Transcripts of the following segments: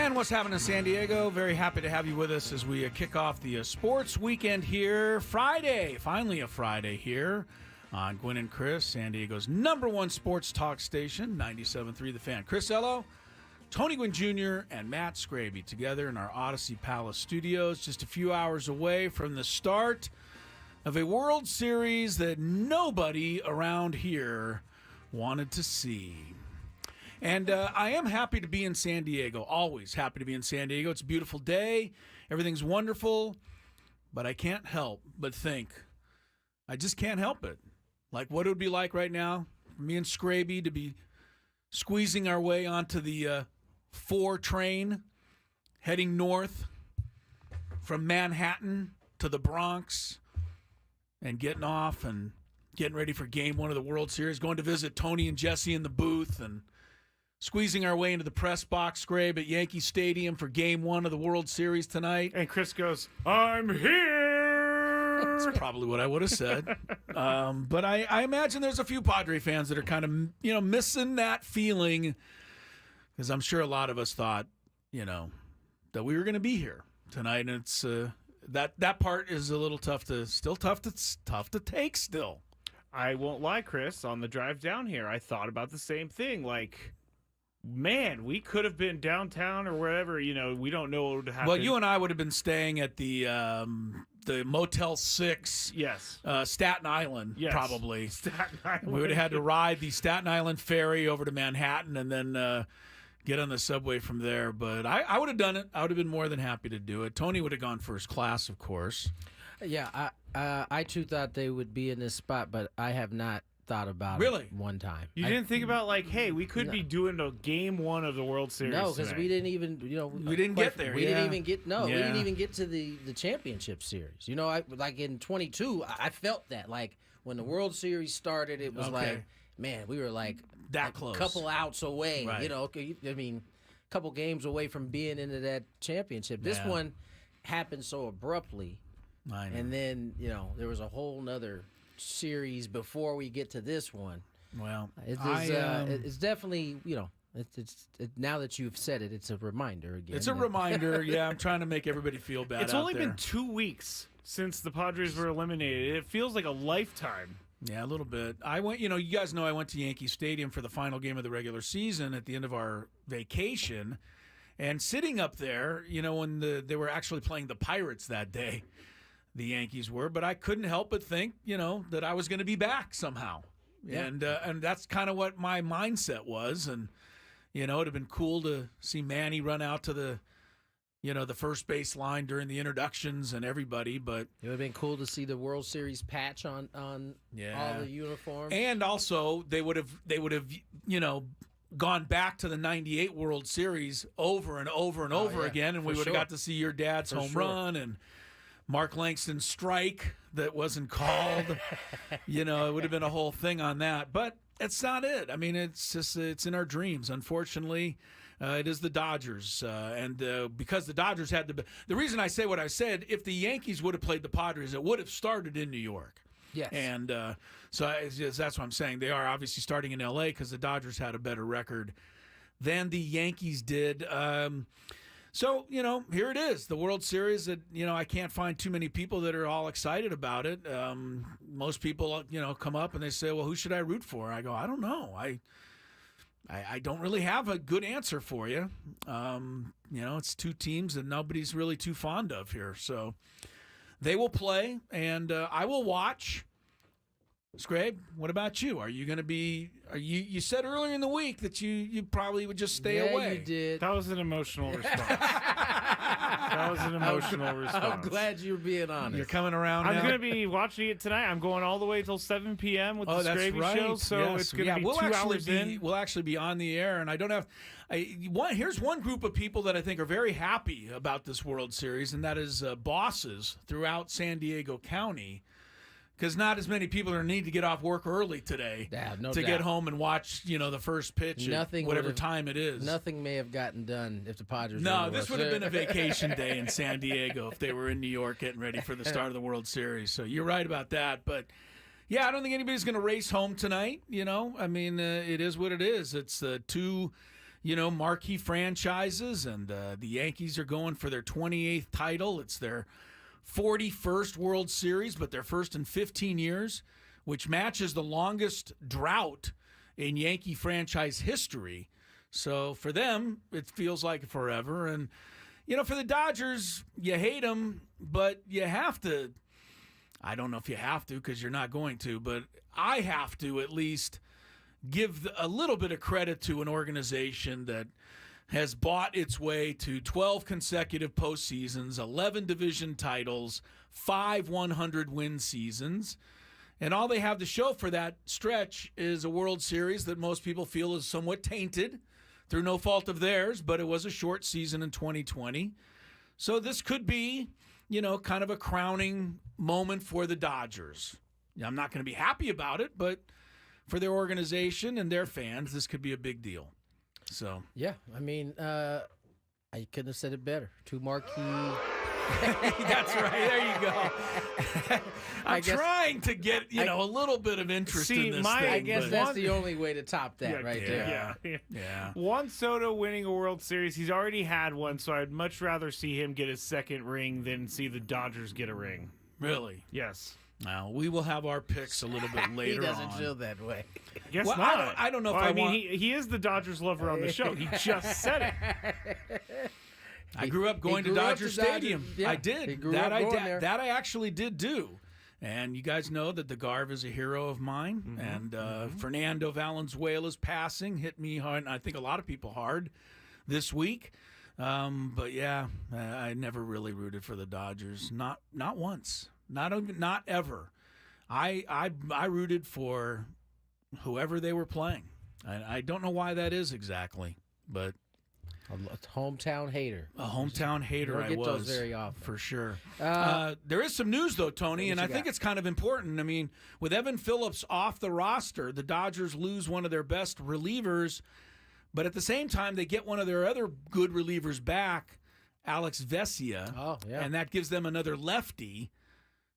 And what's happening in San Diego? Very happy to have you with us as we kick off the sports weekend here. Friday, finally a Friday here on Gwynn and Chris, San Diego's #1 sports talk station, 97.3 The Fan. Chris Ello, Tony Gwynn Jr., and Matt Skraby together in our Odyssey Palace studios, just a few hours away from the start of a World Series that nobody around here wanted to see. And I am happy to be in San Diego, always happy to be in San Diego. It's a beautiful day. Everything's wonderful. But I can't help but think, I just can't help it. Like what it would be like right now for me and Skraby to be squeezing our way onto the 4 train, heading north from Manhattan to the Bronx and getting off and getting ready for Game 1 of the World Series, going to visit Tony and Jesse in the booth and squeezing our way into the press box, Skrabe, at Yankee Stadium for Game 1 of the World Series tonight. And Chris goes, I'm here! That's probably what I would have said. But I imagine there's a few Padre fans that are kind of, missing that feeling, because I'm sure a lot of us thought, that we were going to be here tonight. And it's that part is a little tough to take still. I won't lie, Chris. On the drive down here, I thought about the same thing. Like, man, we could have been downtown or wherever. We don't know what would happen. Well, you and I would have been staying at the Motel 6, yes, Staten Island, yes. probably. Staten Island. We would have had to ride the Staten Island ferry over to Manhattan and then get on the subway from there. But I would have done it. I would have been more than happy to do it. Tony would have gone first class, of course. Yeah, I too thought they would be in this spot, but I have not thought about it one time. You didn't think about, like, hey, we could be doing a Game 1 of the World Series. No, because we didn't even, we didn't get there. We didn't even get, we didn't even get to the championship series. Like in 22, I felt that. Like, when the World Series started, it was like, man, we were like that close. A couple outs away, right. a couple games away from being into that championship. This one happened so abruptly. I know. And then, there was a whole nother series before we get to this one. Well, it's definitely, it's now that you've said it, it's a reminder again. It's a reminder. Yeah, I'm trying to make everybody feel bad. It's only been 2 weeks since the Padres were eliminated. It feels like a lifetime. Yeah, a little bit. I went, you guys know I went to Yankee Stadium for the final game of the regular season at the end of our vacation. And sitting up there, when they were actually playing the Pirates that day, the Yankees were, but I couldn't help but think, that I was going to be back somehow. Yeah. And that's kind of what my mindset was. And, it'd have been cool to see Manny run out to the first base line during the introductions and everybody, but it would have been cool to see the World Series patch on all the uniforms. And also they would have, gone back to the 98 World Series over and over and over again. And we would have got to see your dad's home run and Mark Langston's strike that wasn't called. It would have been a whole thing on that. But it's not it. I mean, it's in our dreams. Unfortunately, it is the Dodgers. And because the Dodgers had the reason I say what I said, if the Yankees would have played the Padres, it would have started in New York. Yes. And so that's what I'm saying. They are obviously starting in L.A. because the Dodgers had a better record than the Yankees did. So, here it is, the World Series that, I can't find too many people that are all excited about it. Most people, come up and they say, well, who should I root for? I go, I don't know. I don't really have a good answer for you. It's 2 teams that nobody's really too fond of here. So they will play, and I will watch. Skrabe, what about you? Are you going to be? You said earlier in the week that you probably would just stay away. Yeah, you did. That was an emotional response. That was an emotional response. I'm glad you're being honest. You're coming around. I'm now? going to be watching it tonight. I'm going all the way till 7 p.m. with the Skraby right. show, so it's going to be 2 hours in. We'll actually be on the air, and I don't have. Here's one group of people that I think are very happy about this World Series, and that is bosses throughout San Diego County. Because not as many people are need to get off work early today to get home and watch, the first pitch at whatever time it is. Nothing may have gotten done if the Padres. No, this would have been a vacation day in San Diego if they were in New York getting ready for the start of the World Series. So you're right about that. But yeah, I don't think anybody's going to race home tonight. I mean, it is what it is. It's two marquee franchises, and the Yankees are going for their 28th title. It's their 41st World Series, but their first in 15 years, which matches the longest drought in Yankee franchise history. So for them, it feels like forever. And, for the Dodgers, you hate them, but you have to. I don't know if you have to because you're not going to, but I have to at least give a little bit of credit to an organization that has bought its way to 12 consecutive postseasons, 11 division titles, 5 100-win seasons. And all they have to show for that stretch is a World Series that most people feel is somewhat tainted through no fault of theirs, but it was a short season in 2020. So this could be, kind of a crowning moment for the Dodgers. I'm not going to be happy about it, but for their organization and their fans, this could be a big deal. So yeah, I mean, I couldn't have said it better. Two marquee. That's right. There you go. I'm trying to get a little bit of interest in this thing. I guess that's the only way to top that there. Yeah. Juan Soto winning a World Series. He's already had one, so I'd much rather see him get his second ring than see the Dodgers get a ring. Really? Yes. Now, we will have our picks a little bit later on. He doesn't feel that way. Guess not. I don't know if I mean, he is the Dodgers lover on the show. He just said it. I grew up going to Dodger Stadium. Yeah, I did. That I actually did do. And you guys know that the Garv is a hero of mine. And Fernando Valenzuela's passing hit me hard, and I think a lot of people hard this week. But yeah, I never really rooted for the Dodgers. Not once. Not ever. I rooted for whoever they were playing. I don't know why that is exactly, but a hometown hater. A hometown hater. You don't get those very often, for sure. There is some news though, Tony, and I think it's kind of important. I mean, with Evan Phillips off the roster, the Dodgers lose one of their best relievers, but at the same time, they get one of their other good relievers back, Alex Vesia. Oh, yeah. And that gives them another lefty.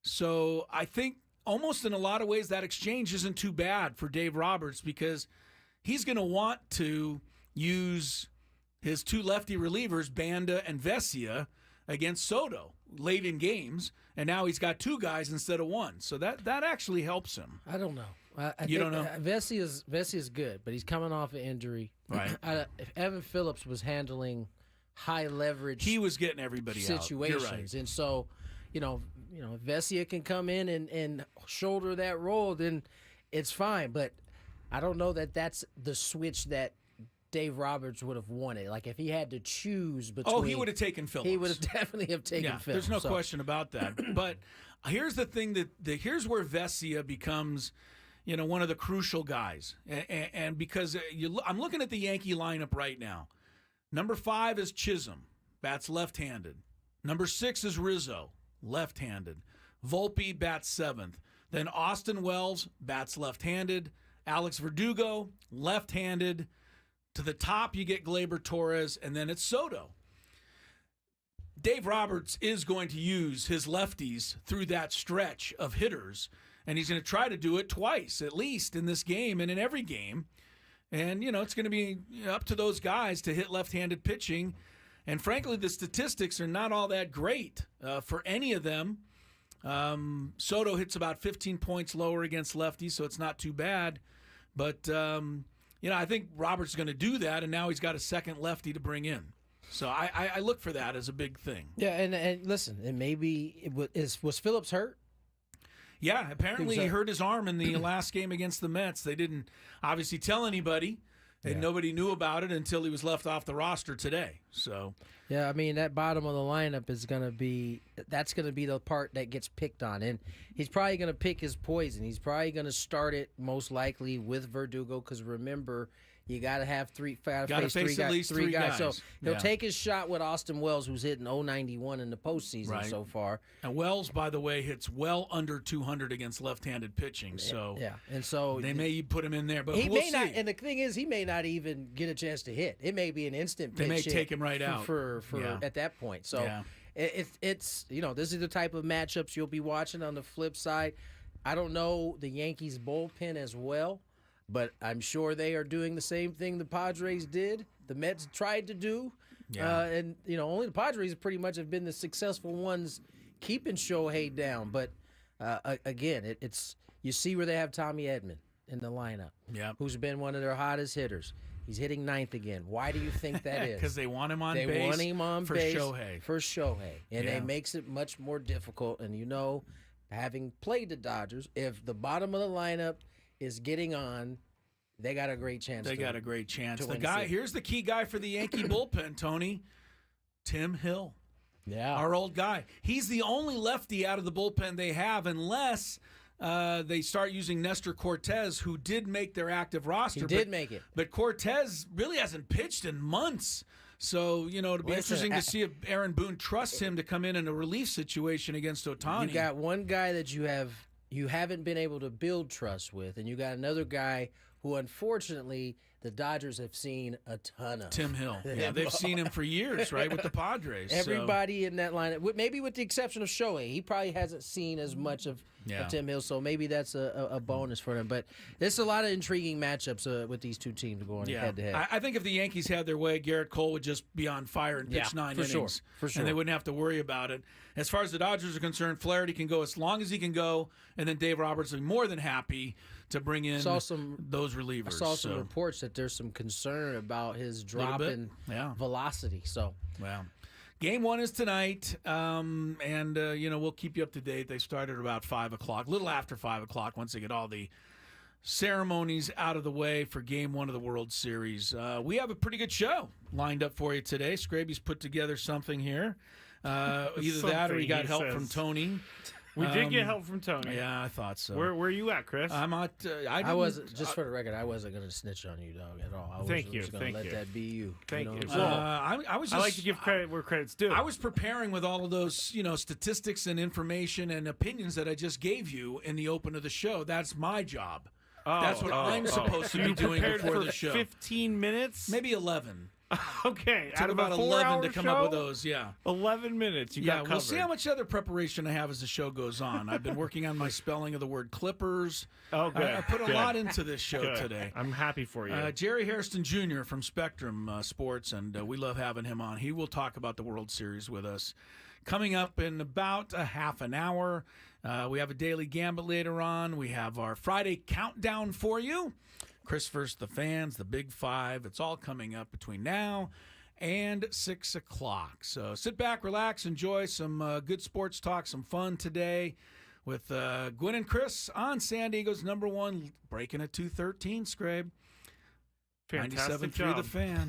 So I think almost in a lot of ways that exchange isn't too bad for Dave Roberts because he's going to want to use his two lefty relievers, Banda and Vesia, against Soto late in games, and now he's got two guys instead of one. So that actually helps him. I don't know. You don't know? Vesia's good, but he's coming off an injury. Right. If Evan Phillips was handling high leverage, he was getting everybody situations, out. You're right. And so, if Vesia can come in and shoulder that role, then it's fine. But I don't know that that's the switch that Dave Roberts would have wanted. Like if he had to choose between, he would have taken Phillips. He would have definitely have taken Phillips. There's no question about that. But here's the thing here's where Vesia becomes, one of the crucial guys, and because I'm looking at the Yankee lineup right now. Number 5 is Chisholm, bats left-handed. Number 6 is Rizzo, left-handed. Volpe bats 7th. Then Austin Wells bats left-handed. Alex Verdugo, left-handed. To the top, you get Gleyber Torres, and then it's Soto. Dave Roberts is going to use his lefties through that stretch of hitters, and he's going to try to do it twice, at least, in this game and in every game. And, it's going to be up to those guys to hit left-handed pitching. And, frankly, the statistics are not all that great for any of them. Soto hits about 15 points lower against lefties, so it's not too bad. But, I think Roberts is going to do that, and now he's got a second lefty to bring in. So I look for that as a big thing. Yeah, and listen, and maybe was Phillips hurt? Yeah, apparently he hurt his arm in the last game against the Mets. They didn't obviously tell anybody, and nobody knew about it until he was left off the roster today. So yeah, I mean that bottom of the lineup is going to be the part that gets picked on, and he's probably going to pick his poison. He's probably going to start it most likely with Verdugo because remember. You got to have three guys. At least three guys. So he'll take his shot with Austin Wells, who's hitting 091 in the postseason so far. And Wells, by the way, hits well under 200 against left-handed pitching. So and so they may put him in there, but he we'll may see. not. And the thing is, he may not even get a chance to hit. It may be an instant. They pitch may take him right out for at that point. So it's this is the type of matchups you'll be watching. On the flip side, I don't know the Yankees bullpen as well. but I'm sure they are doing the same thing the Padres did. The Mets tried to do, and only the Padres pretty much have been the successful ones keeping Shohei down. But again, it's you see where they have Tommy Edman in the lineup, who's been one of their hottest hitters. He's hitting ninth again. Why do you think that is? Because they want him on base. They want him on for base Shohei. For Shohei. And it makes it much more difficult. And having played the Dodgers, if the bottom of the lineup is getting on, they got a great chance. They got a great chance. The here's the key guy for the Yankee bullpen, Tony. Tim Hill. Yeah. Our old guy. He's the only lefty out of the bullpen they have, unless they start using Nestor Cortez, who did make their active roster. He did make it. But Cortez really hasn't pitched in months. So, it'll be interesting to see if Aaron Boone trusts him to come in a relief situation against Ohtani. You got one guy that you haven't been able to build trust with, and you got another guy who, unfortunately, the Dodgers have seen a ton of. Tim Hill. Yeah, they've seen him for years, right, with the Padres. Everybody in that lineup, maybe with the exception of Shohei, he probably hasn't seen as much of Tim Hill, so maybe that's a bonus for them. But there's a lot of intriguing matchups with these two teams going head-to-head. I think if the Yankees had their way, Garrett Cole would just be on fire and pitch 9 innings. For sure. And they wouldn't have to worry about it. As far as the Dodgers are concerned, Flaherty can go as long as he can go, and then Dave Roberts will be more than happy to bring in those relievers. I saw some reports that there's some concern about his drop in velocity. So, Game 1 is tonight, and we'll keep you up to date. They started about 5 o'clock, a little after 5 o'clock, once they get all the ceremonies out of the way for Game 1 of the World Series. We have a pretty good show lined up for you today. Skraby's put together something here. Either that or he got help from Tony. We did get help from Tony. Yeah, I thought so. Where are you at, Chris? I'm at. I wasn't. Just for the record, I wasn't going to snitch on you, dog, at all. I was going to let that be you. Thank you. I was. I like to give credit where credit's due. I was preparing with all of those, statistics and information and opinions that I just gave you in the open of the show. That's my job. That's what I'm supposed to be doing before the show. 15 minutes, maybe 11. Okay, it took about 11 to come up with those. 11 minutes. You got covered. We'll see how much other preparation I have as the show goes on. I've been working on my spelling of the word Clippers. Oh, good. I put a lot into this show today. I'm happy for you. Jerry Hairston Jr. from Spectrum Sports, and we love having him on. He will talk about the World Series with us. Coming up in about a half an hour, we have a daily gambit later on. We have our Friday countdown for you. Chris versus the fans, the Big Five. It's all coming up between now and 6 o'clock. So sit back, relax, enjoy some good sports talk, some fun today with Gwynn and Chris on San Diego's #1, breaking at 213, Skrabe. Fantastic 97.3 The Fan.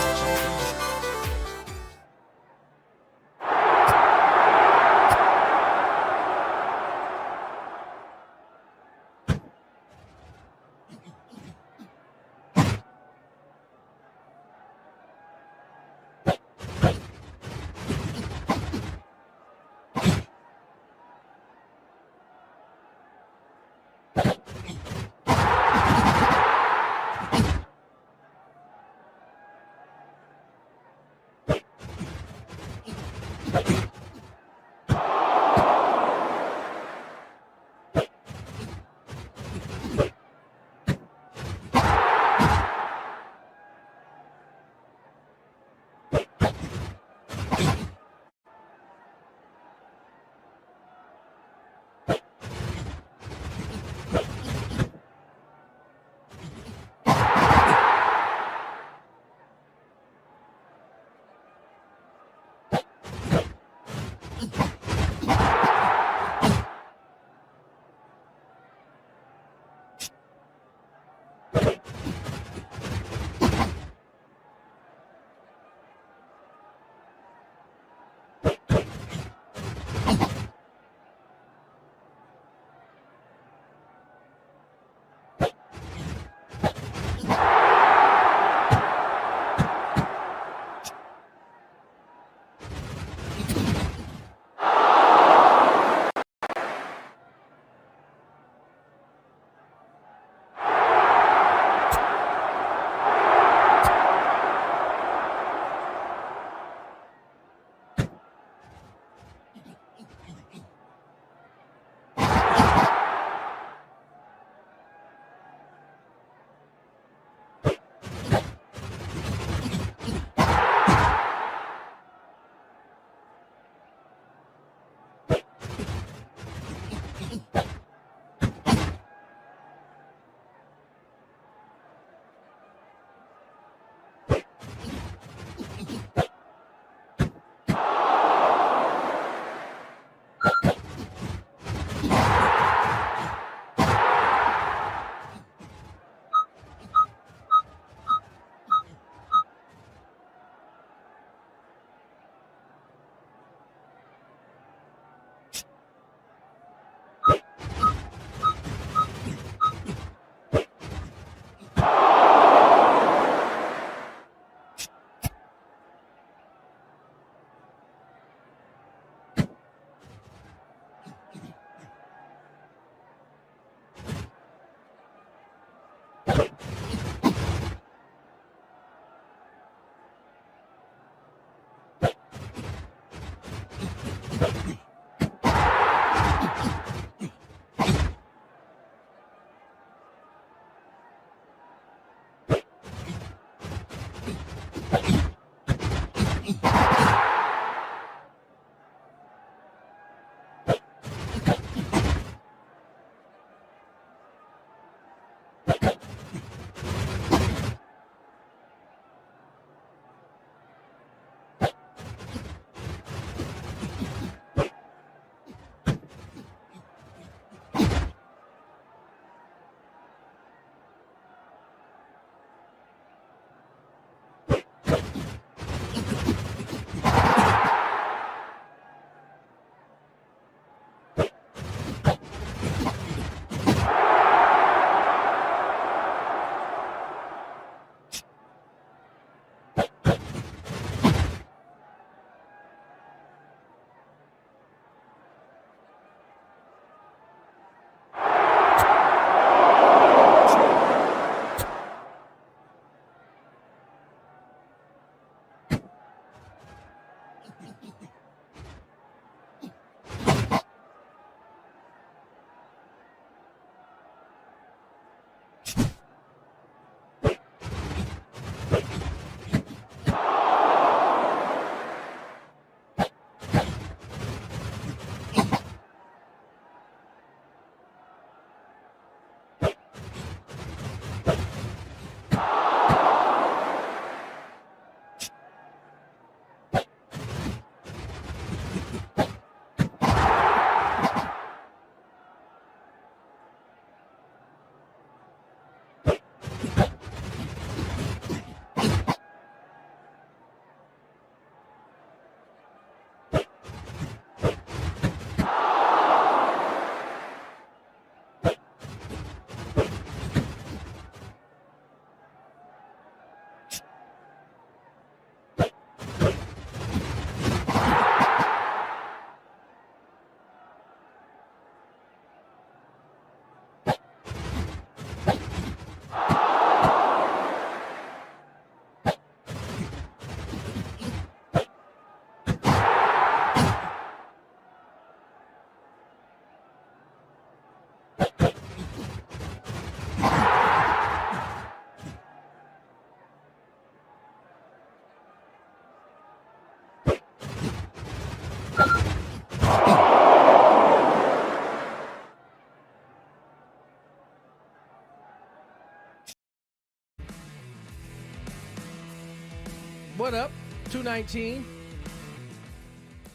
What up? 219.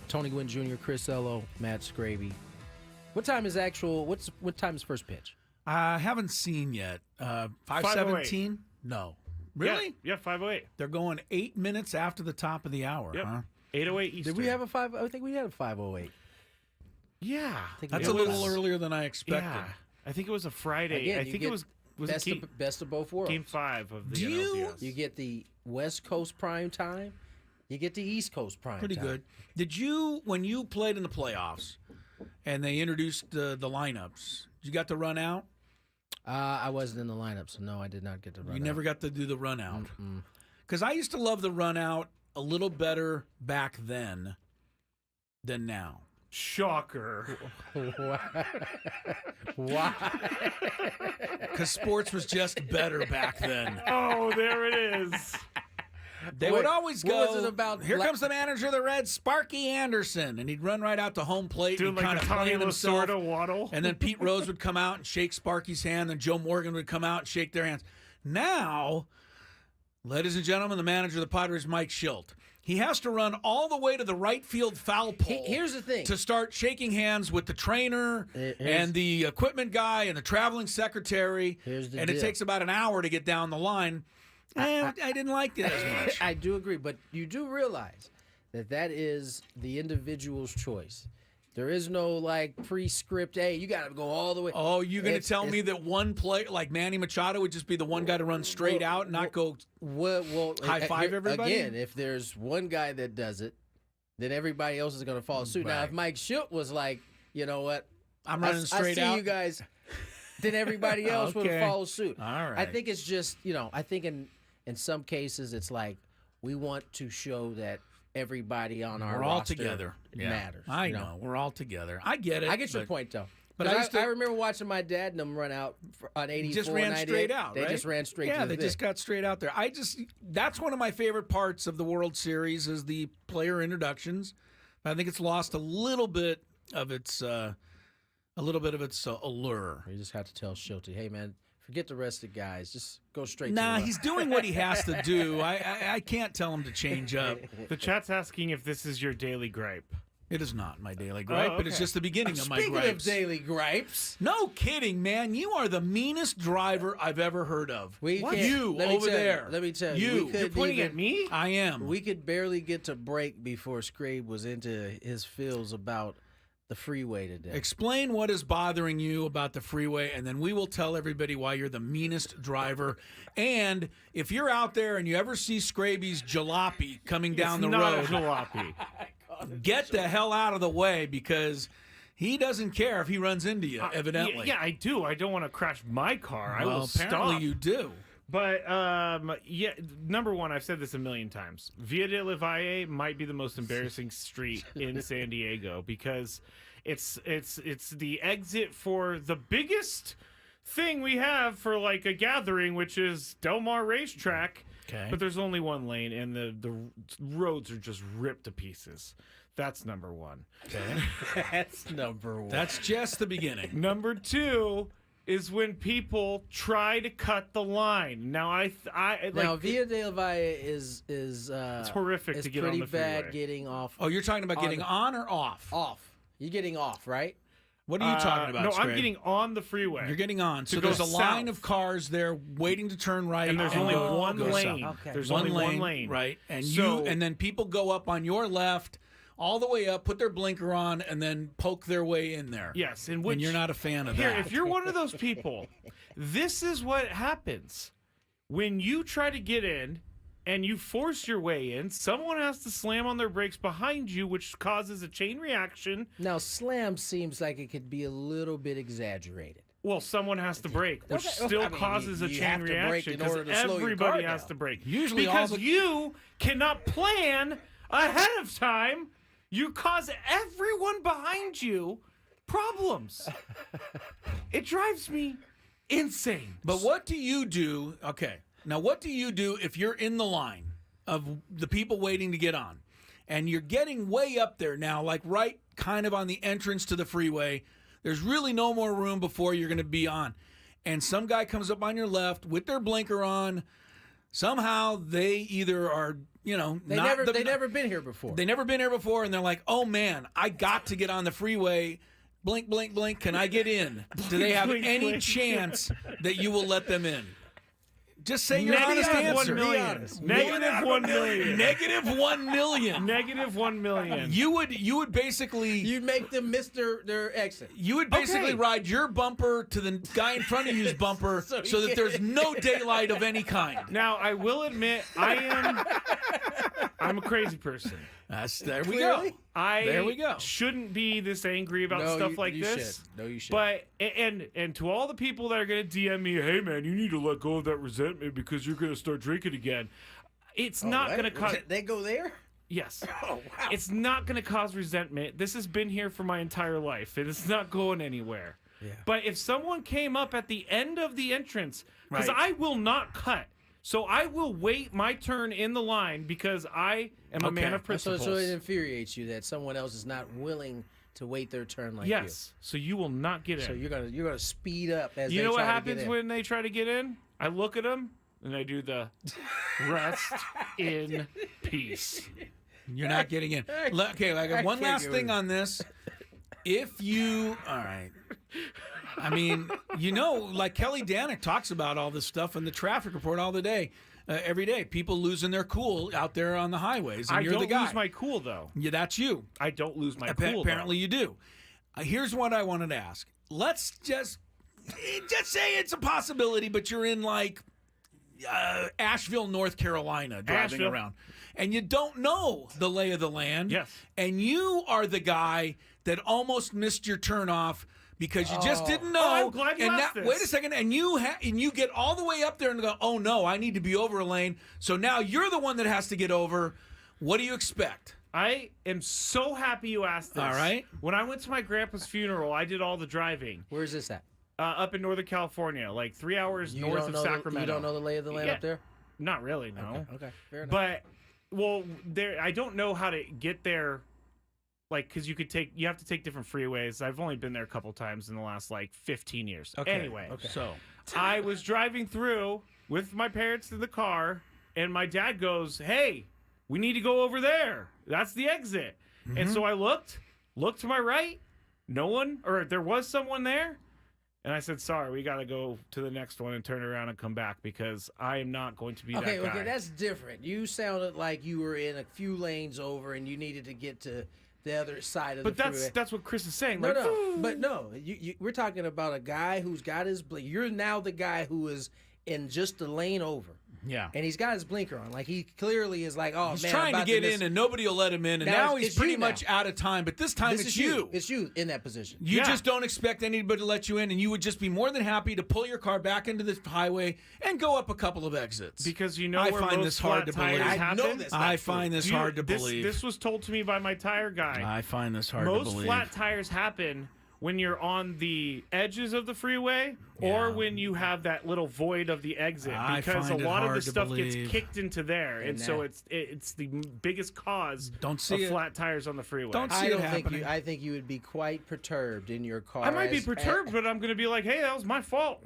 Tony Gwynn Jr., Chris Ello, Matt Skraby. What time is first pitch? I haven't seen yet. 5:17? No. Really? Yeah, 5:08. They're going 8 minutes after the top of the hour, Yep. huh? 8:08 Eastern. Did we have a 5? I think we had a 5:08. Yeah. That's a little earlier than I expected. Yeah. I think it was a Friday. Again, I you think get it was best of both worlds. Game 5 of the Do you- NLDS. You get the West Coast prime time. You get the East Coast prime Pretty time. good. Did you, when you played in the playoffs and they introduced the lineups, you got to run out? I wasn't in the lineup, so no, I did not get to run. You never got to do the run out. Mm-mm. Because I used to love the run out a little better back then than now. Shocker. Why? Because sports was just better back then. Oh, there it is. They Wait, would always what go, was it about here comes the manager of the Reds, Sparky Anderson. And he'd run right out to home plate Doing and kind like of the Tommy playing himself. Lasorda waddle. And then Pete Rose would come out and shake Sparky's hand, and Joe Morgan would come out and shake their hands. Now, ladies and gentlemen, the manager of the Padres, Mike Schilt. He has to run all the way to the right field foul pole. Here's the thing. To start shaking hands with the trainer and the equipment guy and the traveling secretary. Here's the and deal. it takes about an hour to get down the line. I didn't like it as much. I do agree, but you do realize that is the individual's choice. There is no like pre-script. Hey, you got to go all the way. Oh, you're going to tell me that one play, like Manny Machado, would just be the one guy to run straight out and not go high five everybody? Again, if there's one guy that does it, then everybody else is going to follow suit. Now, Right. if Mike Schilt was like, you know what, I'm running straight I see out. you guys, then everybody else would Okay. follow suit. All right. I think it's just, I think in some cases it's like we want to show that everybody on our We're all roster together. Yeah. matters. I you know. We're all together. I get it. I get your but point, though. but But I used to- I remember watching my dad and them run out on 84, Just ran 98. straight out, They right? just ran straight Yeah, to the they thing. just got straight out there. That's one of my favorite parts of the World Series is the player introductions. I think it's lost a little bit of its allure. You just have to tell Schulte, hey, man, forget the rest of the guys. Just go straight to Nah, the he's doing what he has to do. I can't tell him to change up. The chat's asking if this is your daily gripe. It is not my daily gripe, but it's okay. just the beginning of my Speaking gripes. of daily gripes, No kidding, man. You are the meanest driver I've ever heard of. we can't, You let me over tell you, there. let me tell You. you. We You're You're pointing even, at me? I am. We could barely get to break before Skrabe was into his feels about the freeway today. Explain what is bothering you about the freeway, and then we will tell everybody why you're the meanest driver. And if you're out there and you ever see Skraby's jalopy coming down the It's not road, a jalopy. get the hell out of the way because he doesn't care if he runs into you, evidently. Yeah, I do. I don't want to crash my car. I Well, will apparently stop. you do. But yeah, number one, I've said this a million times. Via de la Valle might be the most embarrassing street in San Diego because it's the exit for the biggest thing we have for like a gathering, which is Del Mar Racetrack. Okay. But there's only one lane, and the roads are just ripped to pieces. That's number one. Okay. That's number one. That's just the beginning. Number two is when people try to cut the line. Now I like now Via del Valle is it's horrific to get on pretty the freeway. bad getting off. Oh, you're talking about getting on or off? Off. You're getting off, right? What are you talking about, No, I'm Scrape? getting on the freeway. You're getting on. So go there's a line south. of cars there waiting to turn right. and there's only go- one go lane. south. Okay. There's One only lane, one lane. right? And So- and then people go up on your left, all the way up, put their blinker on, and then poke their way in there. Yes, and which, you're not a fan of here, that. if you're one of those people, this is what happens when you try to get in and you force your way in. Someone has to slam on their brakes behind you, which causes a chain reaction. Now slam seems like it could be a little bit exaggerated. Well, someone has to brake, which Okay. still I mean, causes a you chain have to brake reaction in order because to slow your everybody car has down. to brake. Usually all because the- you cannot plan ahead of time, you cause everyone behind you problems. It drives me insane. But what do you do? Okay. Now, what do you do if you're in the line of the people waiting to get on and you're getting way up there now, like right kind of on the entrance to the freeway? There's really no more room before you're going to be on. And some guy comes up on your left with their blinker on. Somehow they either are They never been here before. They never been here before, and they're like, "Oh man, I got to get on the freeway. Blink, blink, blink. Can I get in?" Do they have any chance that you will let them in? Just say your honest answer. Negative 1 million. Negative 1 million. Negative 1 million. You would basically You'd make them miss their exit. You would basically ride your bumper to the guy in front of you's bumper so that there's no daylight of any kind. Now, I will admit, I'm a crazy person. There we go. There we go. Shouldn't be this angry about stuff like this. No, you should. But and to all the people that are going to DM me, hey man, you need to let go of that resentment because you're going to start drinking again. It's not going to cause. They go there. Yes. Oh wow. It's not going to cause resentment. This has been here for my entire life, and it's not going anywhere. Yeah. But if someone came up at the end of the entrance, because Right. I will not cut. So I will wait my turn in the line because I am a man of principles. So it infuriates you that someone else is not willing to wait their turn like you. Yes. So you will not get in. So you're gonna speed up as You they know what try to happens get in. when they try to get in? I look at them and I do the rest in peace. You're not getting in. Okay, I got one can't last get thing in. on this. If you, all right. I mean, like Kelly Danick talks about all this stuff in the traffic report all the day, every day. People losing their cool out there on the highways, and I you're don't the guy. lose my cool though. Yeah, that's you. I don't lose my cool. Apparently, you do. Here's what I wanted to ask. Let's just say it's a possibility, but you're in like Asheville, North Carolina, driving around, and you don't know the lay of the land. Yes. And you are the guy that almost missed your turn off because you just didn't know. Oh, I'm glad you and asked this. Wait a second, and you get all the way up there and go, "Oh no, I need to be over a lane." So now you're the one that has to get over. What do you expect? I am so happy you asked this. All right. When I went to my grandpa's funeral, I did all the driving. Where's this at? Up in Northern California, like 3 hours You north don't of know Sacramento. you don't know the lay of the land Yeah. up there? Not really, no. Okay, fair enough. But I don't know how to get there, like, because you have to take different freeways. I've only been there a couple times in the last like 15 years. Okay. Anyway, So I was driving through with my parents in the car, and my dad goes, "Hey, we need to go over there. That's the exit." And so I looked to my right, no one, or there was someone there. And I said, "Sorry, we got to go to the next one and turn around and come back because I am not going to be that guy." Okay, that's different. You sounded like you were in a few lanes over and you needed to get to the other side of But the freeway. that's what Chris is saying. No, like, but no. We're talking about a guy who's got his blink. You're now the guy who is in just the lane over. yeah. And he's got his blinker on. Like, he clearly is like, oh, He's man, trying I'm to about get miss. in, and nobody will let him in. And Now now it's he's you pretty now. much out of time. But this time This it's is you. It's you in that position. You Yeah. just don't expect anybody to let you in, and you would just be more than happy to pull your car back into the highway and go up a couple of exits. because you know I where find most this hard flat to believe. tires I happen. know this. I That's find this Do you- hard to believe. This was told to me by my tire guy. I find this hard Most to believe. flat tires happen when you're on the edges of the freeway or Yeah. when you have that little void of the exit, I because a find it lot of the hard to stuff gets believe. kicked into there, and so that- it's the biggest cause Don't see of it. flat tires on the freeway. Don't see I it don't think happening. you. I think you would be quite perturbed in your car. I might be as- perturbed, but I'm going to be like, "Hey, that was my fault."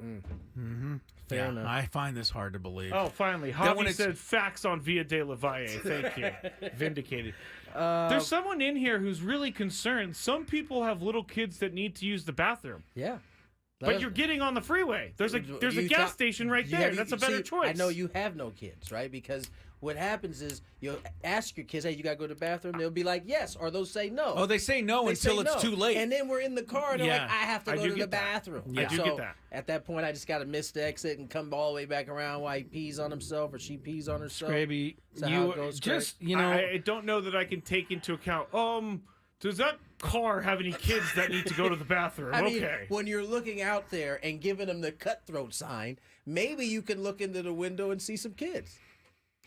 Fair Yeah, enough. I find this hard to believe. Oh, finally, Then when Javi it's- said facts on Via de la Valle. Thank you, vindicated. There's someone in here who's really concerned. Some people have little kids that need to use the bathroom. Yeah. But you're getting on the freeway. There's a You gas thought- station right you there. have- That's a you better see, choice. I know you have no kids, right? Because what happens is you'll ask your kids, "Hey, you gotta go to the bathroom?" They'll be like, "Yes," or they'll say no. Oh, they say no They until say it's no. too late. And then we're in the car, and they're Yeah. like, "I have to I go do to the get that. bathroom." I do So get that. At that point, I just gotta miss the exit and come all the way back around while he pees on himself or she pees on herself. Skraby, Is that how you it goes, just Craig? I don't know that I can take into account. Does that car have any kids that need to go to the bathroom? I mean, Okay. when you're looking out there and giving them the cutthroat sign, maybe you can look into the window and see some kids.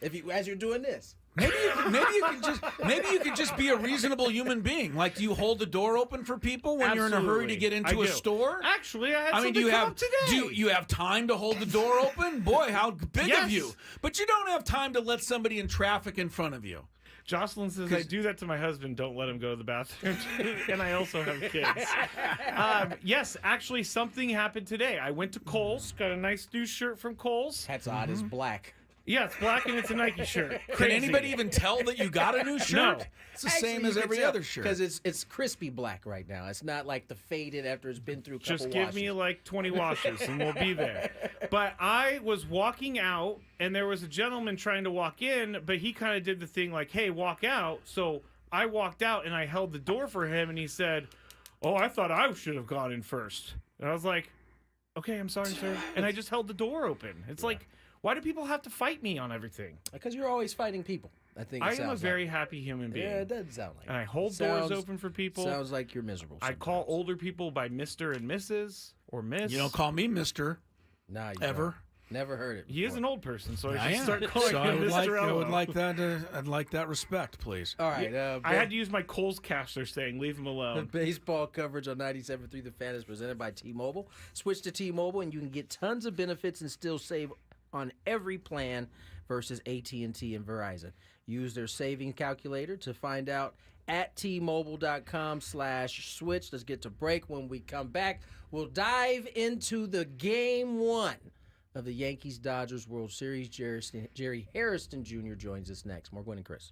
As you're doing this. maybe you could just be a reasonable human being. Like, do you hold the door open for people when you're in a hurry to Absolutely. get into I a do. store? Actually, I had I mean, something do you come have up today. you have time to hold the door open? Boy, how big Yes. of you! But you don't have time to let somebody in traffic in front of you. Jocelyn says, "I do that to my husband. Don't let him go to the bathroom." And I also have kids. Yes, actually, something happened today. I went to Kohl's, got a nice new shirt from Kohl's. That's odd. It's black. Yeah, it's black and it's a Nike shirt. Can Crazy. anybody even tell that you got a new shirt? No. It's the same as every other shirt. Because it's crispy black right now. It's not like the faded after it's been through a couple Just give washes. me like 20 washes and we'll be there. But I was walking out and there was a gentleman trying to walk in, but he kind of did the thing like, hey, walk out. So I walked out and I held the door for him and he said, oh, I thought I should have gone in first. And I was like, okay, I'm sorry, sir. And I just held the door open. It's like, why do people have to fight me on everything? Because you're always fighting people. I think it I am a sounds very happy human like. being. Yeah, it does sound like. And I hold doors open for people. Sounds like you're miserable. I call sometimes. older people by Mr. and Mrs. or Miss. You don't call me Mister Nah, you ever. don't. Never heard it. He is before. an old person, so I I should am. start calling So I him would Mr. like, I Elmo. would like that. I'd like that respect, please. All right. I had to use my Kohl's cash. They're saying, leave him alone. Baseball coverage on 97.3 The Fan is presented by T-Mobile. Switch to T-Mobile and you can get tons of benefits and still save on every plan versus AT&T and Verizon. Use their saving calculator to find out at T-Mobile.com/switch. Let's get to break. When we come back, we'll dive into the game one of the Yankees-Dodgers World Series. Jerry Hairston Jr. joins us next. More Gwynn and Chris.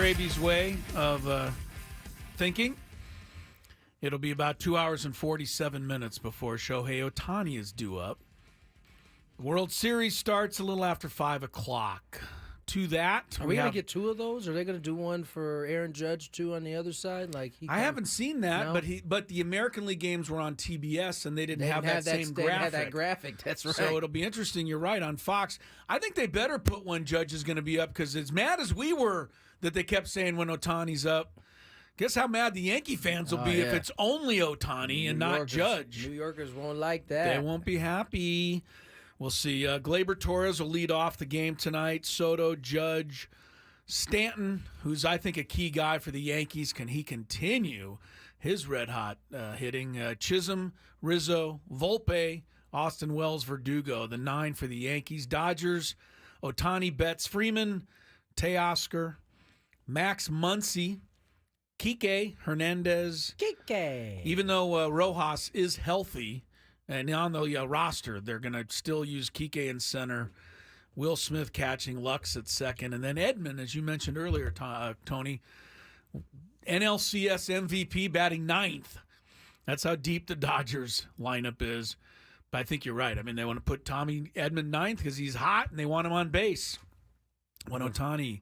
Skraby's way of thinking. It'll be about 2 hours and 47 minutes before Shohei Ohtani is due up. The World Series starts a little after 5 o'clock. To that, Are we going to get two of those? Are they going to do one for Aaron Judge, two on the other side? I haven't seen that, No? but the American League games were on TBS, and they didn't have that same They graphic. had that graphic. That's right. So it'll be interesting. You're right, on Fox. I think they better put when Judge is going to be up, because as mad as we were that they kept saying when Ohtani's up, guess how mad the Yankee fans will be if it's only Ohtani and not Judge. New Yorkers won't like that. They won't be happy. We'll see. Gleyber Torres will lead off the game tonight. Soto, Judge, Stanton, who's I think a key guy for the Yankees. Can he continue his red-hot hitting? Chisholm, Rizzo, Volpe, Austin Wells, Verdugo, the 9 for the Yankees. Dodgers, Ohtani, Betts, Freeman, Teoscar, Max Muncy, Kike, Hernandez. Kike. Even though Rojas is healthy, and on the roster, they're going to still use Kike in center, Will Smith catching, Lux at second, and then Edman, as you mentioned earlier, Tony, NLCS MVP batting 9th. That's how deep the Dodgers lineup is. But I think you're right. I mean, they want to put Tommy Edman 9th because he's hot, and they want him on base when Ohtani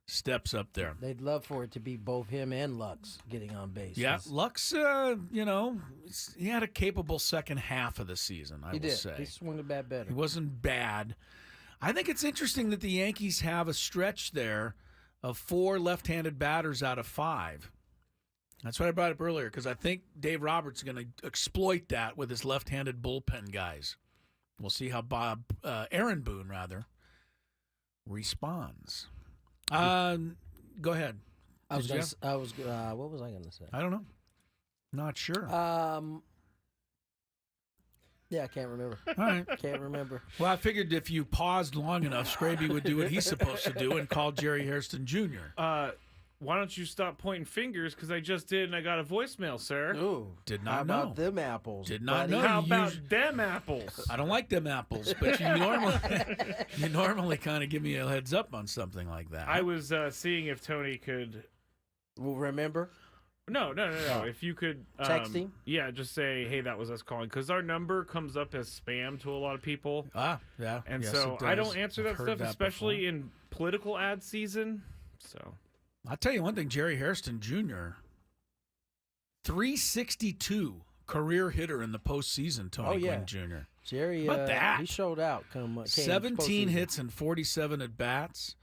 steps up there. They'd love for it to be both him and Lux getting on base. Yeah, Lux, he had a capable second half of the season, I will say. He swung the bat better. He wasn't bad. I think it's interesting that the Yankees have a stretch there of 4 left-handed batters out of 5. That's what I brought up earlier, because I think Dave Roberts is going to exploit that with his left-handed bullpen guys. We'll see how Aaron Boone, responds. Go ahead. what was I going to say? I don't know. Not sure. Yeah, I can't remember. All right. Can't remember. Well, I figured if you paused long enough, Skraby would do what he's supposed to do and call Jerry Hairston Jr. Why don't you stop pointing fingers? Because I just did, and I got a voicemail, sir. Ooh, Did not how know. about them apples? Did not buddy? know. How about them apples? I don't like them apples, but you normally kind of give me a heads up on something like that. I was seeing if Tony could. Well, remember? No. If you could Text him? Yeah, just say, hey, that was us calling, because our number comes up as spam to a lot of people. Yeah. And Yes, so it I does. don't answer I've that heard stuff, that especially before. in political ad season. So I'll tell you one thing, Jerry Hairston Jr., 362 career hitter in the postseason, Tony Gwynn Jr. Jerry, How about that? he showed out. 17 hits and 47 at-bats,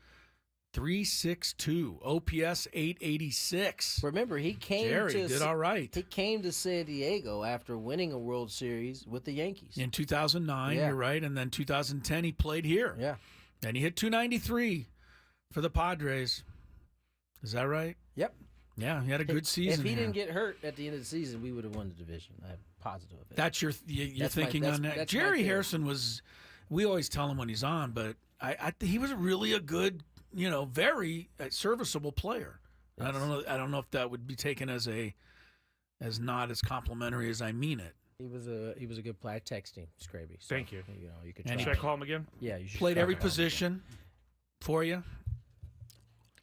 362, OPS 886. Remember, he came Jerry to did all right. He came to San Diego after winning a World Series with the Yankees. In 2009, Yeah. you're right, and then 2010 he played here. Yeah. And he hit 293 for the Padres. Is that right? Yep. Yeah, he had a good season. If he here. didn't get hurt at the end of the season, we would have won the division. I'm positive of it. That's you're That's my- thinking that's- on that. that's my Jerry theory. Hairston was. We always tell him when he's on, but he was really a good, very serviceable player. Yes. I don't know if that would be taken as not as complimentary as I mean it. He was a good player. I text him, Skraby. So, Thank you. You could And try. should I call him again? Yeah, you should Played try every to call him. position for you.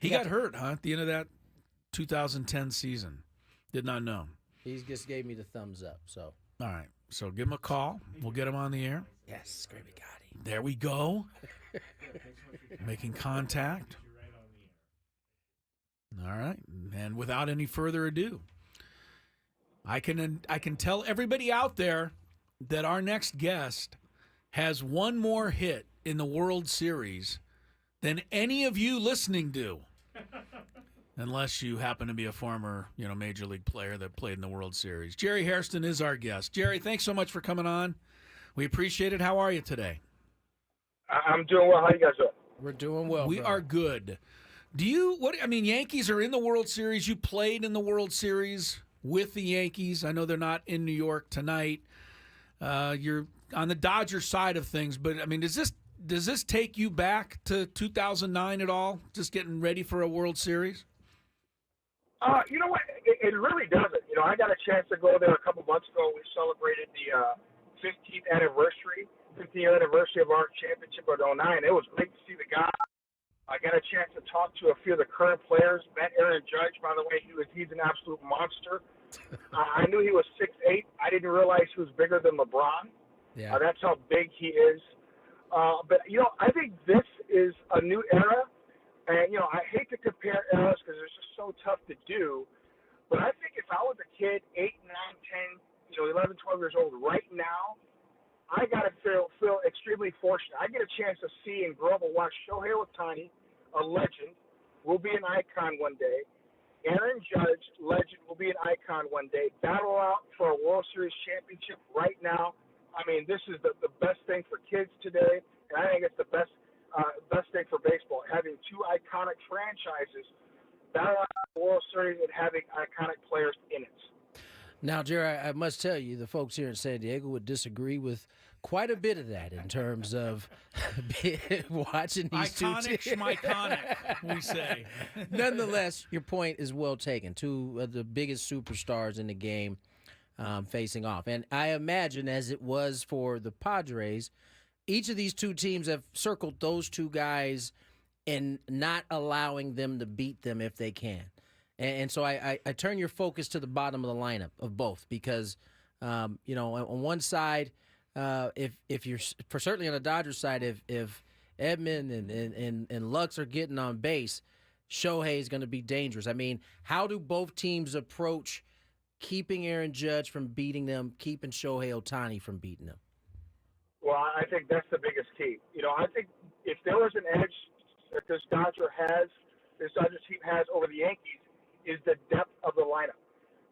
He got hurt, huh? At the end of that 2010 season. Did not know. He just gave me the thumbs up. So All right. So give him a call. We'll get him on the air. yes, Skraby got him. There we go. Making contact. All right. And without any further ado, I can tell everybody out there that our next guest has one more hit in the World Series than any of you listening do. Unless you happen to be a former, major league player that played in the World Series. Jerry Hairston is our guest. Jerry, thanks so much for coming on. We appreciate it. How are you today? I'm doing well. How you guys doing? We're doing well. We brother. are good. Yankees are in the World Series. You played in the World Series with the Yankees. I know they're not in New York tonight. You're on the Dodgers side of things, but does this take you back to 2009 at all? Just getting ready for a World Series? You know what? It really doesn't. I got a chance to go there a couple months ago. We celebrated the 15th anniversary of our championship of '09. It was great to see the guys I got a chance to talk to a few of the current players. Met Aaron Judge, by the way. He's an absolute monster. I knew he was 6'8". I didn't realize he was bigger than LeBron. Yeah. That's how big he is. But, I think this is a new era. And, I hate to compare eras because it's just so tough to do. But I think if I was a kid, 8, 9, 10, 11, 12 years old right now, I got to feel extremely fortunate. I get a chance to see and grow up and watch Shohei Ohtani, a legend, will be an icon one day. Aaron Judge, legend, will be an icon one day. Battle out for a World Series championship right now. I mean, this is the best thing for kids today, and I think it's the best thing for baseball, having two iconic franchises battle out for the World Series and having iconic players in it. Now, Jerry, I must tell you, the folks here in San Diego would disagree with quite a bit of that in terms of watching these iconic, two teams. Schmiconic, we say. Nonetheless, your point is well taken. Two of the biggest superstars in the game facing off. And I imagine, as it was for the Padres, each of these two teams have circled those two guys and not allowing them to beat them if they can. And so I turn your focus to the bottom of the lineup of both because, on one side, if you're certainly on the Dodgers side, if Edman and Lux are getting on base, Shohei is going to be dangerous. I mean, how do both teams approach keeping Aaron Judge from beating them, keeping Shohei Ohtani from beating them? Well, I think that's the biggest key. I think if there was an edge that this Dodger team has over the Yankees, is the depth of the lineup.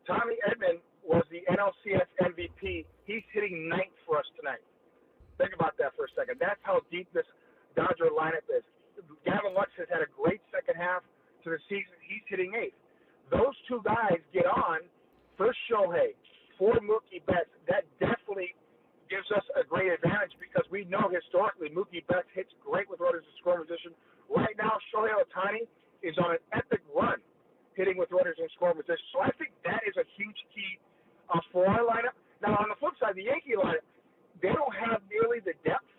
Tommy Edman was the NLCS MVP. He's hitting ninth for us tonight. Think about that for a second. That's how deep this Dodger lineup is. Gavin Lux has had a great second half to the season. He's hitting eighth. Those two guys get on for Shohei, for Mookie Betts. That definitely gives us a great advantage because we know historically Mookie Betts hits great with runners in scoring position. Right now, Shohei Ohtani is on an epic run hitting with runners in scoring position. So I think that is a huge key for our lineup. Now, on the flip side, the Yankee lineup, they don't have nearly the depth,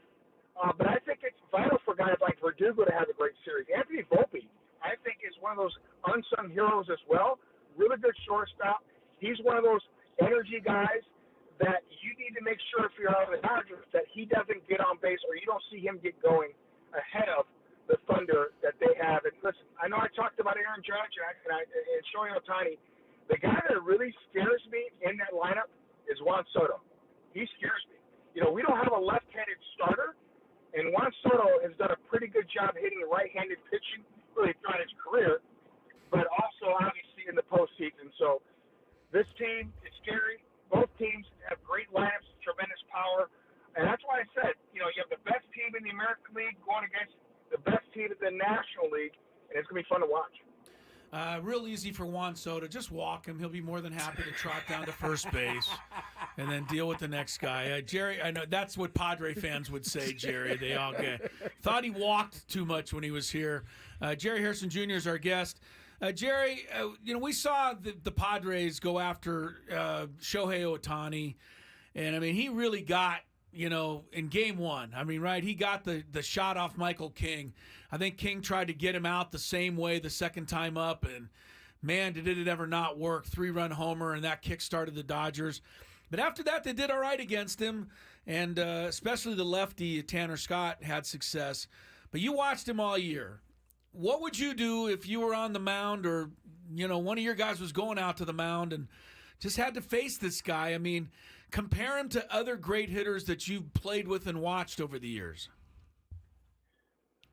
but I think it's vital for guys like Verdugo to have a great series. Anthony Volpe, I think, is one of those unsung heroes as well. Really good shortstop. He's one of those energy guys that you need to make sure if you're on the Dodgers that he doesn't get on base or you don't see him get going ahead of the thunder that they have. And listen, I know I talked about Aaron Judge and Shohei Ohtani. The guy that really scares me in that lineup is Juan Soto. He scares me. We don't have a left-handed starter, and Juan Soto has done a pretty good job hitting right-handed pitching really throughout his career, but also obviously in the postseason. So this team is scary. Both teams have great lineups, tremendous power, and that's why I said, you have the best team in the American League going against the best team in the National League, and it's going to be fun to watch. Real easy for Juan Soto. Just walk him. He'll be more than happy to trot down to first base and then deal with the next guy. Jerry, I know that's what Padre fans would say, Jerry. They all thought he walked too much when he was here. Jerry Hairston Jr. is our guest. Jerry, we saw the Padres go after Shohei Ohtani, and, I mean, he really got, in game one. I mean, right, he got the shot off Michael King. I think King tried to get him out the same way the second time up, and, man, did it ever not work. 3-run homer, and that kick-started the Dodgers. But after that, they did all right against him, and especially the lefty, Tanner Scott, had success. But you watched him all year. What would you do if you were on the mound or, one of your guys was going out to the mound and just had to face this guy? I mean, compare him to other great hitters that you've played with and watched over the years.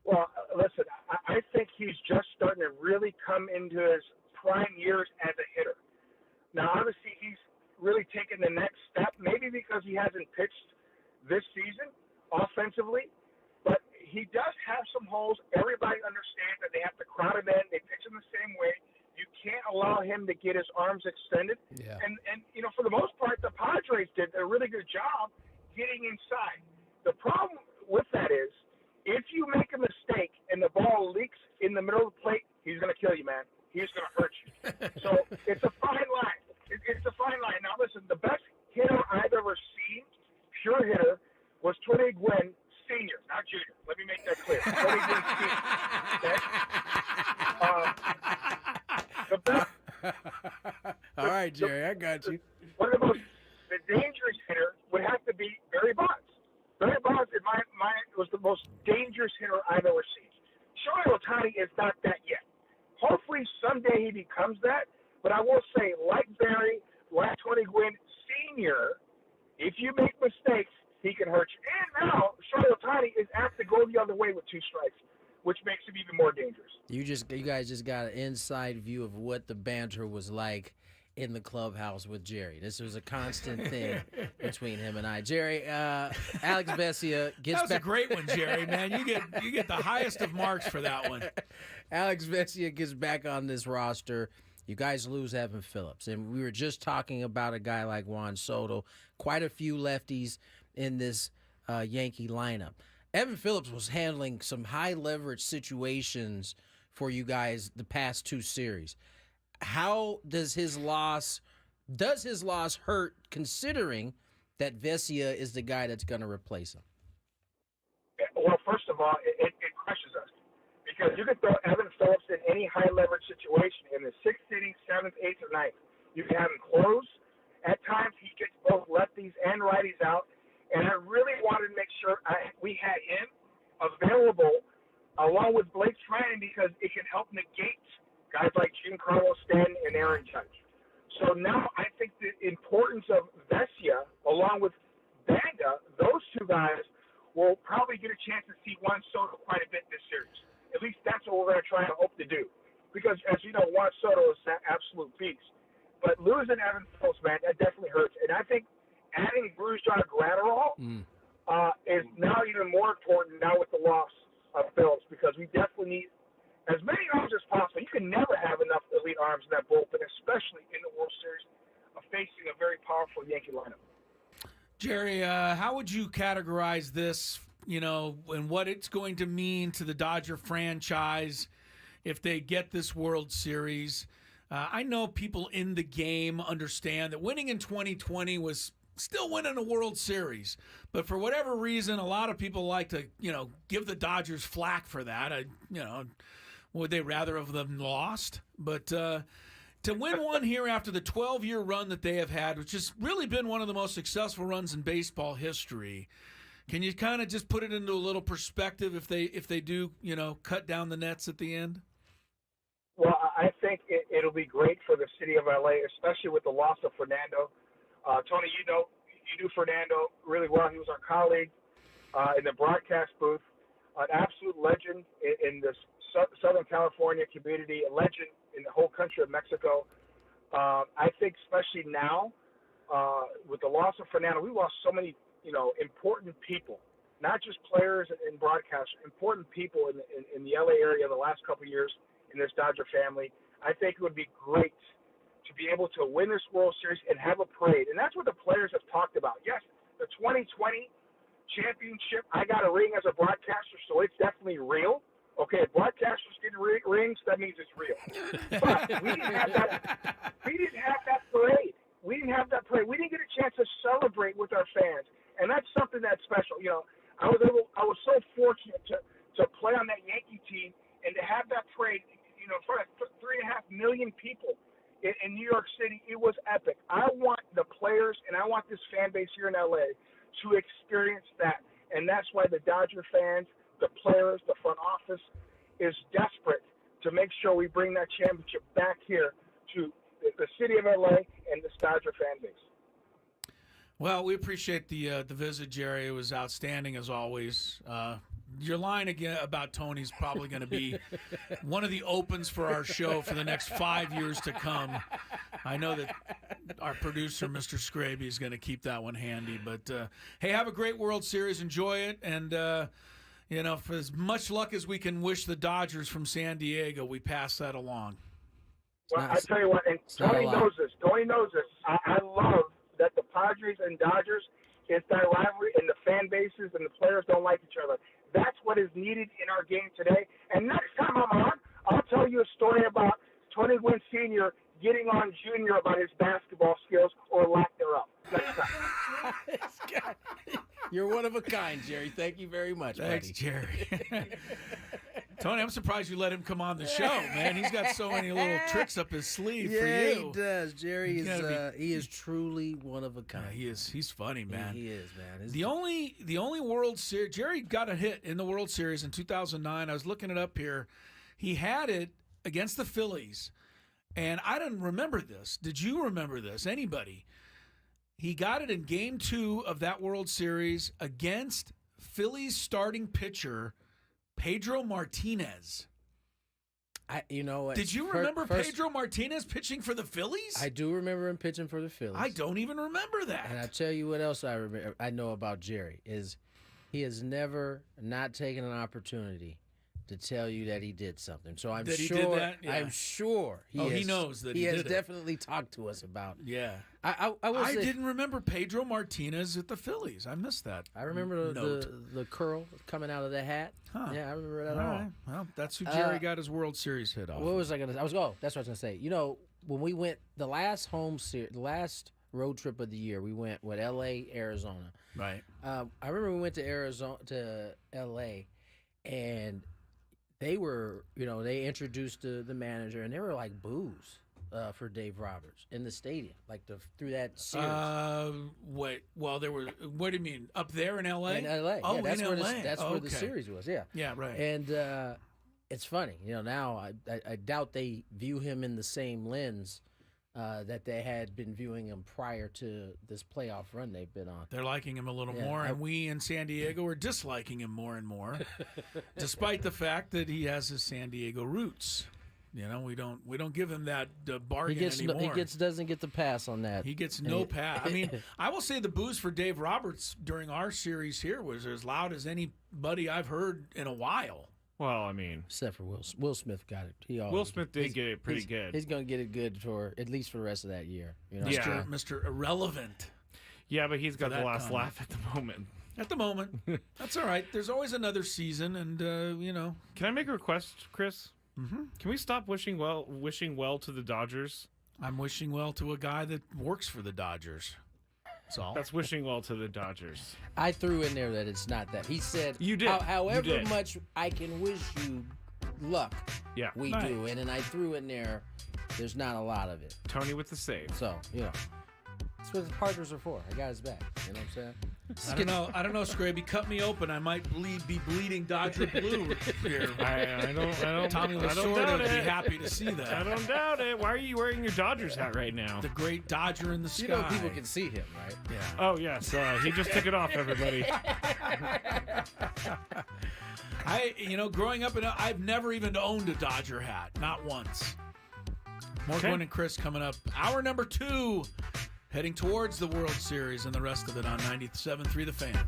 Well, listen, I think he's just starting to really come into his prime years as a hitter. Now, obviously, he's really taken the next step, maybe because he hasn't pitched this season offensively, but he does have some holes. Everybody understands that they have to crowd him in. They pitch him the same way. You can't allow him to get his arms extended. Yeah. And for the most part, the Padres did a really good job getting inside. The problem with that is if you make a mistake and the ball leaks in the middle of the plate, he's going to kill you, man. He's going to hurt you. So it's a fine line. It's a fine line. Now, listen, the best hitter I've ever seen, pure hitter, was Gwynn Senior, not Junior. Let me make that clear. Gwynn Senior. Okay? All right, Jerry, I got you. One of the dangerous hitter would have to be Barry Bonds. Barry Bonds, in my mind, was the most dangerous hitter I've ever seen. Shohei Ohtani is not that yet. Hopefully someday he becomes that. But I will say, like Barry, like Tony Gwynn Sr., if you make mistakes, he can hurt you. And now Shohei Ohtani is apt to go the other way with 2 strikes, which makes him even more dangerous. You guys just got an inside view of what the banter was like in the clubhouse with Jerry. This was a constant thing between him and I. Jerry, Alex Vesia gets That was back. a great one, Jerry. Man, you get the highest of marks for that one. Alex Vesia gets back on this roster. You guys lose Evan Phillips, and we were just talking about a guy like Juan Soto. Quite a few lefties in this Yankee lineup. Evan Phillips was handling some high leverage situations for you guys the past 2 series. How does his loss hurt, considering that Vesia is the guy that's going to replace him? Well, first of all, it crushes us because you can throw Evan Phillips in any high leverage situation in the 6th inning, 7th, 8th, or 9th. You can have him close. At times, he gets both lefties and righties out, and I really wanted to make sure we had him available along with Blake Treinen because it can help negate guys like Giancarlo Stanton and Aaron Judge. So now I think the importance of Vesia along with Banda, those 2 guys will probably get a chance to see Juan Soto quite a bit this series. At least that's what we're going to try and hope to do. Because, as you know, Juan Soto is an absolute beast. But losing Evan Phillips, man, that definitely hurts. And I think adding Brusdar Graterol is now even more important now with the loss of Phillips because we definitely need as many arms as possible. You can never have enough elite arms in that bullpen, especially in the World Series of facing a very powerful Yankee lineup. Jerry, how would you categorize this, and what it's going to mean to the Dodger franchise if they get this World Series? I know people in the game understand that winning in 2020 was still winning a World Series. But for whatever reason, a lot of people like to, give the Dodgers flack for that. Would they rather have them lost? But to win one here after the 12-year run that they have had, which has really been one of the most successful runs in baseball history, can you kind of just put it into a little perspective if they do, cut down the nets at the end? Well, I think it'll be great for the city of LA, especially with the loss of Fernando. Tony, you knew Fernando really well. He was our colleague in the broadcast booth, an absolute legend in the Southern California community, a legend in the whole country of Mexico. I think especially now with the loss of Fernando, we lost so many, important people, not just players and broadcasters, important people in the LA area the last couple of years in this Dodger family. I think it would be great to be able to win this World Series and have a parade. And that's what the players have talked about. Yes, the 2020 championship, I got a ring as a broadcaster, so it's definitely real. Okay, if broadcasters get rings, that means it's real. But we didn't have that. We didn't have that parade. We didn't have that parade. We didn't get a chance to celebrate with our fans, and that's something that's special. I was so fortunate to play on that Yankee team and to have that parade. In front of 3.5 million people in New York City. It was epic. I want the players and I want this fan base here in LA to experience that, and that's why the Dodger fans, the players, the front office is desperate to make sure we bring that championship back here to the city of LA and this Dodger fan base. Well, we appreciate the visit, Jerry. It was outstanding as always. Your line again about Tony's probably going to be one of the opens for our show for the next 5 years to come. I know that our producer, Mr. Skraby, is going to keep that one handy. But, hey, have a great World Series. Enjoy it. And, for as much luck as we can wish the Dodgers from San Diego, we pass that along. Well, I tell you what, and Tony knows this. Tony knows this. I love that the Padres and Dodgers, it's that rivalry, and the fan bases and the players don't like each other. That's what is needed in our game today. And next time I'm on, I'll tell you a story about Tony Gwynn Sr. getting on Jr. about his basketball skills or lack thereof. Next time. You're one of a kind, Jerry. Thank you very much, Thanks, buddy. Jerry. Tony, I'm surprised you let him come on the show, man. He's got so many little tricks up his sleeve for Yeah, you. he does. Jerry is he is truly one of a kind. Yeah, he is. He's funny, man. He is, man. The only World Series, Jerry got a hit in the World Series in 2009. I was looking it up here. He had it against the Phillies, and I didn't remember this. Did you remember this? Anybody? He got it in Game 2 of that World Series against Phillies starting pitcher Pedro Martinez. You know what? Did you remember Pedro Martinez pitching for the Phillies? I do remember him pitching for the Phillies. I don't even remember that. And I tell you what else I know about Jerry is he has never not taken an opportunity to tell you that he did something. So I'm That he sure did that? Yeah. I'm sure he knows that he has did it. definitely talked to us about. Yeah. I didn't remember Pedro Martinez at the Phillies. I missed that. I remember note. the curl coming out of the hat. Huh. Yeah, I remember that All all. right. Well, that's who Jerry got his World Series hit off. What was I gonna? That's what I was gonna say. You know, when we went the last road trip of the year, we went with L.A., Arizona. Right. I remember we went to L.A. and they were, they introduced the manager, and they were like boos for Dave Roberts in the stadium, like through that series. Wait. Well, there were. What do you mean? Up there in L.A.? In L.A. Oh, yeah, that's in where L.A. That's where the series was. Yeah. Yeah. Right. And it's funny, now I doubt they view him in the same lens that they had been viewing him prior to this playoff run they've been on. They're liking him a little more, and we in San Diego are disliking him more and more, despite the fact that he has his San Diego roots. We don't give him that bargain anymore. He doesn't get the pass on that. He gets no pass. I mean, I will say the boos for Dave Roberts during our series here was as loud as anybody I've heard in a while. Well, I mean, except for Will Smith got it. Will Smith did get it pretty good. He's going to get it good for at least for the rest of that year. Yeah. Mr. Irrelevant. Yeah, but he's got the last laugh at the moment. At the moment, that's all right. There's always another season, and Can I make a request, Chris? Mm-hmm. Can we stop wishing well to the Dodgers? I'm wishing well to a guy that works for the Dodgers. That's all. That's wishing well to the Dodgers. I threw in there that it's not that. He said, "You did. However you did. much I can wish you luck, yeah, we do." And then I threw in there, "There's not a lot of it." Tony with the save. So that's what the partners are for. I got his back. You know what I'm saying? I don't know, Skraby. Cut me open. I might be bleeding Dodger blue here. I don't. Tommy Lasorda would be happy to see that. I don't doubt it. Why are you wearing your Dodgers hat right now? The great Dodger in the sky. People can see him, right? Yeah. Oh yes, he just took it off, everybody. Growing up, I've never even owned a Dodger hat, not once. More Gwynn and Chris coming up. Hour number 2. Heading towards the World Series and the rest of it on 97.3 The Fan.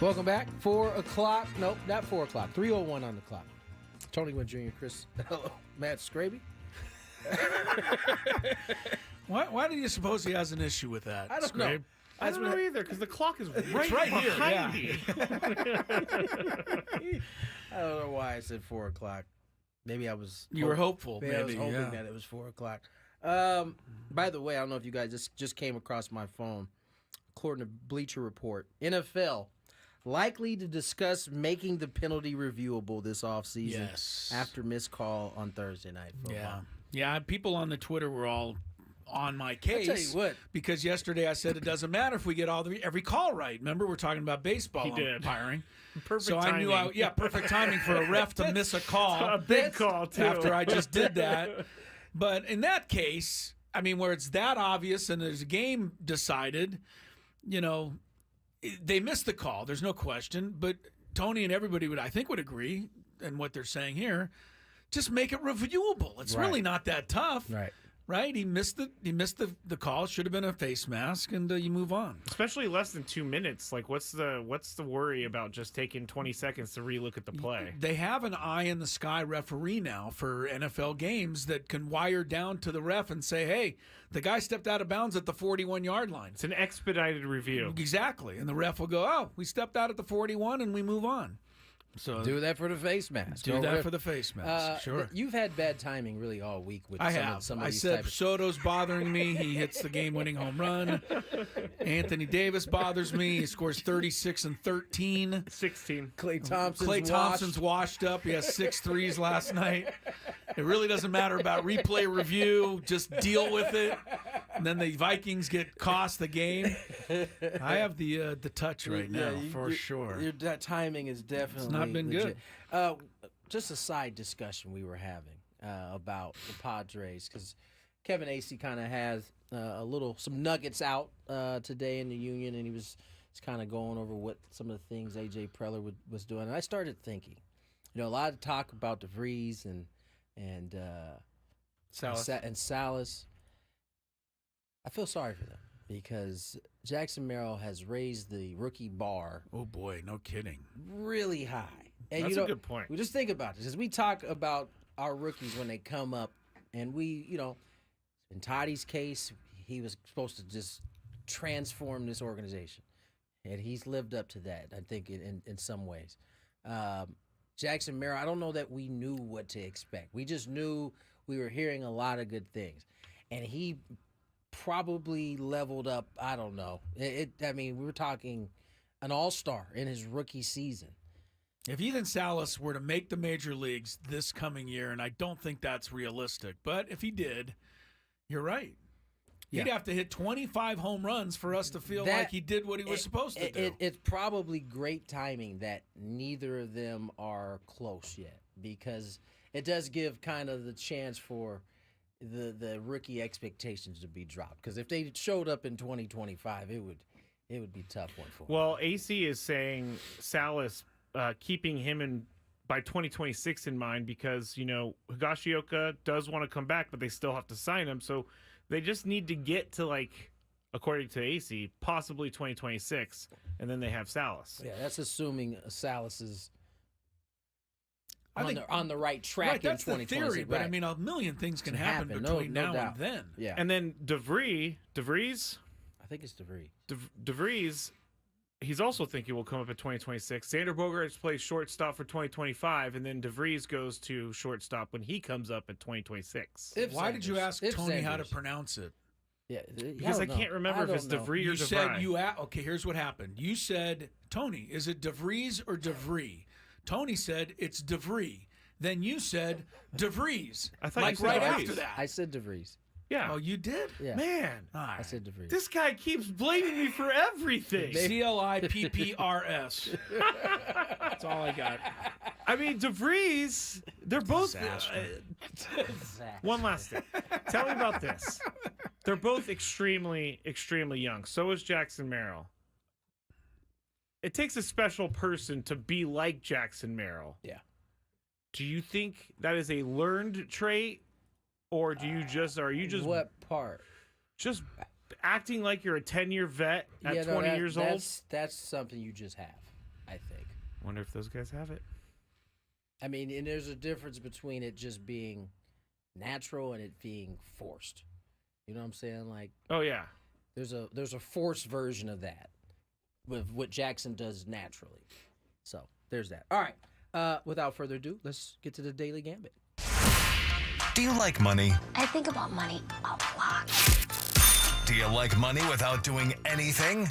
Welcome back. 4 o'clock. Nope, not 4 o'clock. 3:01 on the clock. Tony Gwynn Jr., Chris. Hello, Matt Skraby. Why do you suppose he has an issue with that? I don't know. I don't know either because the clock is right, here, behind me. I don't know why I said 4 o'clock. Maybe I was. You were hopeful. Maybe I was hoping yeah. that it was 4 o'clock. By the way, I don't know if you guys just came across my phone. According to Bleacher Report, NFL likely to discuss making the penalty reviewable this offseason after missed call on Thursday Night Football. Yeah. People on the Twitter were all on my case. I'll tell you what. Because yesterday I said it doesn't matter if we get every call right. Remember, we're talking about baseball umpiring. Perfect so timing. I knew, perfect timing for a ref to miss a call. A big call, too. After I just did that. But in that case, I mean, where it's that obvious and there's a game decided, they missed the call. There's no question. But Tony and everybody would agree in what they're saying here. Just make it reviewable. It's really not that tough. Right? He missed the call. It should have been a face mask, and you move on. Especially less than 2 minutes. Like, what's the worry about just taking 20 seconds to relook at the play? They have an eye in the sky referee now for NFL games that can wire down to the ref and say, "Hey, the guy stepped out of bounds at the 41-yard line." It's an expedited review. Exactly, and the ref will go, "Oh, we stepped out at the 41, and we move on." So do that for the face mask. Do that for the face mask. Sure. You've had bad timing really all week with some of I these said Soto's bothering me. He hits the game-winning home run. Anthony Davis bothers me. He scores 36 and 13. 16. Clay Thompson's washed up. He has 6 threes last night. It really doesn't matter about replay review. Just deal with it. And then the Vikings cost the game. I have the touch right now for sure. That timing is definitely not been legit. Just a side discussion we were having about the Padres because Kevin Acee kind of has some nuggets out today in the Union, and he was kind of going over what some of the things AJ Preller was doing. And I started thinking, a lot of talk about DeVries and Salas. I feel sorry for them because Jackson Merrill has raised the rookie bar. Oh boy, no kidding. Really high. And that's a good point. We just think about this as we talk about our rookies when they come up, and we, in Toddy's case, he was supposed to just transform this organization, and he's lived up to that. I think in some ways. Jackson Merrill, I don't know that we knew what to expect. We just knew we were hearing a lot of good things, and he probably leveled up. I don't know. We were talking an all-star in his rookie season. If Ethan Salas were to make the major leagues this coming year, and I don't think that's realistic, but if he did, you're right. He'd have to hit 25 home runs for us to feel like he did what he was supposed to do. It's probably great timing that neither of them are close yet because it does give kind of the chance for the rookie expectations to be dropped. Because if they showed up in 2025, it would be a tough one for them. Well, AC is saying Salas keeping him by 2026 in mind because, Higashioka does want to come back, but they still have to sign him. So they just need to get to, according to AC, possibly 2026, and then they have Salas. Yeah, that's assuming Salas is on the right track in 2026. That's the theory, but, a million things can happen between now and then. Yeah. And then DeVries, I think it's DeVries. DeVries, he's also thinking will come up in 2026. Xander Bogaerts plays shortstop for 2025, and then DeVries goes to shortstop when he comes up in 2026. Why did you ask Tony how to pronounce it? Yeah, because I can't remember if it's DeVries or DeVries. You said okay, here's what happened. You said, Tony, is it DeVries or DeVries? Tony said it's DeVries. Then you said DeVries. I thought you said right DeVries. after that. I said DeVries. Yeah. Oh, you did? Yeah. Man. I said DeVries. This guy keeps blaming me for everything. CLIPPRS. That's all I got. DeVries, they're both... one last thing. Tell me about this. They're both extremely, extremely young. So is Jackson Merrill. It takes a special person to be like Jackson Merrill. Yeah. Do you think that is a learned trait? Or are you just what part? Just acting like you're a 10-year vet at 20 years old? That's something you just have. Wonder if those guys have it. I mean, and there's a difference between it just being natural and it being forced. You know what I'm saying? Like, Oh yeah. there's a forced version of that with what Jackson does naturally. So there's that. All right. Without further ado, let's get to the Daily Gambit. Do you like money? I think about money a lot. Do you like money without doing anything?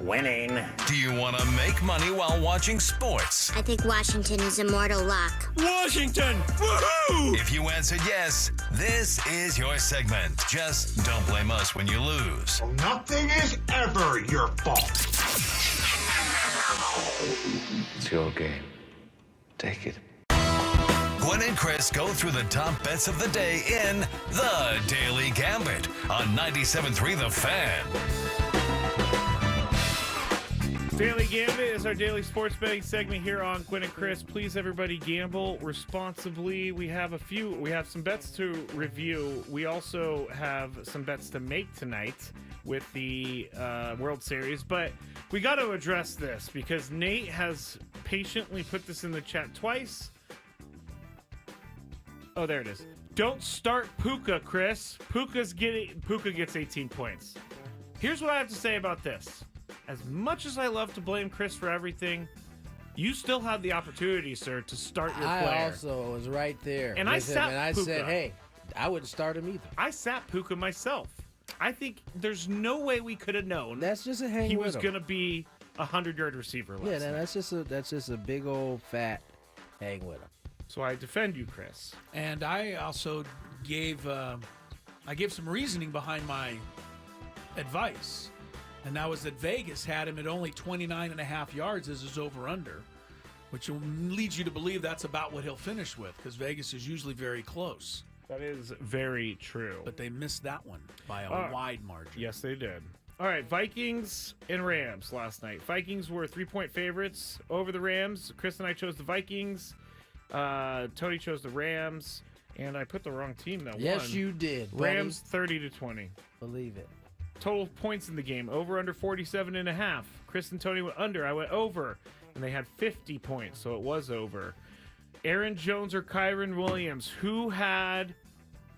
Winning. Do you want to make money while watching sports? I think Washington is immortal luck. Washington! Woohoo! If you answered yes, this is your segment. Just don't blame us when you lose. Nothing is ever your fault. It's your game. Take it. Gwynn and Chris go through the top bets of the day in The Daily Gambit on 97.3 The Fan. Daily Gambit is our daily sports betting segment here on Gwynn and Chris. Please, everybody, gamble responsibly. We have some bets to review. We also have some bets to make tonight with the World Series, but we got to address this because Nate has patiently put this in the chat twice. Oh, there it is. Don't start Puka, Chris. Puka gets 18 points. Here's what I have to say about this. As much as I love to blame Chris for everything, you still have the opportunity, sir, to start your player. I also was right there. And I with him, sat and I Puka. said, hey, I wouldn't start him either. I sat Puka myself. I think there's no way we could have known That's just a hang he with was him. going to be a 100-yard receiver last Yeah, night. that's just a big old fat hang with him. So I defend you, Chris. And I also gave some reasoning behind my advice. And that was that Vegas had him at only 29.5 yards as his over-under, which leads you to believe that's about what he'll finish with because Vegas is usually very close. That is very true. But they missed that one by a wide margin. Yes, they did. All right, Vikings and Rams last night. Vikings were 3-point favorites over the Rams. Chris and I chose the Vikings. Tony chose the Rams. And I put the wrong team that Yes, won. you did. buddy. Rams 30-20. Believe it. Total points in the game, over under 47.5. Chris and Tony went under. I went over. And they had 50 points, so it was over. Aaron Jones or Kyron Williams, who had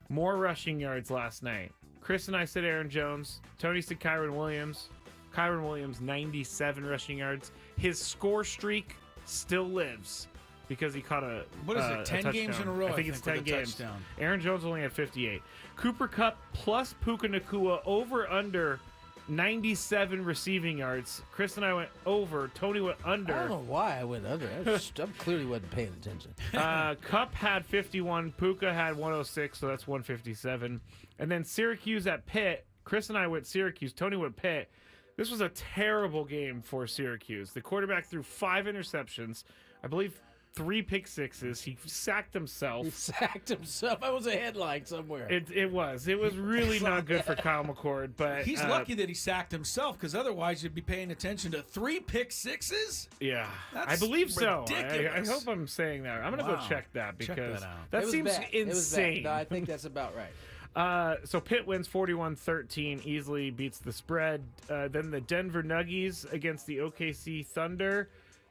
more rushing yards last night? Chris and I said Aaron Jones. Tony said Kyron Williams. Kyron Williams, 97 rushing yards. His score streak still lives because he caught a What is it, 10 touchdown. games in a row? I think it's 10 with a games. touchdown. Aaron Jones only had 58. Cooper Kupp plus Puka Nacua over under 97 receiving yards. Chris and I went over. Tony went under. I don't know why I went under. I clearly wasn't paying attention. Cup had 51. Puka had 106, so that's 157. And then Syracuse at Pitt. Chris and I went Syracuse. Tony went Pitt. This was a terrible game for Syracuse. The quarterback threw 5 interceptions. I believe 3 pick sixes. He sacked himself. He sacked himself. That was a headline somewhere. It was really not good for Kyle McCord. But He's lucky that he sacked himself because otherwise you'd be paying attention to 3 pick sixes. Yeah, That's I believe so. I ridiculous. hope I'm saying that. I'm gonna go Wow. check that Check because that out. that It was seems bad. It was bad. insane. No, I think that's about right. So Pitt wins 41-13, easily beats the spread. Then the Denver Nuggies against the OKC Thunder.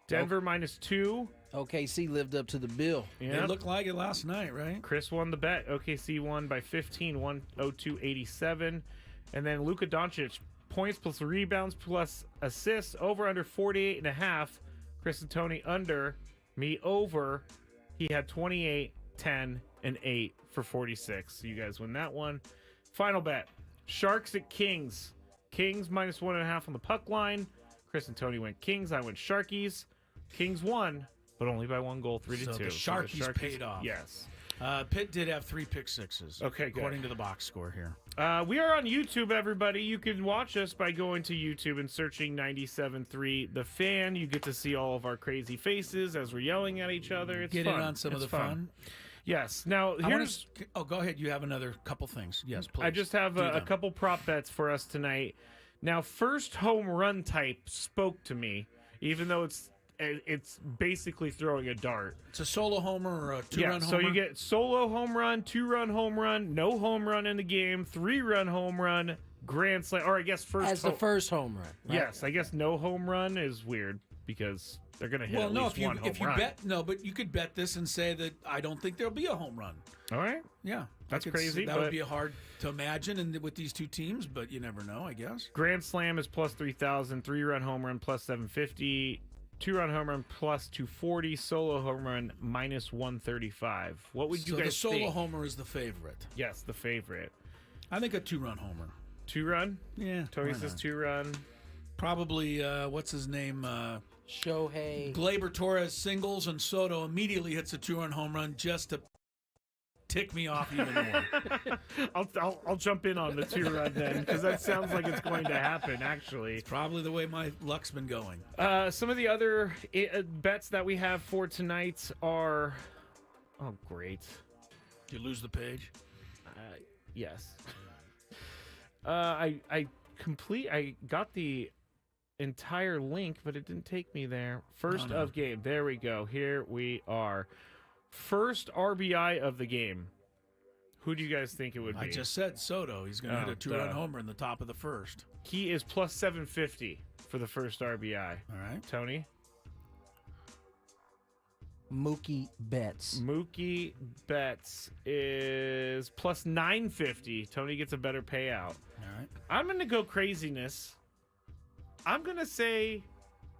Denver -2. OKC lived up to the bill. It looked like it last night, right? Chris won the bet. OKC won by 15, 102-87. And then Luka Doncic, points plus rebounds plus assists, over under 48.5. Chris and Tony under, me over. He had 28, 10, and 8 for 46. So you guys win that one. Final bet. Sharks at Kings. Kings -1.5 on the puck line. Chris and Tony went Kings. I went Sharkies. Kings won, but only by 1 goal, 3-2. So the Sharkies paid off. Yes. Pitt did have 3 pick sixes. Okay, good. According to the box score here. We are on YouTube, everybody. You can watch us by going to YouTube and searching 97.3 The Fan. You get to see all of our crazy faces as we're yelling at each other. It's Get fun. in on some It's of the fun. Yes. Now, here's... go ahead. You have another couple things. Yes, please. I just have Do a them. couple prop bets for us tonight. Now, first home run type spoke to me, even though it's basically throwing a dart. It's a solo homer or a 2-run homer. So you get solo home run, 2-run home run, no home run in the game, 3-run home run, grand slam, or I guess first As the first home run. Right? Yes, I guess no home run is weird because They're going to hit Well, at no, least one home if you run. bet, no, but you could bet this and say that I don't think there'll be a home run. All right. Yeah, That's crazy, That but- would be hard to imagine, and with these two teams, but you never know, I guess. Grand Slam is plus 3,000. 3-run home run plus 750. 2-run home run plus 240. Solo home run minus 135. What would you So the guys solo think? homer is the favorite. Yes, the favorite. I think a 2-run homer. 2-run? Yeah, Tony why says not? 2-run. Probably what's his name? Shohei. Glaber Torres singles, and Soto immediately hits a 2-run home run just to tick me off even more. I'll jump in on the 2-run then, because that sounds like it's going to happen, actually. Probably the way my luck's been going. Some of the other bets that we have for tonight are... Oh, great. Did you lose the page? Yes. I got the entire link, but it didn't take me there. First No. of game. There we go. Here we are. First RBI of the game. Who do you guys think it would be? I just said Soto. He's going to Oh, hit a 2-run duh. homer in the top of the first. He is plus 750 for the first RBI. All right. Tony? Mookie Betts. Mookie Betts is plus 950. Tony gets a better payout. All right. I'm going to go craziness. I'm going to say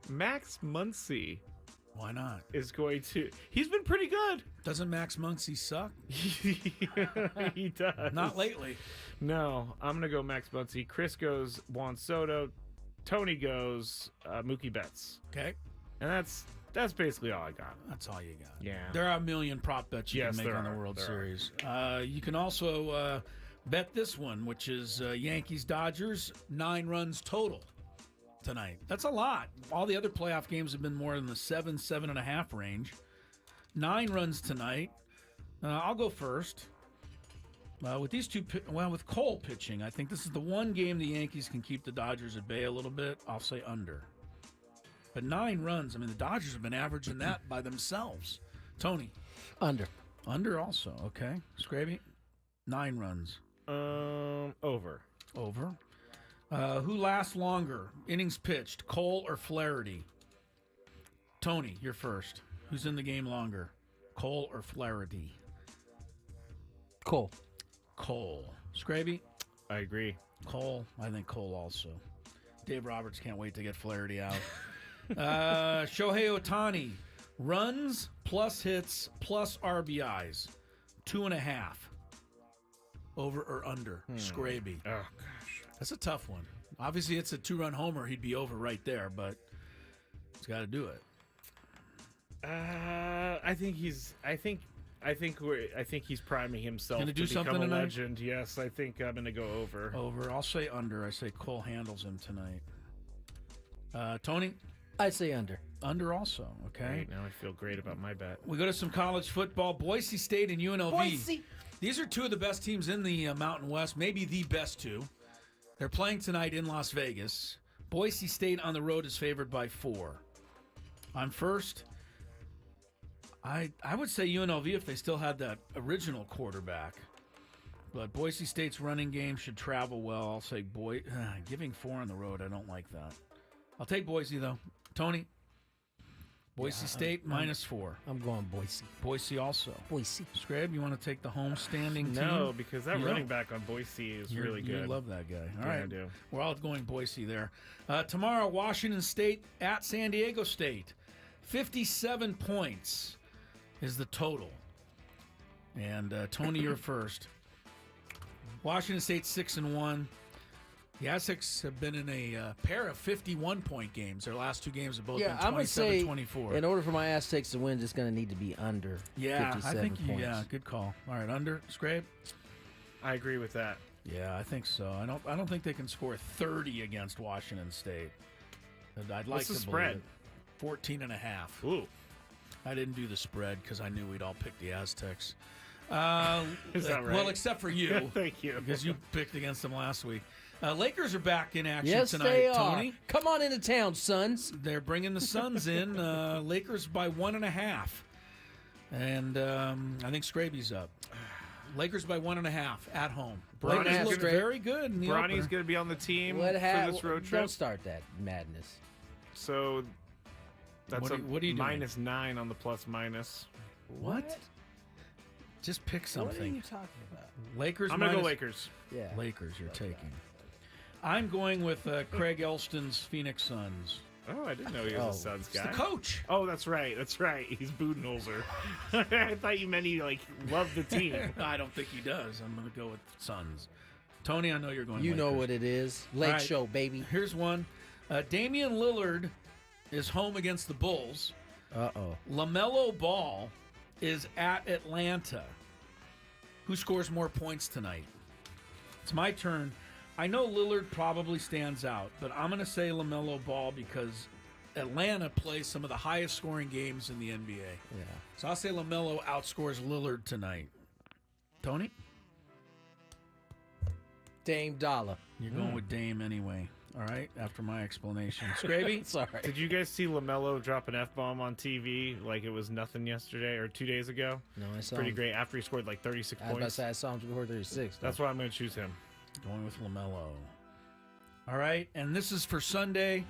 Max Muncy Why not? is going to... He's been pretty good. Doesn't Max Muncy suck? He does. Not lately. No, I'm going to go Max Muncy. Chris goes Juan Soto. Tony goes Mookie Betts. Okay. And that's basically all I got. That's all you got. Yeah. There are a million prop bets you Yes, can make there on the are. World There Series. You can also bet this one, which is Yankees-Dodgers, 9 runs total tonight. That's a lot. All the other playoff games have been more in the 7.5 range. 9 runs tonight. I'll go first. With these two, with Cole pitching, I think this is the one game the Yankees can keep the Dodgers at bay a little bit. I'll say under. But 9 runs, I mean, the Dodgers have been averaging that by themselves. Tony? Under. Under also, okay. Skraby? 9 runs. Over. Over. Who lasts longer? Innings pitched, Cole or Flaherty? Tony, you're first. Who's in the game longer? Cole or Flaherty? Cole. Cole. Skraby? I agree. Cole. I think Cole also. Dave Roberts can't wait to get Flaherty out. Shohei Ohtani. Runs plus hits plus RBIs. 2.5. Over or under? Skraby. Oh, gosh. That's a tough one. Obviously, it's a 2-run homer. He'd be over right there, but he's got to do it. I think he's priming himself Gonna do to become something a tonight? legend. Yes, I think I'm going to go over. Over. I'll say under. I say Cole handles him tonight. Tony? I say under. Under also. Okay. Great, now I feel great about my bet. We go to some college football. Boise State and UNLV. Boise. These are two of the best teams in the Mountain West, maybe the best two. They're playing tonight in Las Vegas. Boise State on the road is favored by 4. I'm first. I would say UNLV if they still had that original quarterback. But Boise State's running game should travel well. I'll say giving 4 on the road, I don't like that. I'll take Boise, though. Tony? Boise State minus 4. I'm going Boise. Boise also. Boise. Scrab, you want to take the home standing team? No, because that You running don't. back on Boise is You're- really good. You love that guy. All Yeah, right. I do. We're all going Boise there. Tomorrow, Washington State at San Diego State. 57 points is the total. And Tony, you're first. Washington State 6-1. The Aztecs have been in a pair of 51-point games. Their last 2 games have both been I'm going to say, 27-24. in order for my Aztecs to win, it's going to need to be under 57 I think points. yeah, good call. All right, under Scrape. I agree with that. Yeah, I think so. I don't think they can score 30 against Washington State. And I'd like What's the to spread? believe it. 14.5. Ooh. I didn't do the spread because I knew we'd all pick the Aztecs. Is that right? Well, except for you. Thank you. Because you picked against them last week. Lakers are back in action Yes, tonight, they are. Tony. Come on into town, Suns. They're bringing the Suns in. Lakers by 1.5. And I think Scraby's up. Lakers by 1.5 at home. Bronny's Lakers look gonna- very good in the Bronny's opener. going to be on the team What for this road trip. Don't start that madness. So That's what are you doing? -9 on the plus minus. What? Just pick What are something. you talking about? Lakers. I'm gonna go minus- Lakers. Yeah. Lakers. You're taking. I'm going with Craig Elston's Phoenix Suns. Oh, I didn't know he was a Suns It's guy. the coach. Oh, that's right. That's right. He's Budenholzer. I thought you meant he loved the team. I don't think he does. I'm going to go with Suns. Tony, I know you're going. You know Lakers. what it is. Lake All right. Show, baby. Here's one. Damian Lillard is home against the Bulls. Uh-oh. LaMelo Ball is at Atlanta. Who scores more points tonight? It's my turn. I know Lillard probably stands out, but I'm going to say LaMelo Ball because Atlanta plays some of the highest scoring games in the NBA. Yeah. So I'll say LaMelo outscores Lillard tonight. Tony? Dame Dollar. You're going with Dame anyway. All right, after my explanation. Scraby? Sorry. Did you guys see LaMelo drop an F-bomb on TV like it was nothing yesterday or 2 days ago? No, I saw Pretty him. great after he scored like 36 I was about to points. say I saw him score 36. That's why I'm going to choose him. Going with LaMelo. All right, and this is for Sunday.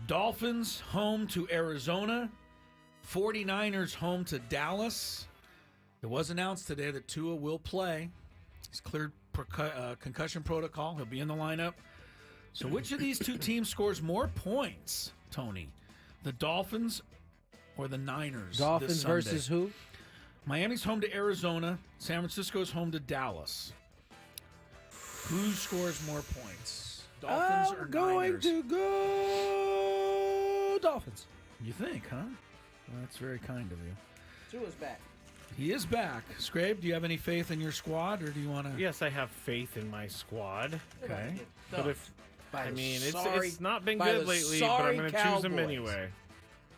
Dolphins home to Arizona. 49ers home to Dallas. It was announced today that Tua will play. He's cleared concussion protocol. He'll be in the lineup. So which of these two teams scores more points, Tony? The Dolphins or the Niners? this Dolphins Sunday? versus who? Miami's home to Arizona. San Francisco's home to Dallas. Who scores more points? Dolphins or I'm going Niners? to go Dolphins. You think, huh? Well, that's very kind of you. Tua's back. He is back. Scrape, do you have any faith in your squad, or do you want to? Yes, I have faith in my squad. Okay. But if By I the mean, sorry- it's not been by good the lately, but I'm sorry going to choose them Cowboys. anyway.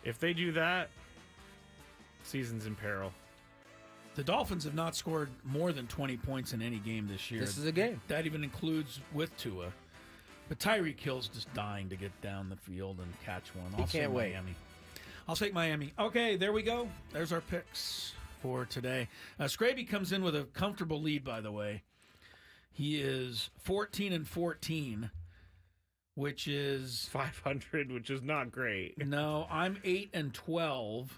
If they do that, season's in peril. The Dolphins have not scored more than 20 points in any game this year. This is a game. That even includes with Tua. But Tyreek Hill's just dying to get down the field and catch one. I'll say can't wait. Miami. I'll take Miami. Okay, there we go. There's our picks for today. Skraby comes in with a comfortable lead, by the way. He is 14-14, which is 500, which is not great. no. I'm 8-12.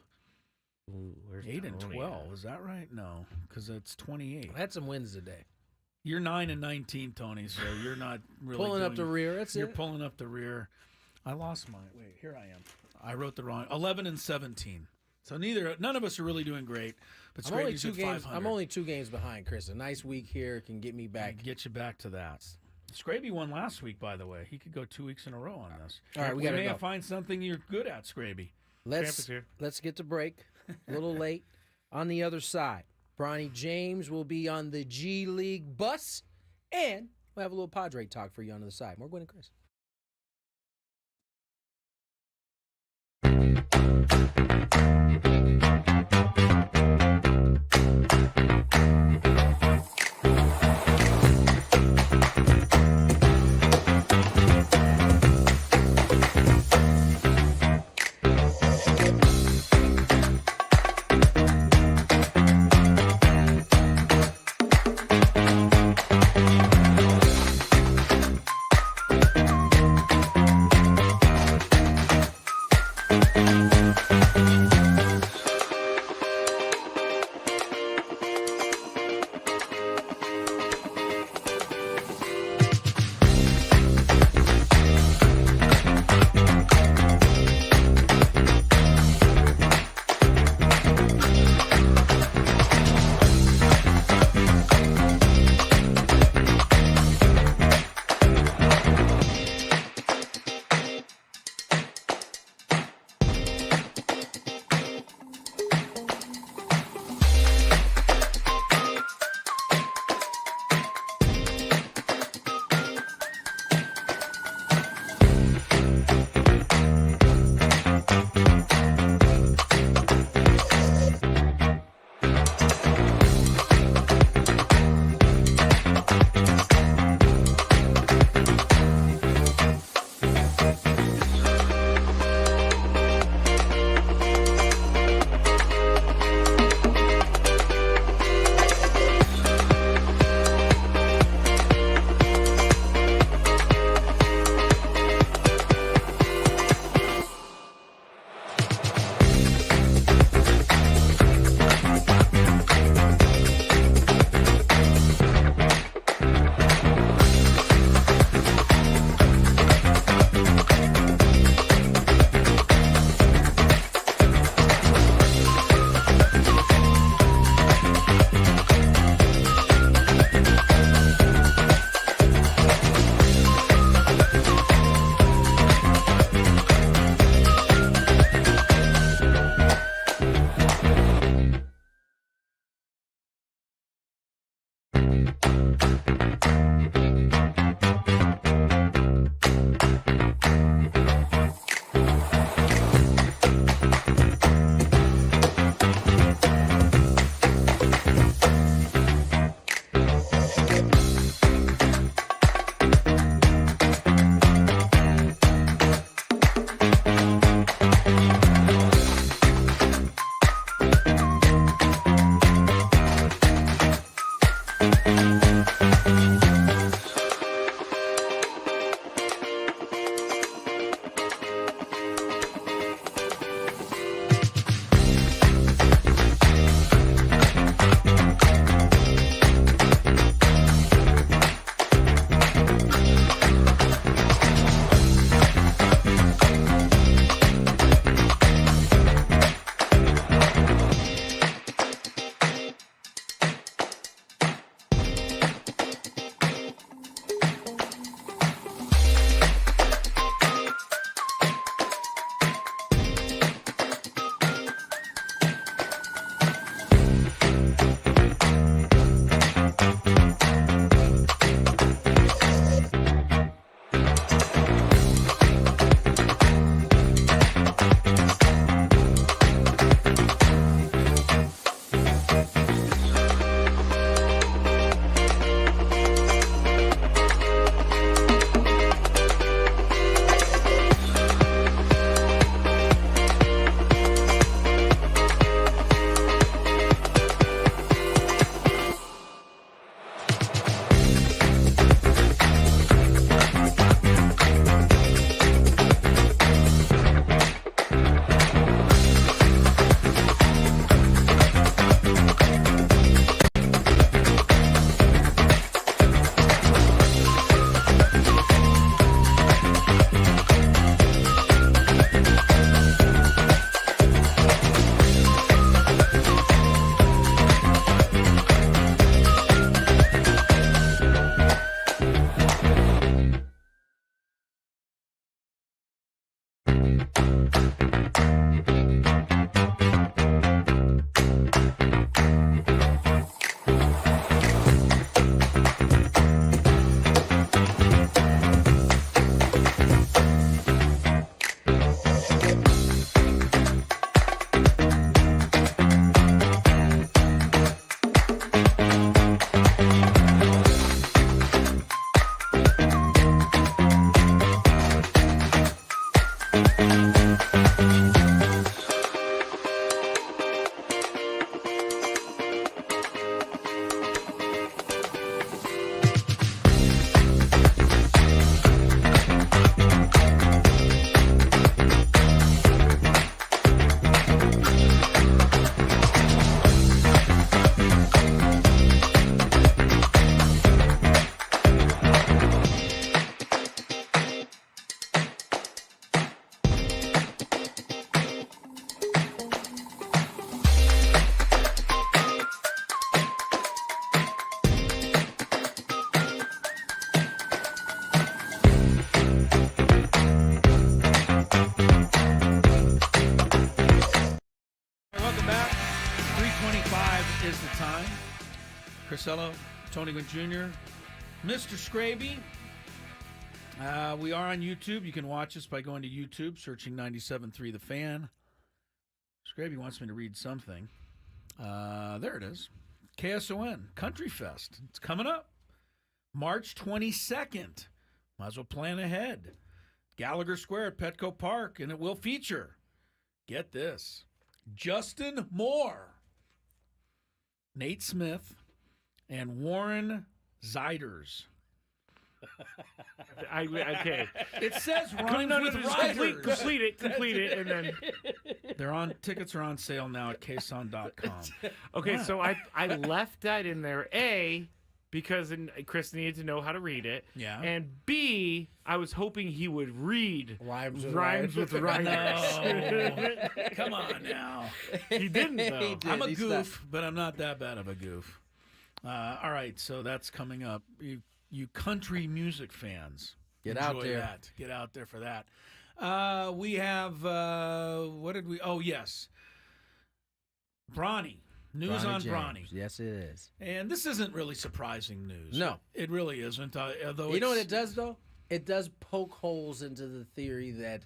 Ooh, where's 8-12. Is that right? No, because it's 28. I had some wins today. You're 9-19, Tony. So you're not really Pulling up the doing- rear. That's You're it. pulling up the rear. I lost mine. Wait, here I am. I wrote the wrong 11-17. So none of us are really doing great. But I'm only Scraby's two at games. 500. I'm only 2 games behind, Chris. A nice week here can get me back. Get you back to that. Scraby won last week, by the way. He could go 2 weeks in a row on this. All right, we we gotta may go. find something you're good at, Scraby. Champ is here. Let's get to break. A little late. On the other side, Bronny James will be on the G League bus, and we'll have a little Padre talk for you on the side. More Gwynn and Chris. Chrisello, Tony Gwynn Jr., Mr. Skraby. We are on YouTube. You can watch us by going to YouTube, searching 97.3 The Fan. Skraby wants me to read something. There it is. KSON, Country Fest. It's coming up. March 22nd. Might as well plan ahead. Gallagher Square at Petco Park, and it will feature, get this, Justin Moore, Nate Smith, and Warren Ziders. Okay. It says rhymes with riders. Complete it, and then... Tickets are on sale now at kson.com. Okay, so I left that in there, A, because Chris needed to know how to read it. Yeah. And B, I was hoping he would read Rhymes with riders. No. Come on now. He didn't, though. He did. I'm a He's goof, but I'm not that bad of a goof. All right, so that's coming up. You country music fans, Get enjoy out there. that. Get out there for that. We have what did we? Oh yes, Bronny. News on James. Bronny. Yes, it is. And this isn't really surprising news. No. It really isn't. Although You know what it does, though? It does poke holes into the theory that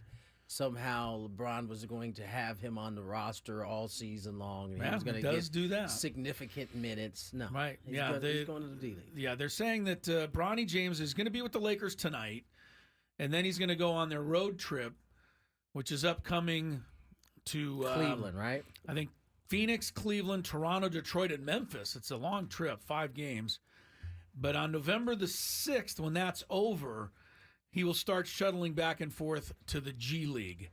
somehow LeBron was going to have him on the roster all season long, and he was going to get do that. significant minutes. No, Right. He's Yeah, he's going to the D-League. Yeah, they're saying that Bronny James is going to be with the Lakers tonight, and then he's going to go on their road trip, which is upcoming to Cleveland, right? I think Phoenix, Cleveland, Toronto, Detroit, and Memphis. It's a long trip, 5 games. But on November the 6th, when that's over, he will start shuttling back and forth to the G League.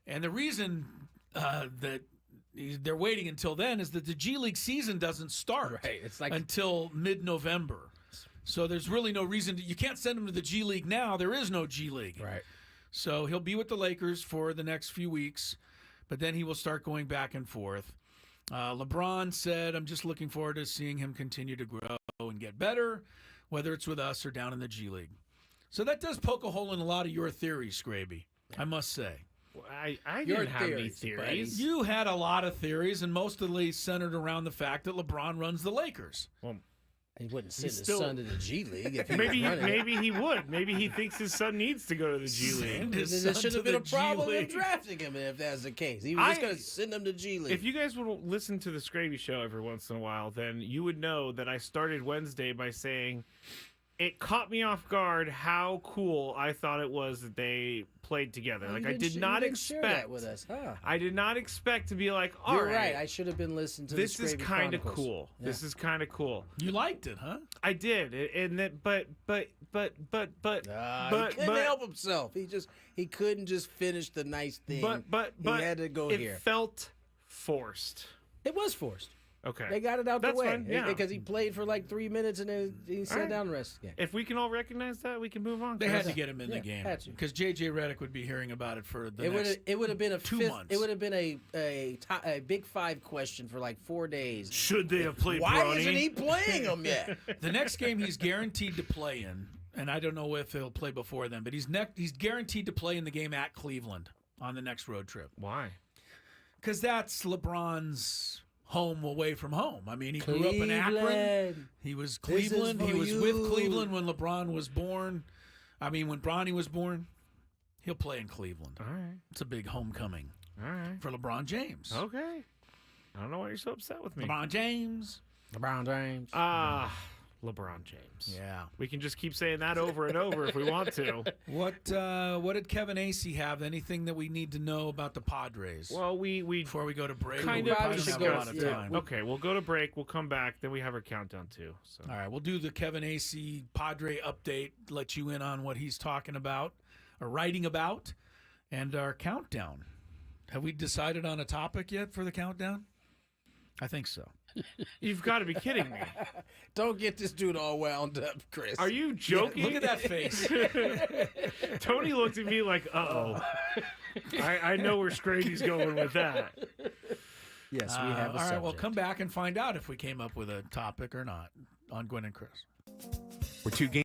And the reason that they're waiting until then is that the G League season doesn't start It's like until mid-November. So there's really no reason you can't send him to the G League now. There is no G League. right. So he'll be with the Lakers for the next few weeks, but then he will start going back and forth. LeBron said, I'm just looking forward to seeing him continue to grow and get better, whether it's with us or down in the G League. So that does poke a hole in a lot of your theories, Skraby, I must say. I Your didn't have any theories, theories. You had a lot of theories, and most of these centered around the fact that LeBron runs the Lakers. Well, He wouldn't send his still- son to the G League if he maybe was running. maybe he would. Maybe he thinks his son needs to go to the G League. Send his Then there son should to have been the a problem in G League. drafting him if that's the case. He was just going to send him to G League. If you guys would listen to the Skraby show every once in a while, then you would know that I started Wednesday by saying it caught me off guard how cool I thought it was that they played together. You Like I didn't did sh- you not didn't share expect that with us, huh? I did not expect to be like, all You're right, right. I should have been listening to this the is Skraby kind of Chronicles. cool. Yeah. This is kind of cool. You liked it, huh? I did, and that, but he couldn't help himself. He couldn't just finish the nice thing. but he had to go it here. felt forced. It was forced. Okay, They got it out That's the way fine, yeah. because he played for like 3 minutes and then he sat right. down the rest of the game. If we can all recognize that, we can move on. They Chris. had to get him in the Yeah, game had to. because J.J. Redick would be hearing about it for the It would next it would have been a 2 fifth, months. It would have been a Big Five question for like 4 days. Should they have played Why Bronny? isn't he playing him yet? The next game he's guaranteed to play in, and I don't know if he'll play before then, but he's guaranteed to play in the game at Cleveland on the next road trip Why? because that's LeBron's home away from home. I mean, he grew up in Akron. Cleveland. He was is Cleveland. He for was you. with Cleveland when LeBron was born. I mean, when Bronny was born, he'll play in Cleveland. All right, It's a big homecoming all right, for LeBron James. okay. I don't know why you're so upset with me. LeBron James. LeBron James. LeBron James. Yeah. We can just keep saying that over and over if we want to. What did Kevin Acey have? Anything that we need to know about the Padres? Well, we Before we go to break, kind we of probably should don't go- have a lot of yeah. time. Okay, we'll go to break. We'll come back. Then we have our countdown too. So. All right, we'll do the Kevin Acey Padre update, let you in on what he's talking about or writing about, and our countdown. Have we decided on a topic yet for the countdown? I think so. You've got to be kidding me. Don't get this dude all wound up, Chris. Are you joking? Look at that face. Tony looked at me like, uh-oh. I know where Skraby's going with that. Yes, we have a all right, we'll subject. come back and find out if we came up with a topic or not on Gwynn and Chris. We're two games.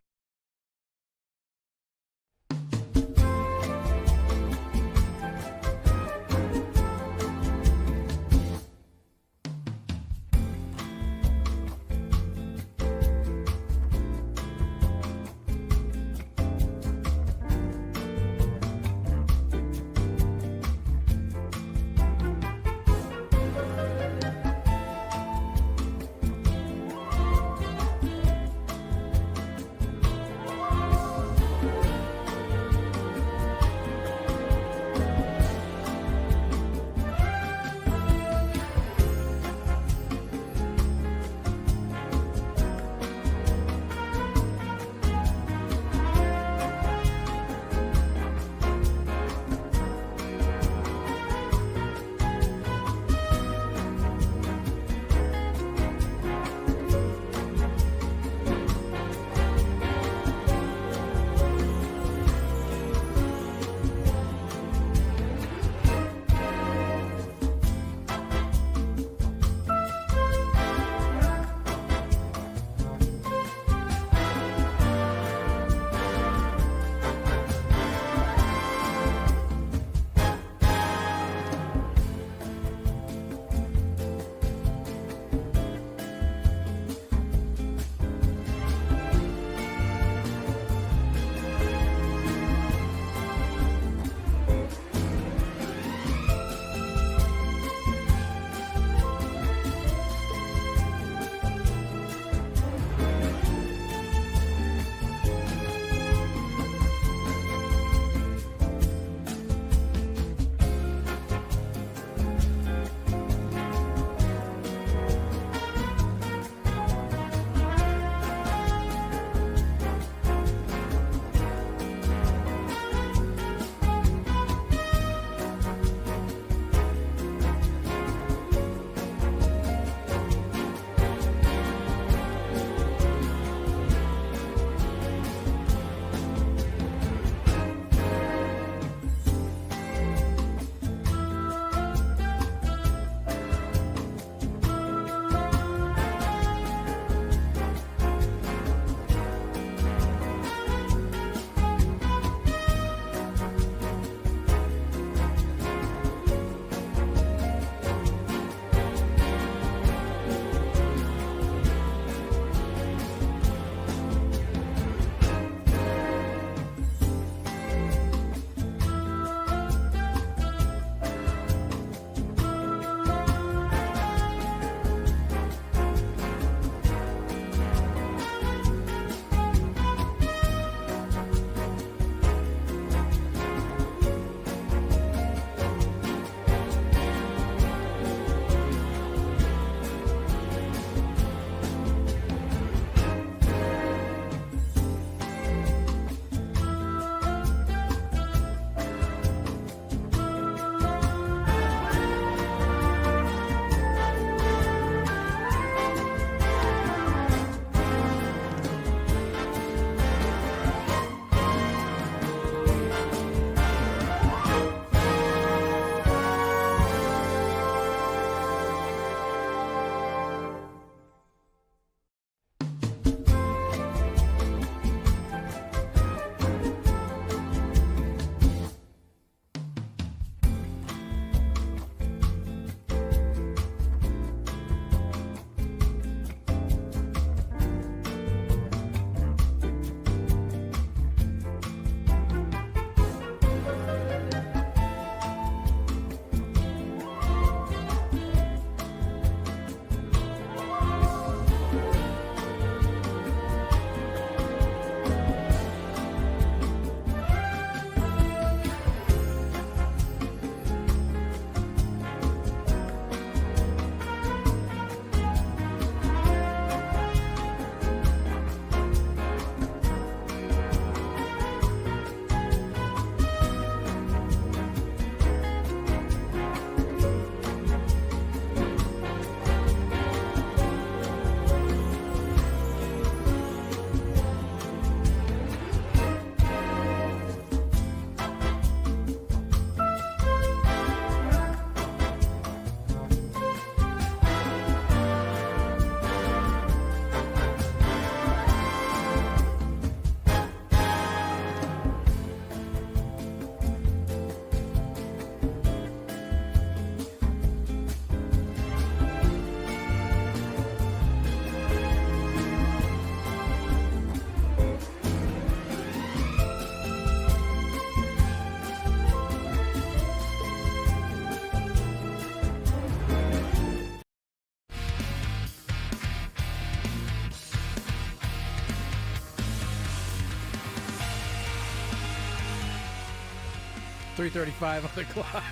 3:35 on the clock.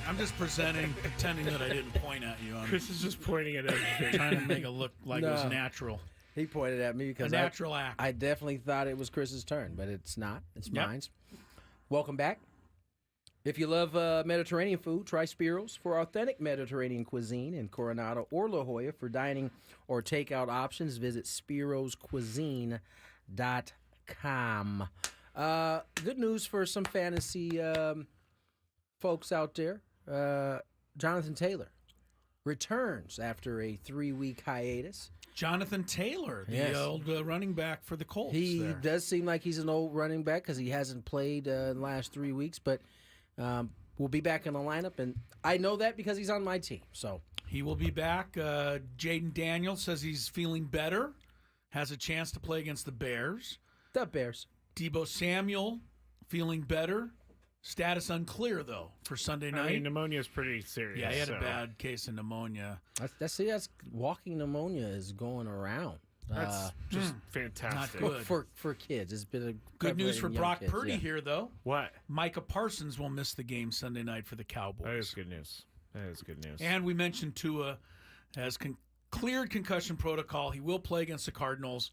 I'm just pretending that I didn't point at you. I'm Chris is just pointing at everything. trying to make it look like it was No. natural. He pointed at me A because natural act. I definitely thought it was Chris's turn, but it's not. It's Yep. mine. Welcome back. If you love Mediterranean food, try Spiro's for authentic Mediterranean cuisine in Coronado or La Jolla. For dining or takeout options, visit spiroscuisine.com. Good news for some fantasy folks out there. Jonathan Taylor returns after a 3-week hiatus. Jonathan Taylor, the Yes. old running back for the Colts. He there. does seem like he's an old running back because he hasn't played in the last 3 weeks, but will be back in the lineup, and I know that because he's on my team. So He will be back. Jaden Daniels says he's feeling better, has a chance to play against the Bears. the Bears. Debo Samuel feeling better. Status unclear, though, for Sunday night. I mean, pneumonia is pretty serious. Yeah, he had so. a bad case of pneumonia. That's walking pneumonia is going around. That's just fantastic. Not good. For kids. It's been a Good news for prevalent in young Brock kids, Purdy yeah. here, though. What? Micah Parsons will miss the game Sunday night for the Cowboys. That is good news. That is good news. And we mentioned Tua has cleared concussion protocol. He will play against the Cardinals.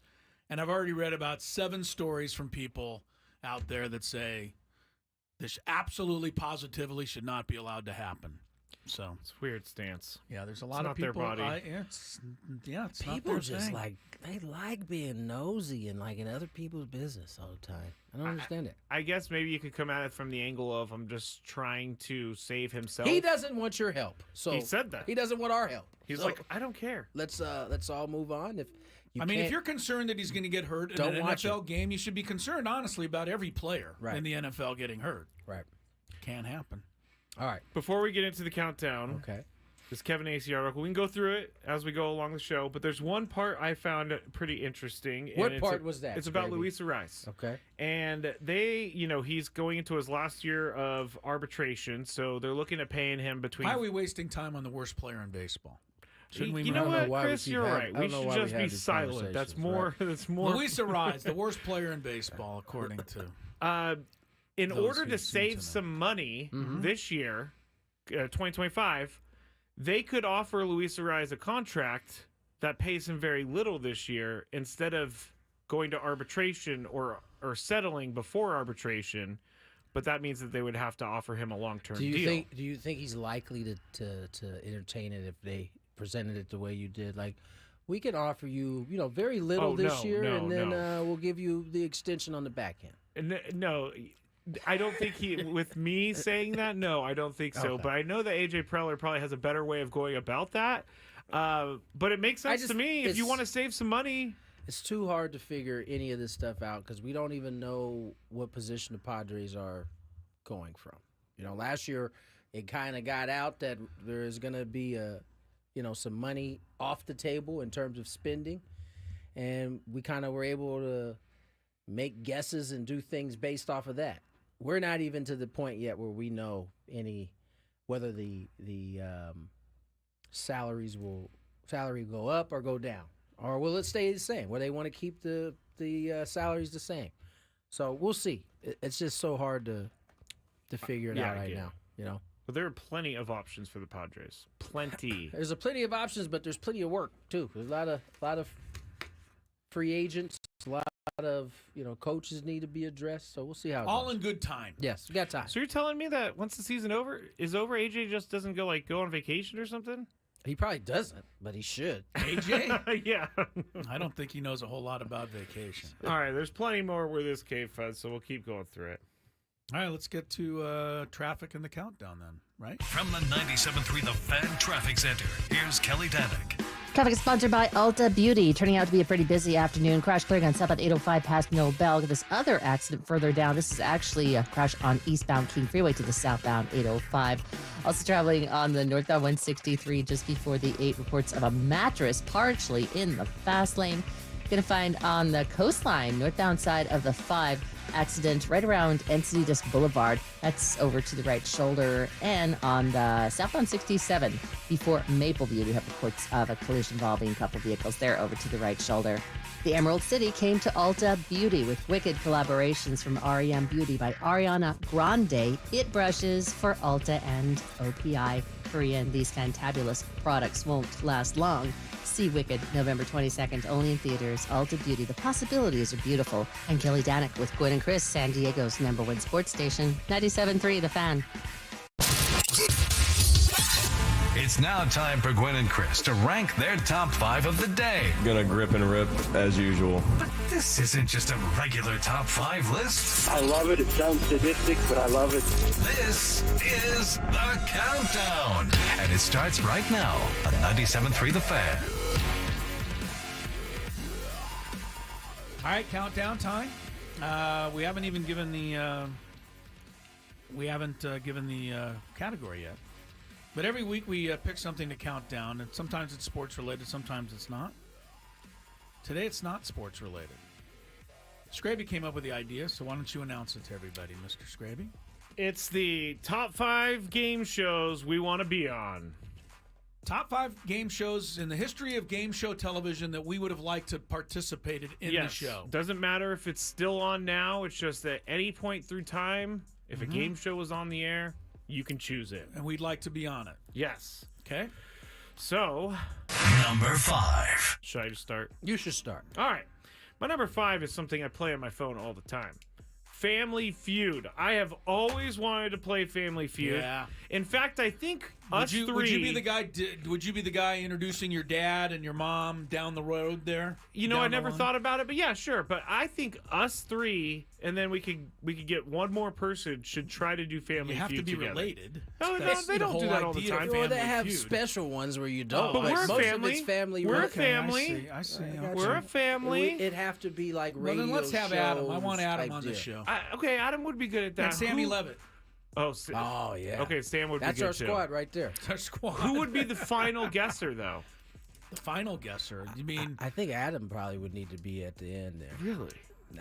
And I've already read about 7 stories from people out there that say this absolutely, positively should not be allowed to happen. So it's a weird stance. yeah, there's a It's lot not of people. their body. It's not People their just thing. they like being nosy and like in other people's business all the time. I don't understand it. I guess maybe you could come at it from the angle of I'm just trying to save himself. He doesn't want your help. So He said that. He doesn't want our help. He's So like, I don't care. let's all move on. If you I mean, can't- if you're concerned that he's going to get hurt in Don't an watch NFL game, you should be concerned, honestly, about every player Right. in the NFL getting hurt. right. Can't happen. All right. Before we get into the countdown, Okay. this Kevin AC article, we can go through it as we go along the show, but there's one part I found pretty interesting. and What it's part was that, It's about Skraby? Luis Ariz. Okay. And he's going into his last year of arbitration, so they're looking at paying him between. Why are we wasting time on the worst player in baseball? Shouldn't we You move know I don't what, know why we Chris? keep You're having- right. I We don't know should why we just have be these silent. That's conversations, more. right. That's more. Luis Ariz, the worst player in baseball, according to. In Those order who to seem save to know. some money Mm-hmm. this year, 2025, they could offer Luis Ariz a contract that pays him very little this year instead of going to arbitration or settling before arbitration. But that means that they would have to offer him a long-term Do you deal. think he's likely to entertain it if they presented it the way you did? Like, we can offer you, very little this year, and then we'll give you the extension on the back end. No, I don't think he. With me saying that, no, I don't think so. Okay. But I know that AJ Preller probably has a better way of going about that. But it makes sense to me if you want to save some money. It's too hard to figure any of this stuff out because we don't even know what position the Padres are going from. Last year it kind of got out that there's going to be some money off the table in terms of spending, and we kind of were able to make guesses and do things based off of that. We're not even to the point yet where we know whether the salary go up or go down. Or will it stay the same? Where they want to keep the salaries the same? So we'll see. It's just so hard to figure it out right now. But there are plenty of options for the Padres. Plenty. There's plenty of options, but there's plenty of work too. There's a lot of free agents, a lot of coaches need to be addressed. So we'll see how it All goes. in good time. Yes, we got time. So you're telling me that once the season is over, AJ just doesn't go on vacation or something? He probably doesn't, but he should. AJ? Yeah. I don't think he knows a whole lot about vacation. All right, there's plenty more with this cave fuzz, so we'll keep going through it. All right, let's get to traffic and the countdown then, right? From the 97.3 The Fan Traffic Center, here's Kelly Danick. Traffic is sponsored by Ulta Beauty. Turning out to be a pretty busy afternoon. Crash clearing on south at 805 past Mill Bell. This other accident further down. This is actually a crash on eastbound King Freeway to the southbound 805. Also traveling on the northbound 163 just before the 8 reports of a mattress partially in the fast lane. Going to find on the coastline, northbound side of the 5, accident right around NC Disc Boulevard. That's over to the right shoulder. And on the southbound 67 before Mapleview, we have reports of a collision involving a couple vehicles there over to the right shoulder. The Emerald City came to Ulta Beauty with wicked collaborations from REM Beauty by Ariana Grande. It brushes for Ulta and OPI Korean. These fantabulous products won't last long. See Wicked November 22nd, only in theaters. Ulta Beauty, the possibilities are beautiful. And Kelly Danick with Gwynn and Chris, San Diego's #1 sports station, 97.3 The Fan. It's now time for Gwynn and Chris to rank their top 5 of the day. Gonna grip and rip as usual. But this isn't just a regular top 5 list. I love it. It sounds sadistic, but I love it. This is the countdown. And it starts right now on 97.3 The Fan. All right, countdown time. We haven't even given the category yet. But every week we pick something to count down, and sometimes it's sports related, sometimes it's not. Today it's not sports related. Skraby came up with the idea, so why don't you announce it to everybody, Mr. Skraby? It's the top 5 game shows we want to be on. Top 5 game shows in the history of game show television that we would have liked to participated in the show. Doesn't matter if it's still on now. It's just at any point through time, if a game show was on the air, you can choose it. And we'd like to be on it. Yes. Okay. So, number 5. Should I just start? You should start. All right. My number 5 is something I play on my phone all the time. Family Feud. I have always wanted to play Family Feud. Yeah. In fact, I think Would you be the guy? Would you be the guy introducing your dad and your mom down the road there? You know, I never thought about it, but yeah, sure. But I think us 3, and then we could get one more person should try to do Family Feud. You have to be together. related. No, they don't do that all the time. Well, they have special ones where you don't. But we're a most family. Of it's family. We're a related. family. I see. We're a family. It'd have to be like Well, radio then let's have Adam. I want Adam type on the deal. show. Okay, Adam would be good at that. And Sammy Levitt. Oh, yeah. Okay, Sam would That's be good our too. squad right there. That's our squad. Who would be the final guesser, though? The final guesser. You mean? I think Adam probably would need to be at the end there. Really?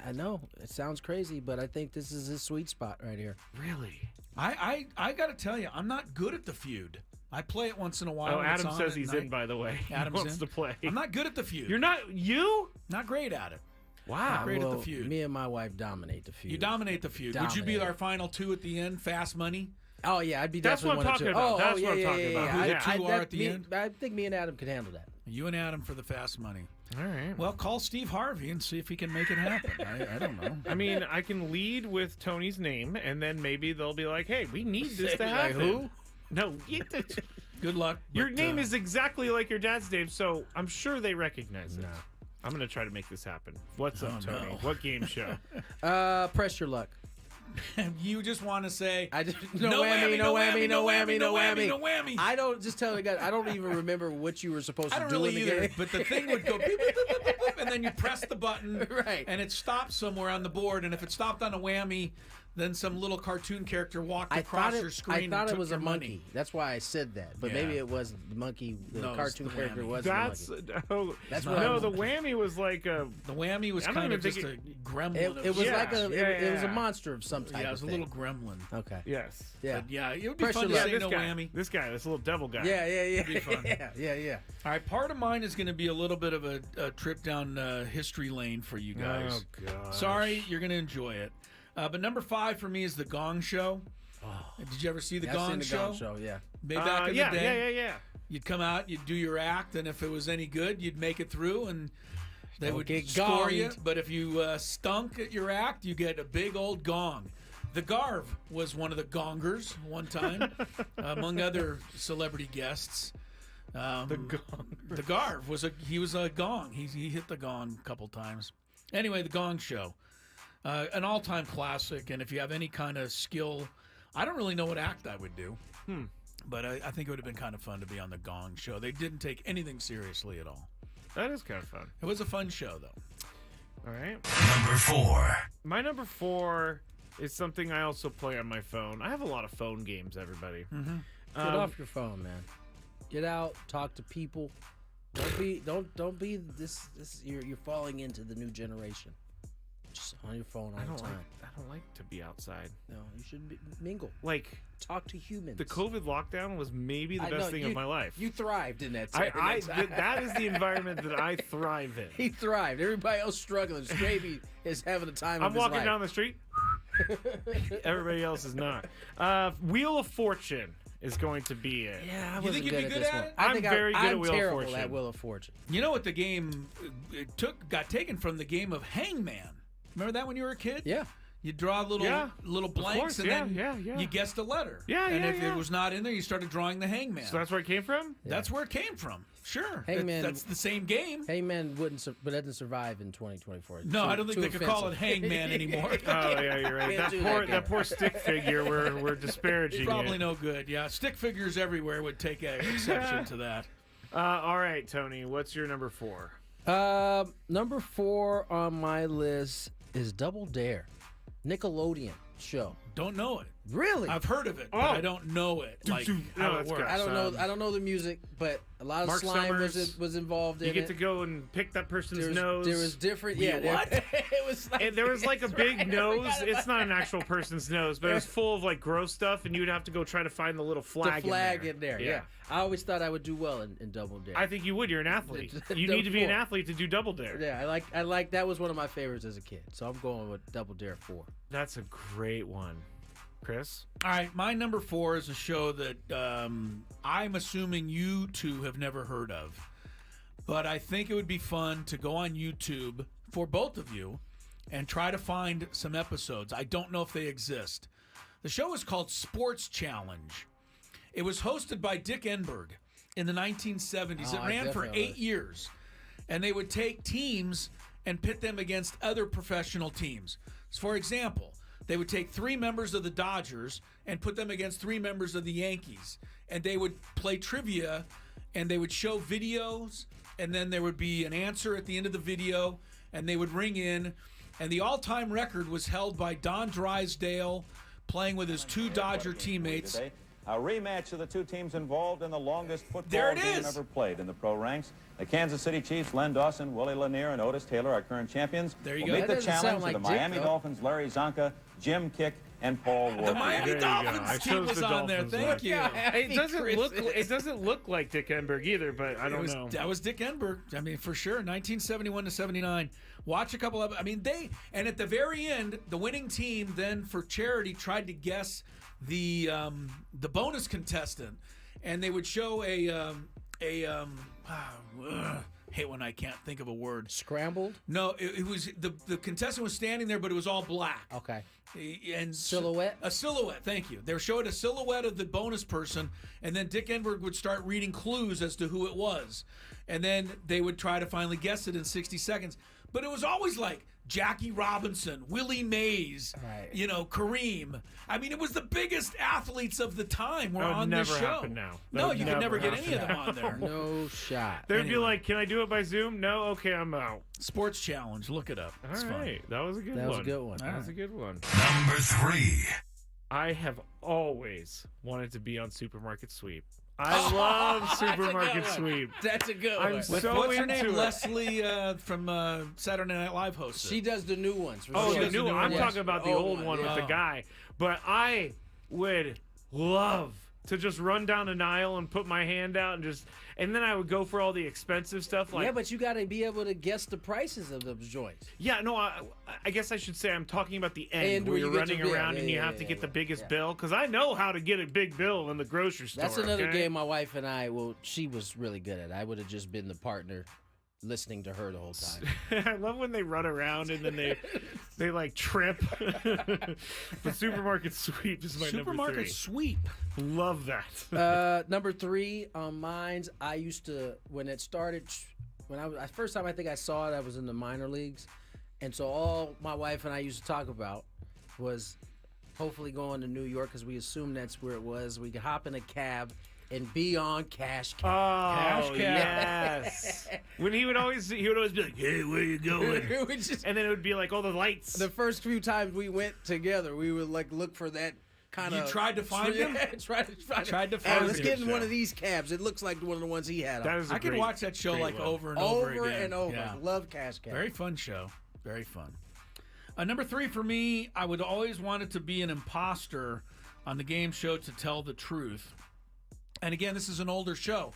I know it sounds crazy, but I think this is his sweet spot right here. Really? I got to tell you, I'm not good at the feud. I play it once in a while. Oh, Adam says he's in, by the way. Adam's he wants in. to play. I'm not good at the feud. You're not? You? Not great at it. Wow. Not great at the feud. Me and my wife dominate the feud. You dominate the feud. Would you be our final 2 at the end? Fast money? Oh, yeah, I'd be That's definitely what I'm talking about. That's what I'm talking about. Who the 2 are at the end? I think me and Adam can handle that. You and Adam for the fast money. All right. Well, call Steve Harvey and see if he can make it happen. I don't know. I mean, I can lead with Tony's name, and then maybe they'll be like, hey, we need this to Like happen. who? No. Good luck. Your name is exactly like your dad's name, so I'm sure they recognize it. No. I'm going to try to make this happen. What's up, Tony? no. What game show? Press your luck. You just want to say no whammy, no whammy, no whammy, no whammy, no whammy. I don't just tell the guy. I don't even remember what you were supposed to do in the either, game. but the thing would go beep, beep, beep, beep, beep, beep, and then you press the button, Right. and it stops somewhere on the board. And if it stopped on a whammy, then some little cartoon character walked across your screen. I thought and it took was a your monkey. money. That's why I said that. But Yeah. maybe it was the monkey. The No, it's cartoon the character whammy. was That's the monkey. That's what no. I- The whammy was like a. The whammy was I don't kind of even just think a gremlin. It was Yeah, like a. yeah, It was a yeah. monster of some type. Yeah, it was of a thing. little gremlin. Okay. Yes. Yeah. But yeah, it would be Press fun to your luck. say this no guy. whammy. This guy. This little devil guy. Yeah. It'd be fun. Yeah. All right, part of mine is going to be a little bit of a trip down history lane for you guys. Oh god. Sorry, you're going to enjoy it. But number 5 for me is the Gong Show. Did you ever see the I've Gong seen the Show? Gong Show. Yeah. Way back in the day. Yeah. You'd come out, you'd do your act, and if it was any good, you'd make it through, and they Don't would get score you. gonged. But if you stunk at your act, you get a big old gong. The Garv was one of the gongers one time, among other celebrity guests. The Garv was a gong. He hit the gong a couple times. Anyway, the Gong Show, an all-time classic. And if you have any kind of skill, I don't really know what act I would do. But I think it would have been kind of fun to be on the Gong Show. They didn't take anything seriously at all. That is kind of fun. It was a fun show, though. All right. Number 4. My number 4 is something I also play on my phone. I have a lot of phone games, everybody. Get off your phone, man. Get out. Talk to people. Don't be this. You're falling into the new generation. Just on your phone all the time. I don't like to be outside. No, you should mingle. Like, talk to humans. the COVID lockdown was maybe the best thing of my life. You thrived in that time. That is the environment that I thrive in. He thrived. Everybody else struggling. Skraby is having a time of his life. I'm walking down the street. Everybody else is not. Wheel of Fortune is going to be it. Yeah, I You think wasn't you'd be good good this at one. it? I'm very good at Wheel of terrible Fortune. at Wheel of Fortune. You know what the game got taken from the game of Hangman. Remember that when you were a kid? Yeah. You draw little blanks, and then you guessed a letter. And if it was not in there, you started drawing the Hangman. So that's where it came from? That's where it came from. Sure. Hangman, that's the same game. Hangman doesn't survive in 2024. No, I don't think they could call it Hangman anymore. Oh, yeah, you're right. That poor stick figure, we're disparaging Probably it. no good. Yeah, stick figures everywhere would take exception to that. All right, Tony, what's your number 4? Number 4 on my list is Double Dare. Nickelodeon show. Don't know it. Really? I've heard of it, but I don't know it. Like how it works. I don't know the music, but a lot of Mark slime Summers, was involved in it. You get to go and pick that person's nose. There was different. What? It was like, And there was like a big nose. It's not an actual person's nose, but it was full of like gross stuff, and you'd have to go try to find the little flag. in there. Yeah. I always thought I would do well in Double Dare. I think you would. You're an athlete. You need to be an athlete to do Double Dare. Yeah, I like that was one of my favorites as a kid. So I'm going with Double Dare 4. That's a great one. Chris? All right, my number 4 is a show that I'm assuming you two have never heard of. But I think it would be fun to go on YouTube for both of you and try to find some episodes. I don't know if they exist. The show is called Sports Challenge. It was hosted by Dick Enberg in the 1970s. It ran for 8 years. And they would take teams and pit them against other professional teams. So for example, they would take 3 members of the Dodgers and put them against 3 members of the Yankees. And they would play trivia, and they would show videos, and then there would be an answer at the end of the video, and they would ring in. And the all-time record was held by Don Drysdale playing with his 2 Dodger teammates. A rematch of the 2 teams involved in the longest football game ever played in the pro ranks. The Kansas City Chiefs, Len Dawson, Willie Lanier, and Otis Taylor, our current champions, there you will go. meet the challenge of the Miami Dolphins, Larry Zonka, Jim Kick, and Paul Ward. The Miami Dolphins team was on there. Thank you. It doesn't look like Dick Enberg either, but I don't know. That was Dick Enberg. I mean, for sure. 1971 to 79. Watch a couple of. I mean, and at the very end, the winning team then for charity tried to guess the bonus contestant, and they would show hate when I can't think of a word. Scrambled? No, it was the contestant was standing there, but it was all black. Okay. And silhouette? A silhouette, thank you. They were showing a silhouette of the bonus person, and then Dick Enberg would start reading clues as to who it was. And then they would try to finally guess it in 60 seconds. But it was always like Jackie Robinson, Willie Mays, Kareem. I mean, it was the biggest athletes of the time were on this show. That would never happen now. No, you could never get any of them on there. No shot. They'd be like, can I do it by Zoom? No? Okay, I'm out. Sports Challenge. Look it up. It's fun. That was a good one. That was a good one. That was a good one. Number 3. I have always wanted to be on Supermarket Sweep. I love Supermarket Sweep. That's a good one. What's her name? Leslie from Saturday Night Live host. She does the new ones. The new one. I'm talking about the old one with the guy. But I would love to just run down an aisle and put my hand out and then I would go for all the expensive stuff. Like, yeah, but you got to be able to guess the prices of those joints. Yeah, no, I guess I should say I'm talking about the end where you're running around and you have to get the biggest bill, because I know how to get a big bill in the grocery store. That's another game my wife and I, she was really good at. I would have just been the partner listening to her the whole time. I love when they run around and then they like trip. But Supermarket Sweep is my number 3. Supermarket Sweep. Love that. Number 3 on mines. I used to, when it started, first time I think I saw it, I was in the minor leagues, and so all my wife and I used to talk about was hopefully going to New York, because we assumed that's where it was. We could hop in a cab and be on Cash Cab. Oh, Cash Cab. Yes. When he would always be like, "Hey, where you going?" And then it would be like all the lights. The first few times we went together, we would like look for that kind of. You tried to find him? Tried to find him. Hey, let's get in one of these cabs. It looks like one of the ones he had on. I could watch that show like over and over again. Over and over. Yeah. Love Cash Cab. Very fun show. Very fun. Number 3 for me, I would always want it to be an imposter on the game show to tell the truth. And again, this is an older show,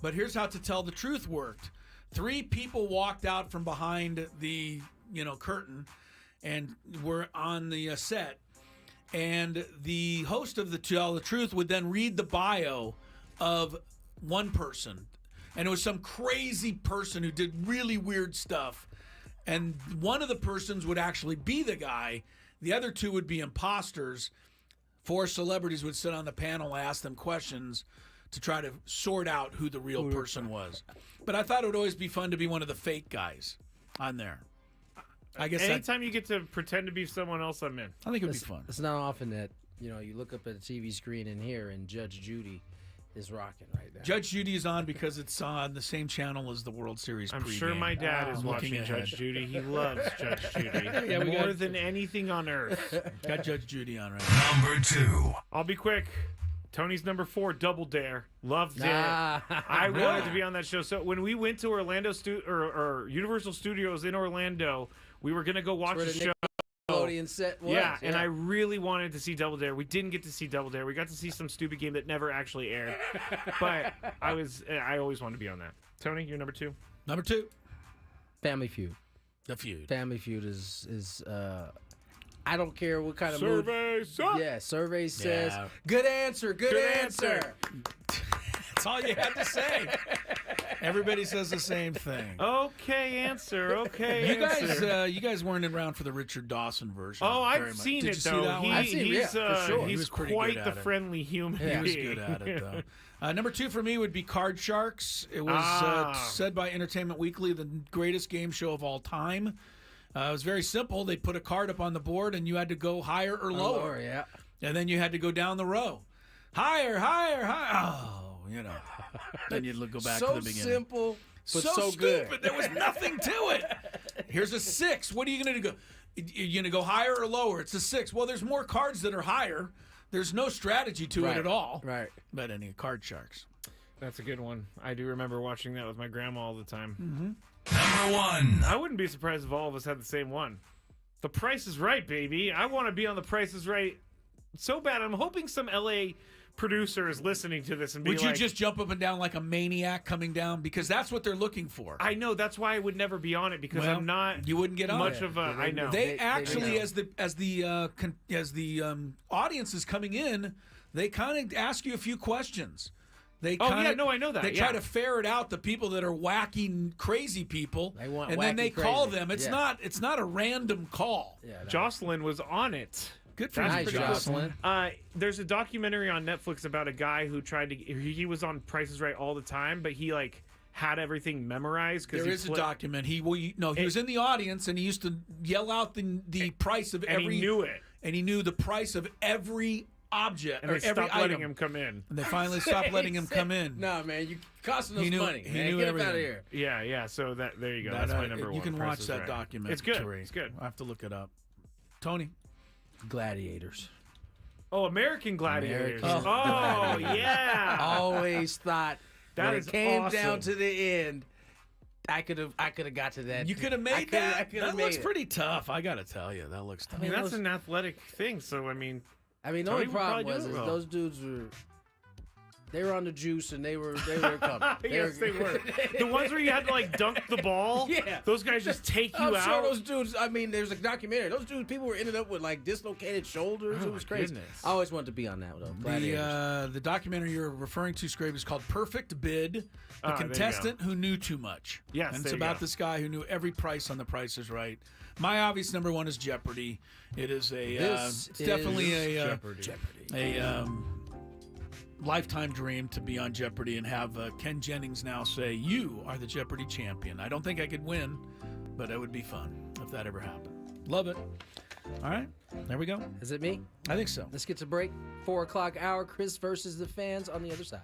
but here's how to tell the truth worked. 3 people walked out from behind the curtain and were on the set, and the host of the Tell the Truth would then read the bio of one person, and it was some crazy person who did really weird stuff. And one of the persons would actually be the guy. The other 2 would be imposters. 4 celebrities would sit on the panel and ask them questions to try to sort out who the real person was. But I thought it would always be fun to be one of the fake guys on there. I guess anytime you get to pretend to be someone else, I'm in. I think it would be fun. It's not often that you look up at a TV screen in here and Judge Judy is rocking right now. Judge Judy is on because it's on the same channel as the World Series I'm pregame. sure my dad is watching Judge Judy. He loves Judge Judy more than anything on earth. Got Judge Judy on right now. Number 2. I'll be quick. Tony's number 4, Double Dare. Loved it. I wanted to be on that show. So when we went to Orlando or Universal Studios in Orlando, we were gonna go watch the show. Set was. Yeah, and I really wanted to see Double Dare. We didn't get to see Double Dare. We got to see some stupid game that never actually aired. But I always wanted to be on that. Tony, you're number 2. Number 2. Family Feud. The Feud. Family Feud is I don't care what kind of survey sucks. Yeah, survey says good answer, good answer. That's all you had to say. Everybody says the same thing. Okay, answer. Okay, you guys weren't around for the Richard Dawson version. Oh, I've seen it though. I've seen it, for sure. He's quite the friendly human. He was good at it though. Number 2 for me would be Card Sharks. It was said by Entertainment Weekly, the greatest game show of all time. It was very simple. They put a card up on the board, and you had to go higher or lower. Yeah. And then you had to go down the row. Higher, higher, higher. Oh, Then you'd go back to the beginning. So simple, but so stupid. good. There was nothing to it. Here's a 6. What are you going to go? You're going to go higher or lower? It's a 6. Well, there's more cards that are higher. There's no strategy to it at all. Right. But Card Sharks. That's a good one. I do remember watching that with my grandma all the time. Mm-hmm. Number 1. I wouldn't be surprised if all of us had the same one. The Price is Right, baby. I want to be on The Price is Right so bad. I'm hoping some LA producer is listening to this and be Would you just jump up and down like a maniac coming down? Because that's what they're looking for. I know. That's why I would never be on it, because I'm not. You wouldn't get on much it. of a. I know. They actually, as the audience is coming in, they kind of ask you a few questions. They I know that. They try to ferret out the people that are wacky, crazy people, and then they call them. It's not a random call. Yeah, Jocelyn was on it. Good for you, Jocelyn. There's a documentary on Netflix about a guy who he was on Price is Right all the time, but he had everything memorized. There is a document. He was in the audience, and he used to yell out the price of every. And he knew it. And he knew the price of every object, and or they every stopped item. letting him come in. And they finally stopped letting him come in. No, man, you costing us money. He knew Get everything. Out of here. Yeah. So there you go. That's my number 1. You can Price watch is that Right. document. It's good. It's good. I have to look it up. Tony. Gladiators. Oh, American Gladiators. American Oh, yeah. Always thought that when is it came awesome. down to the end, I could have got to that. You could have made that. That looks it. pretty tough. I got to tell you, that looks tough. I mean, that's an athletic thing. So the only Tony would problem probably was do it is well. those dudes they were on the juice and they were coming. Yes, they were. The ones where you had to dunk the ball. Yeah, those guys just take you I'm out. sure those dudes. I mean, there's a documentary. Those dudes, people were ended up with dislocated shoulders. Oh, it was crazy. goodness. I always wanted to be on that though. The documentary you're referring to, Skraby, is called Perfect Bid: The Contestant Who Knew Too Much. Yes, and it's about this guy who knew every price on The Price is Right. My obvious number 1 is Jeopardy. It is it's definitely a lifetime dream to be on Jeopardy and have Ken Jennings now say, "You are the Jeopardy champion." I don't think I could win, but it would be fun if that ever happened. Love it. All right, there we go. Is it me? I think so. Let's get to break. 4 o'clock hour. Chris versus the fans on the other side.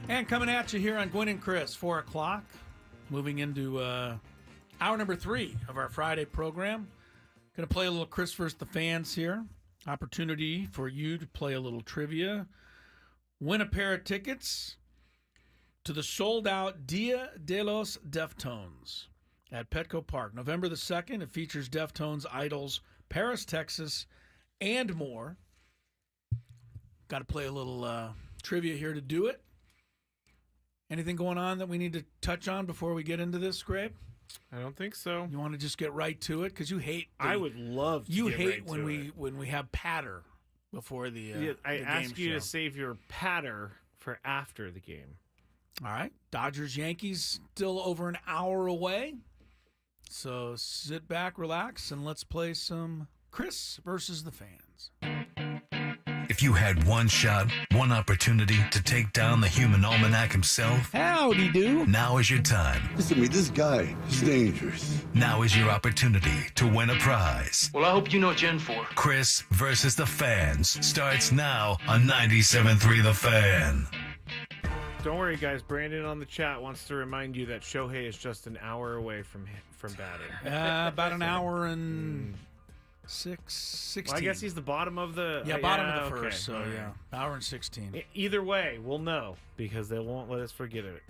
And coming at you here on Gwynn and Chris, 4 o'clock. Moving into hour number 3 of our Friday program. Going to play a little Chris versus the fans here. Opportunity for you to play a little trivia. Win a pair of tickets to the sold-out Dia de los Deftones at Petco Park. November the 2nd, it features Deftones, Idols, Paris, Texas, and more. Got to play a little trivia here to do it. Anything going on that we need to touch on before we get into this, Skrabe? I don't think so. You want to just get right to it? Because you hate... I would love to You get hate right when to we it. when we have patter before the I the ask game you show. to save your patter for after the game. All right. Dodgers-Yankees still over an hour away. So sit back, relax, and let's play some Chris versus the fans. If you had one shot, one opportunity to take down the human almanac himself, howdy do. Now is your time. Listen to me, this guy is dangerous. Now is your opportunity to win a prize. Well, I hope you know what you're in for. Chris versus the fans starts now on 97.3 The Fan. Don't worry, guys. Brandon on the chat wants to remind you that Shohei is just an hour away from batting. About an hour and 16. Well, I guess he's the bottom of the... bottom of the okay. first, so yeah. Hour and 16. Either way, we'll know because they won't let us forget it.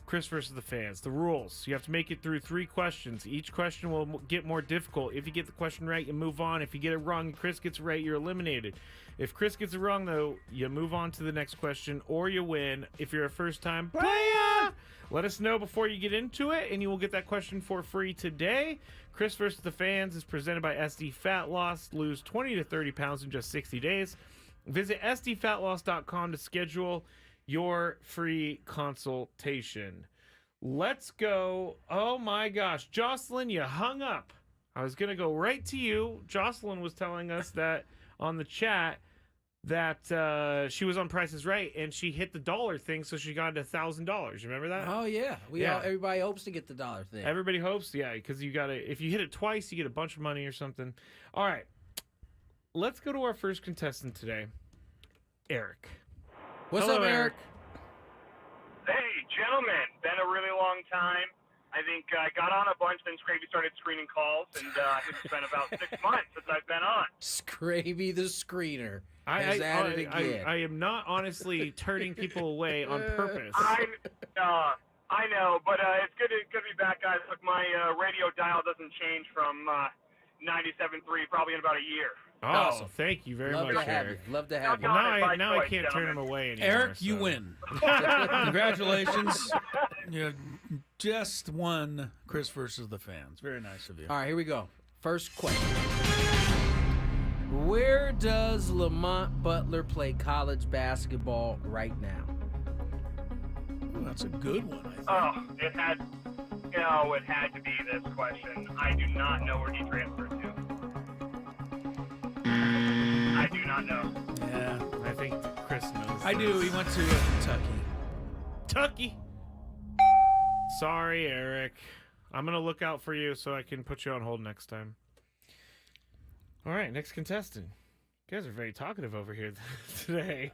Chris versus the fans. The rules. You have to make it through 3 questions. Each question will get more difficult. If you get the question right, you move on. If you get it wrong and Chris gets it right, you're eliminated. If Chris gets it wrong, though, you move on to the next question or you win. If you're a first-time player, let us know before you get into it, and you will get that question for free today. Chris versus the fans is presented by SD Fat Loss. Lose 20 to 30 pounds in just 60 days. Visit sdfatloss.com to schedule your free consultation. Let's go. Oh my gosh. Jocelyn, you hung up. I was going to go right to you. Jocelyn was telling us that on the chat that she was on Price is Right and she hit the dollar thing, so she got $1,000. You remember that? Oh yeah, everybody hopes to get the dollar thing. Everybody hopes, yeah, because you got to. If you hit it twice, you get a bunch of money or something. All right, let's go to our first contestant today, Eric. What's Hello, up, Eric? Hey, gentlemen, been a really long time. I think I got on a bunch, then Skraby started screening calls, and it's been about 6 months since I've been on. Skraby the screener has added again. I am not honestly turning people away on purpose. I know, but it's good to be back, guys. Look, my radio dial doesn't change from 97.3 probably in about a year. Oh, awesome. Thank you very Love much, to have Eric. you. Love to have you. Now I can't turn him away anymore. Eric, you win. Congratulations. You just won Chris versus the fans. Very nice of you. All right, here we go. First question. Where does Lamont Butler play college basketball right now? Ooh, that's a good one, I think. Oh, it had to be this question. I do not know where he transferred to. I do not know. Yeah, I think Chris knows. I do. He went to Kentucky. Kentucky. Sorry, Eric. I'm going to look out for you so I can put you on hold next time. All right, next contestant. You guys are very talkative over here today.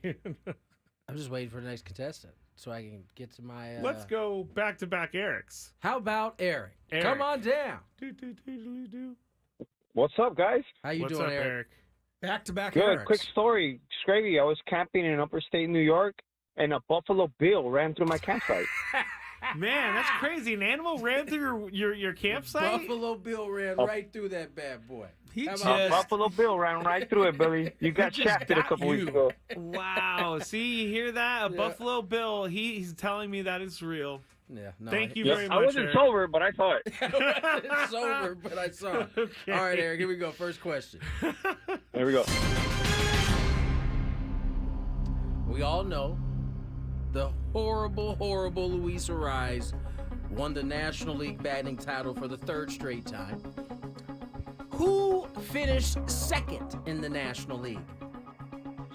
I'm just waiting for the next contestant so I can get to my... Let's go back-to-back Erics. How about Eric? Eric. Come on down. What's up, guys? How you What's doing, up, Eric? Back-to-back Good. Erics. Quick story. Skraby, I was camping in upper state New York, and a Buffalo Bill ran through my campsite. Man, that's crazy. An animal ran through your campsite? Buffalo Bill ran right through that bad boy. Buffalo Bill ran right through it, Billy. You got shafted a couple weeks ago. Wow. See, you hear that? A Buffalo Bill. He's telling me that it's real. Yeah. No, Thank you very much, I wasn't Eric. sober, but I saw it. I wasn't sober, but I saw it. Okay. All right, Eric, here we go. First question. There we go. We all know the horrible Luis Ariz won the National League batting title for the 3rd straight time. Who finished 2nd in the National League?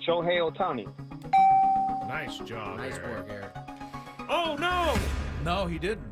Shohei Ohtani. Nice job, Nice Eric. work, Eric. Oh, no! No, he didn't.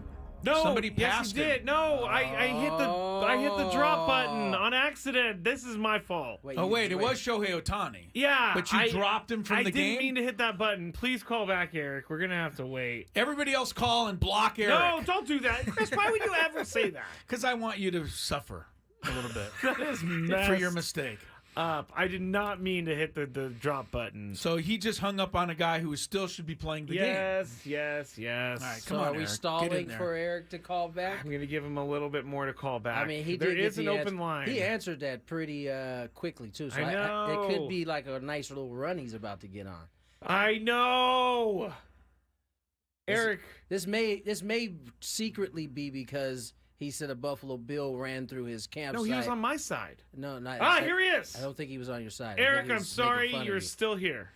No, Somebody yes, passed he did. him. No, I hit the drop button on accident. This is my fault. Wait, it was Shohei Ohtani. Yeah, but you dropped him from the game. I didn't mean to hit that button. Please call back, Eric. We're gonna have to wait. Everybody else call and block Eric. No, don't do that, Chris. Why would you ever say that? Because I want you to suffer a little bit That is messed for your mistake. Up. I did not mean to hit the drop button. So he just hung up on a guy who still should be playing the game. Yes. All right, So come on, are we Eric. stalling for Eric to call back? I'm going to give him a little bit more to call back. I mean, there is an open answer. line. He answered that pretty quickly too. So I know. it could be like a nice little run he's about to get on. I know. Eric, this may secretly be because he said a Buffalo Bill ran through his campsite. no, he was on my side. No, not. Here he is. I don't think he was on your side. Eric, I'm sorry, you're still here.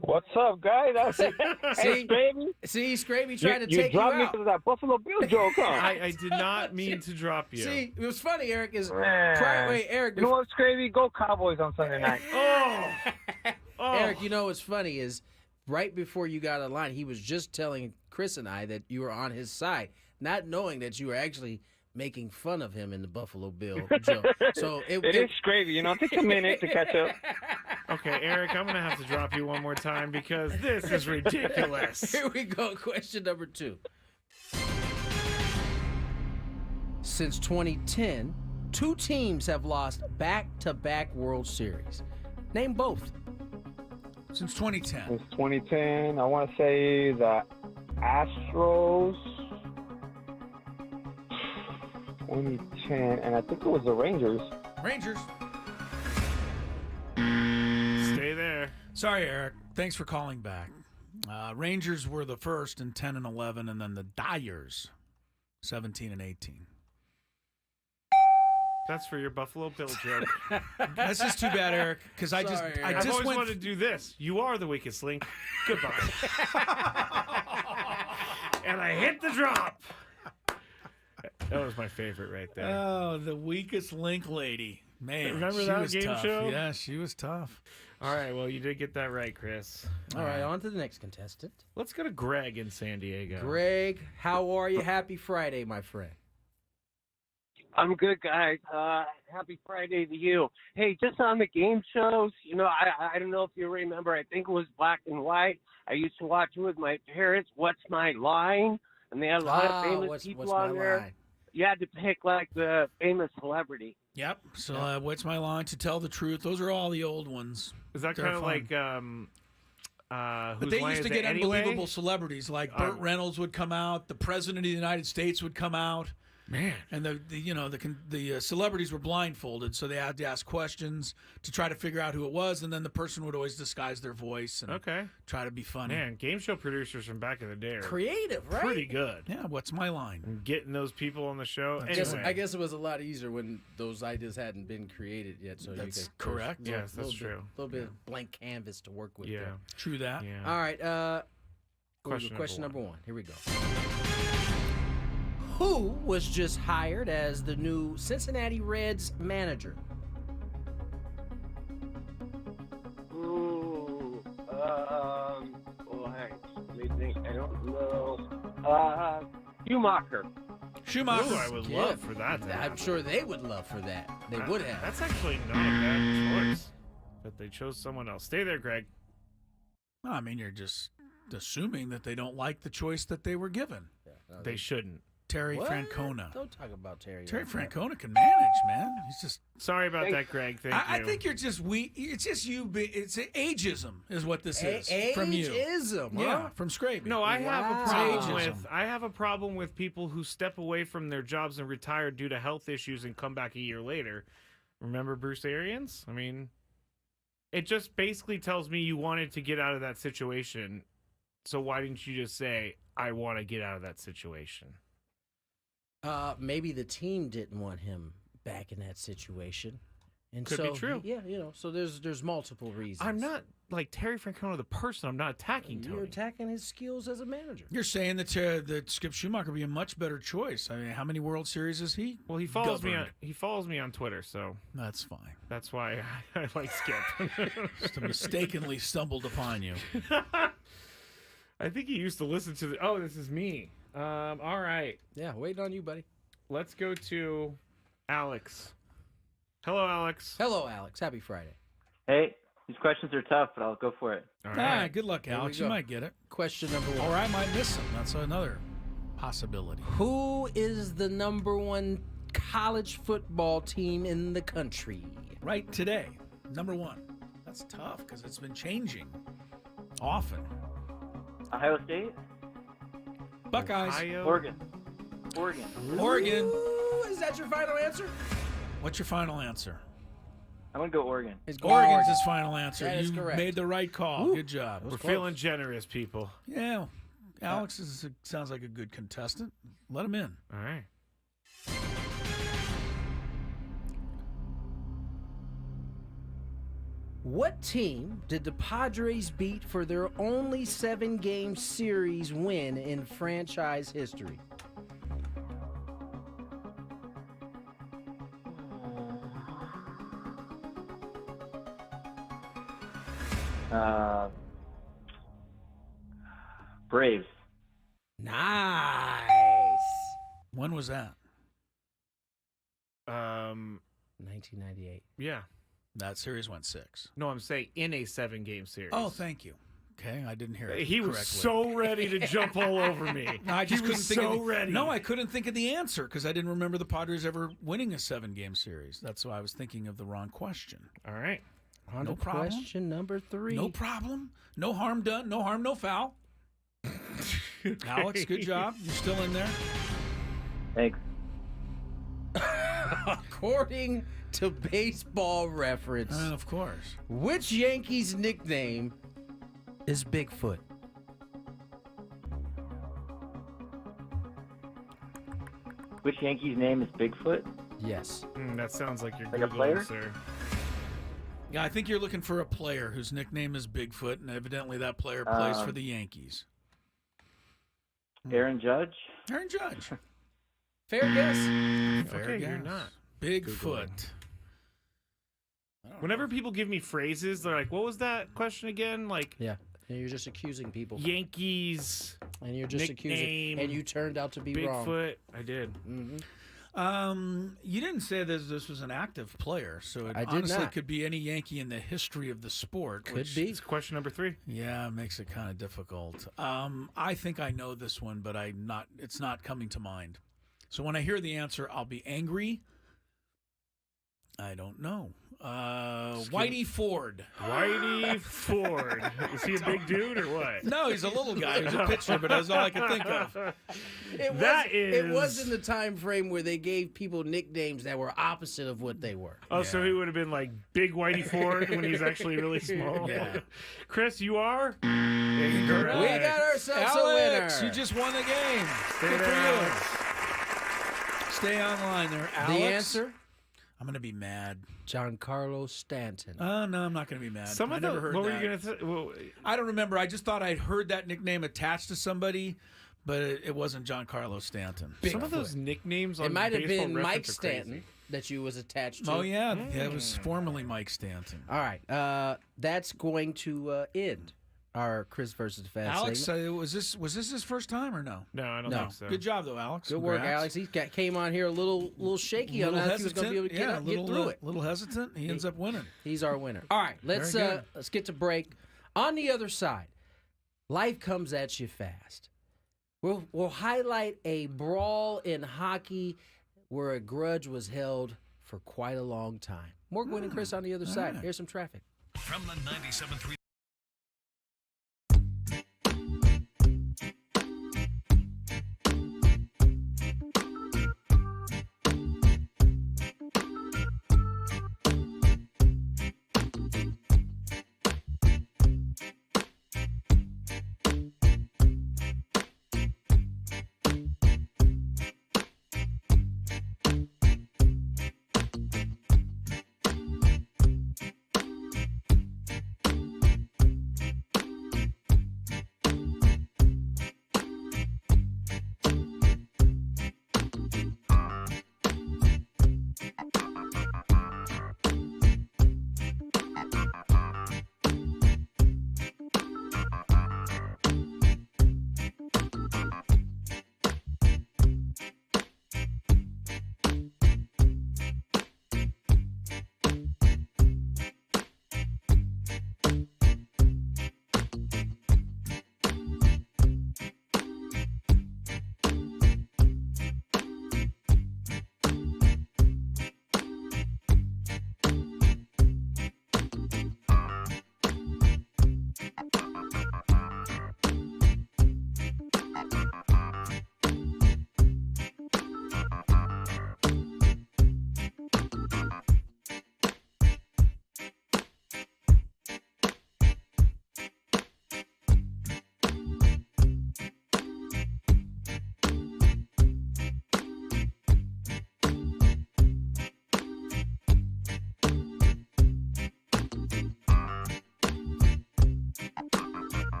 What's up, guys? See, Skraby? See, Skraby tried to you take you dropped me out. because of that Buffalo Bill joke, huh? I did not mean to drop you. See, it was funny, Eric. Eric, you know what, Skraby? Go Cowboys on Sunday night. Eric, you know what's funny is right before you got online, he was just telling Chris and I that you were on his side, not knowing that you were actually making fun of him in the Buffalo Bill joke. So it is Skraby. You know, take a minute to catch up. Okay, Eric, I'm going to have to drop you one more time because this is ridiculous. Here we go. Question number 2. Since 2010, 2 teams have lost back-to-back World Series. Name both. Since 2010. Since 2010, I want to say the Astros. 2010, and I think it was the Rangers. Rangers. Stay there. Sorry, Eric. Thanks for calling back. Rangers were the first in 10 and 11, and then the Dyers, 17 and 18. That's for your Buffalo Bill joke. That's just too bad, Eric, because I I've just always went wanted to do this. You are the weakest link. Goodbye. And I hit the drop. That was my favorite right there. Oh, the weakest link lady. Man, remember she that was game tough. show? Yeah, she was tough. All right, well, you did get that right, Chris. All right, on to the next contestant. Let's go to Greg in San Diego. Greg, how are you? Happy Friday, my friend. I'm good, guys. Happy Friday to you. Hey, just on the game shows, you know, I don't know if you remember, I think it was Black and White. I used to watch it with my parents. What's My Line? And they had a lot of famous people on there. Line? You had to pick, like, the famous celebrity. Yep. So what's my line? To tell the truth. Those are all the old ones. Is that kind of like but they used to get unbelievable celebrities. Like Burt Reynolds would come out. The President of the United States would come out. Man. And the celebrities were blindfolded, so they had to ask questions to try to figure out who it was, and then the person would always disguise their voice and try to be funny. Man, game show producers from back in the day are creative, right? Pretty good. Yeah, what's my line? And getting those people on the show. I guess it was a lot easier when those ideas hadn't been created yet. So that's you could correct. Yes, that's true. A little bit of blank canvas to work with. Yeah, there. True that. Yeah. All right. Question number one. Here we go. Who was just hired as the new Cincinnati Reds manager? Let me think. I don't know. Schumacher. Schumacher. Ooh, I would love for that to happen. I'm sure they would love for that. They would have. That's actually not a bad choice. But they chose someone else. Stay there, Greg. Well, I mean, you're just assuming that they don't like the choice that they were given. They shouldn't. Terry What? Francona. Don't talk about Terry. Terry like that. Francona can manage, man. He's just. Sorry about that, Greg. Thank you. I think you're just weak. It's just you. It's ageism, is what this is from you. Ageism, huh? Yeah, from Skraby. No, I have a Wow. problem Ageism. with people who step away from their jobs and retire due to health issues and come back a year later. Remember Bruce Arians? I mean, it just basically tells me you wanted to get out of that situation. So why didn't you just say, I want to get out of that situation? Maybe the team didn't want him back in that situation. And Could so, be true. Yeah, so there's multiple reasons. I'm not like Terry Francona, the person. I'm not attacking Tony. You're attacking his skills as a manager. You're saying that Skip Schumacher would be a much better choice. I mean, how many World Series is he? Well, he follows me on Twitter, so that's fine. That's why I like Skip. Just mistakenly stumbled upon you. I think he used to listen to the. Oh, this is me. All right. Yeah, waiting on you, buddy. Let's go to Alex. Hello, Alex. Hello, Alex. Happy Friday. Hey, these questions are tough, but I'll go for it. All right. Good luck, Here we Alex. go. You might get it. Question number 1. Or I might miss them. That's another possibility. Who is the number 1 college football team in the country? Right today, number 1. That's tough because it's been changing often. Ohio State? Buckeyes. Oregon. Oregon. Ooh, is that your final answer? What's your final answer? I'm going to go Oregon. Oregon's his final answer. That is You correct. made the right call. Good job. We're feeling generous, people. Yeah. Alex sounds like a good contestant. Let him in. All right. What team did the Padres beat for their only 7-game series win in franchise history? Braves. Nice. When was that? 1998. Yeah. That series went 6. No, I'm saying in a 7-game series. Oh, thank you. Okay, I didn't hear it. He was correctly. so ready to jump all over me. No, I just he couldn't was think so of the, ready. No, I couldn't think of the answer because I didn't remember the Padres ever winning a 7-game series. That's why I was thinking of the wrong question. All right. On No to problem. question number 3. No problem. No harm done. No harm, no foul. Alex, good job. You're still in there. Thanks. According to Baseball Reference, Of course. which Yankees nickname is Bigfoot? Which Yankees name is Bigfoot? Yes. That sounds like you're Like a Googling, player? sir. Yeah, I think you're looking for a player whose nickname is Bigfoot, and evidently that player plays for the Yankees. Aaron Judge? Aaron Judge. Fair guess. Fair Okay, guess. you're not. Bigfoot. Whenever people give me phrases, they're like, what was that question again? Like, Yeah. And you're just accusing people. Yankees, And you're just accusing. nickname, And you turned out to be wrong. Bigfoot. I did. You didn't say this was an active player, so it I did honestly not. could be any Yankee in the history of the sport. Could which- be. It's question number 3. Yeah, it makes it kind of difficult. I think I know this one, but it's not coming to mind. So when I hear the answer, I'll be angry. I don't know. Whitey Ford. Whitey Ford. Is he a big dude or what? No, he's a little guy. He's a pitcher, but that's all I can think of. It was in the time frame where they gave people nicknames that were opposite of what they were. Oh, so he would have been like Big Whitey Ford when he's actually really small. Yeah. Chris, you are? Incorrect. We got ourselves Alex, a winner. you just won the game. Good for you. Stay online there, Alex. The answer? I'm going to be mad. Giancarlo Stanton. Oh, no, I'm not going to be mad. Some I of never heard what that. were you going to say? Well, I don't remember. I just thought I'd heard that nickname attached to somebody, but it wasn't Giancarlo Stanton. some of those nicknames on It might have Baseball been Reference Mike are Stanton crazy. that you was attached to. Oh, yeah. It was formerly Mike Stanton. All right. That's going to end our Chris versus the Fast Alex, segment. was this his first time or no? No, I don't No. think so. Good job, though, Alex. Good work, Congrats. Alex. He came on here a little shaky on how he was going to be able to get through it. A little hesitant. He ends up winning. He's our winner. All right, let's Very good. let's get to break. On the other side, life comes at you fast. We'll highlight a brawl in hockey where a grudge was held for quite a long time. More Gwynn and Chris on the other side. right. Here's some traffic. From the 97.3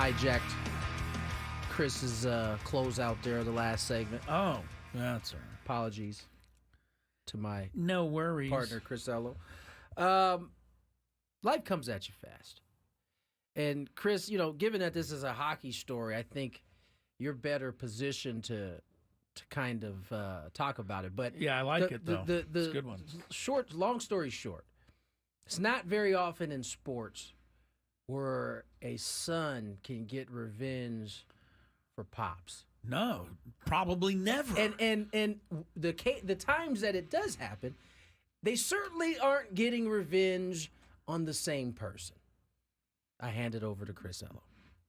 hijacked Chris's close out there, the last segment. Oh, that's all right. Apologies to my no worries partner, Chris Ello. Life comes at you fast. And Chris, you know, given that this is a hockey story, I think you're better positioned to kind of talk about it. But yeah, I like it though. It's a good one. Long story short, it's not very often in sports where a son can get revenge for pops. No, probably never. And the times that it does happen, they certainly aren't getting revenge on the same person. I hand it over to Chris Ello.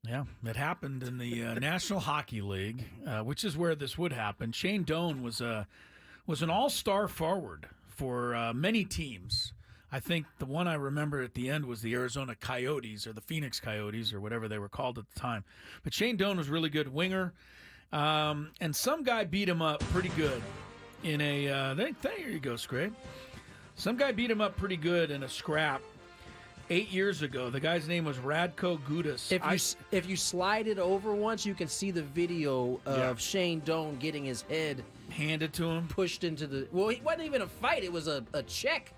Yeah, it happened in the National Hockey League, which is where this would happen. Shane Doan was an all-star forward for many teams. I think the one I remember at the end was the Arizona Coyotes or the Phoenix Coyotes or whatever they were called at the time. But Shane Doan was really good winger, and some guy beat him up pretty good in a. There you go, Skraby. Some guy beat him up pretty good in a scrap 8 years ago. The guy's name was Radko Gudas. If you slide it over once, you can see the video of Shane Doan getting his head handed to him, pushed into the. Well, it wasn't even a fight; it was a check.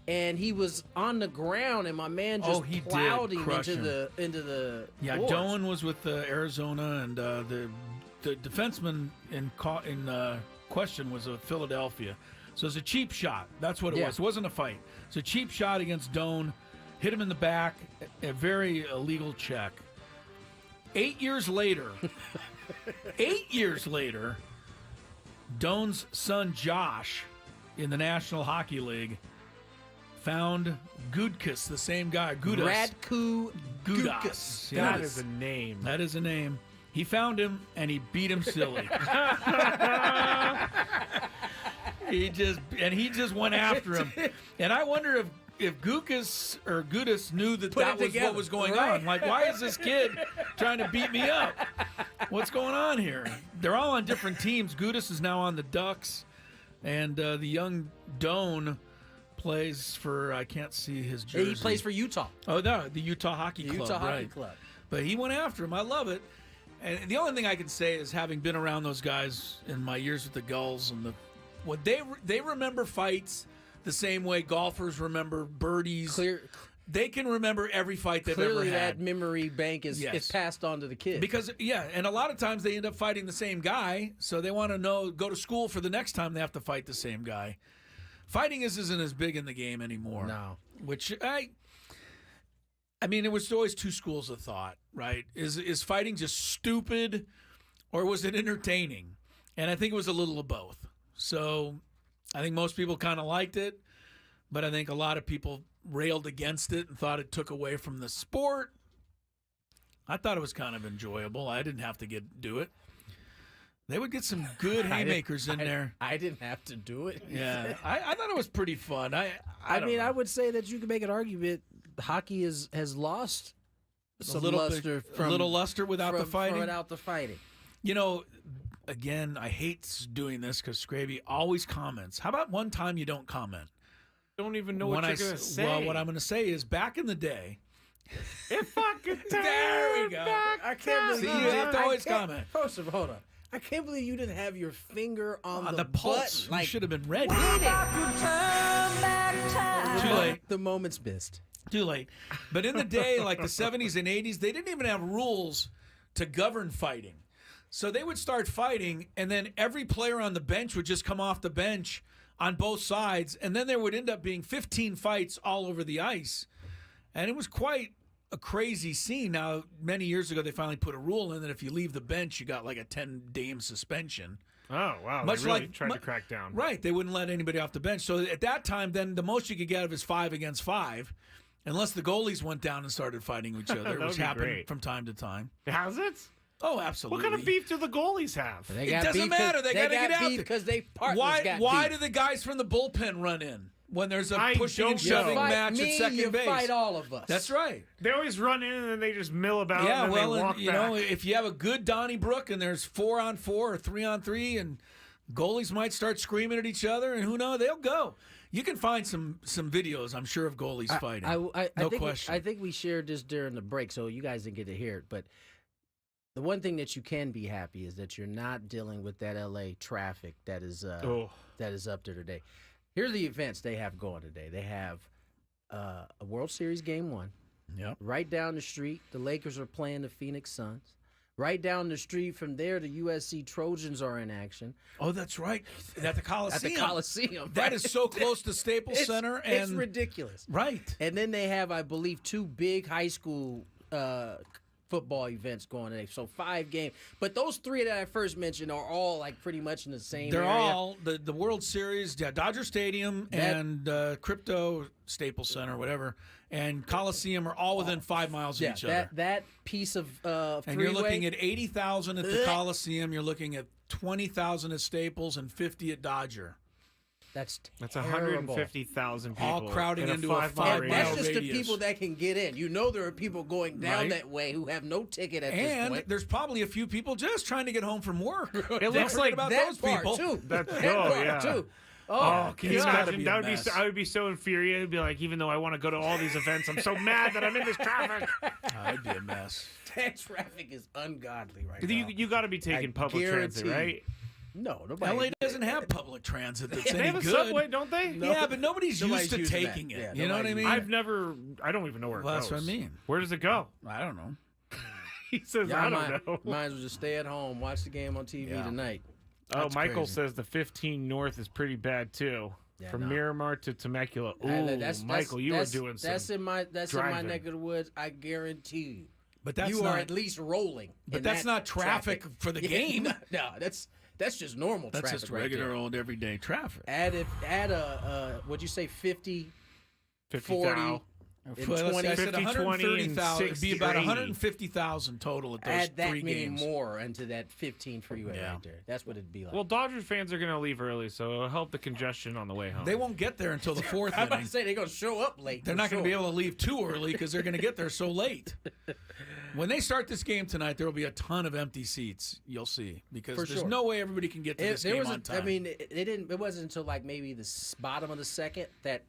And he was on the ground, and my man just plowed him into the. Yeah, boards. Doan was with Arizona, and the defenseman in question was of Philadelphia. So it was a cheap shot. That's what it was. It wasn't a fight. It's a cheap shot against Doan. Hit him in the back. A very illegal check. 8 years later, 8 years later, Doan's son Josh in the National Hockey League found Gudkus, the same guy. Gudas. Radko Gudas. That is a name. That is a name. He found him, and he beat him silly. He just went after him. And I wonder if Gudas knew that was what was going on. Like, why is this kid trying to beat me up? What's going on here? They're all on different teams. Gudas is now on the Ducks, and the young Doan plays for, I can't see his jersey. He plays for Utah. Oh, no, the Utah Hockey Club. Utah Hockey Club. But he went after him. I love it. And the only thing I can say is, having been around those guys in my years with the Gulls, and what they remember fights the same way golfers remember birdies. They can remember every fight they've ever had. Clearly, that memory bank is passed on to the kids. Because, and a lot of times they end up fighting the same guy, so they want to go to school for the next time they have to fight the same guy. Fighting isn't as big in the game anymore. No. Which I mean, it was always two schools of thought, right? Is fighting just stupid, or was it entertaining? And I think it was a little of both. So I think most people kind of liked it, but I think a lot of people railed against it and thought it took away from the sport. I thought it was kind of enjoyable. I didn't have to do it. They would get some good haymakers in there. I didn't have to do it. Yeah, I thought it was pretty fun. I would say that you could make an argument. Hockey has lost some luster. A little luster without the fighting. Without the fighting. You know, again, I hate doing this because Skraby always comments. How about one time you don't comment? Don't even know what you're going to say. Well, what I'm going to say is, back in the day. If I could there we go. I can't believe you have to always comment. First of all, hold on. I can't believe you didn't have your finger on the pulse. Button. You should have been ready. Too late. The moment's missed. Too late. But in the day, like the 70s and 80s, they didn't even have rules to govern fighting. So they would start fighting, and then every player on the bench would just come off the bench on both sides, and then there would end up being 15 fights all over the ice. And it was quite a crazy scene. Now, many years ago, they finally put a rule in that if you leave the bench, you got like a 10-game suspension. Oh, wow. Much they really like tried to crack down. Right. They wouldn't let anybody off the bench. So at that time, then the most you could get is 5 against 5, unless the goalies went down and started fighting each other, which happened from time to time. Has it? Oh, absolutely. What kind of beef do the goalies have? It doesn't matter. They got to get out there. Because they Why do the guys from the bullpen run in when there's a pushing and shoving match at second base? Fight all of us. That's right. They always run in and then they just mill about. Yeah, and then they walk you back. know, if you have a good Donnybrook and there's 4-on-4 or 3-on-3, and goalies might start screaming at each other, and who knows, they'll go. You can find some videos, I'm sure, of goalies fighting. No question. I think we shared this during the break, so you guys didn't get to hear it. But the one thing that you can be happy is that you're not dealing with that LA traffic that is up there today. Here are the events they have going today. They have a World Series Game 1. Yep. Right down the street, the Lakers are playing the Phoenix Suns. Right down the street from there, the USC Trojans are in action. Oh, that's right. At the Coliseum. At the Coliseum. That is so close to Staples Center. And it's ridiculous. Right. And then they have, I believe, 2 big high school football events going today. So 5 games. But those 3 that I first mentioned are all like pretty much in the same They're area. all the World Series, Dodger Stadium and Crypto Staples Center, whatever, and Coliseum are all within 5 miles of each other. That piece of freeway. And you're looking at 80,000 at the Coliseum. You're looking at 20,000 at Staples and 50 at Dodger. That's 150,000 people all crowding in into a 5-mile radius. That's just radius. the people that can get in. You know there are people going down that way who have no ticket at this And point. there's probably a few people just trying to get home from work. It looks like about that those part people. too. That's that oh part yeah. too. Oh, can you it's gotta imagine? be a That would mess. I would be so infuriated. It'd be like, even though I want to go to all these events, I'm so mad that I'm in this traffic. That'd be a mess. That traffic is ungodly right You, now. you got to be taking public transit, guarantee. right? No, nobody. LA doesn't have public transit that's They any have a good. subway, don't they? Yeah, but nobody's used to using taking that. it. Yeah, you know what I mean? I don't even know where it Well, goes. that's what I mean. Where does it go? I don't know. He says, Y'all I don't know. Might as well just stay at home, watch the game on TV tonight. Oh, That's Michael crazy. says the 15 North is pretty bad too. Yeah, From no. Miramar to Temecula. Ooh, Michael, you were doing some That's in my driving. neck of the woods. I guarantee you. But that's you not, are at least rolling. But in that's that not traffic for the game. No, that's just normal That's traffic. just right regular there. old everyday traffic. Add a what'd you say 50, 50 40, thou. and Well, 20. I said 50, 20, and 130,000. It'd be about 60 or 80. 150,000 total at those Add that three many games. more into that 15 freeway Yeah. right there. That's what it'd be like. Well, Dodgers fans are going to leave early, so it'll help the congestion on the way home. They won't get there until the fourth I'm about inning. to say they're gonna show up late. They're for not going to be sure. able to leave too early because they're going to get there so late. When they start this game tonight, there will be a ton of empty seats. You'll see because For there's sure. no way everybody can get to this game on time. I mean, it didn't. It wasn't until like maybe the bottom of the second that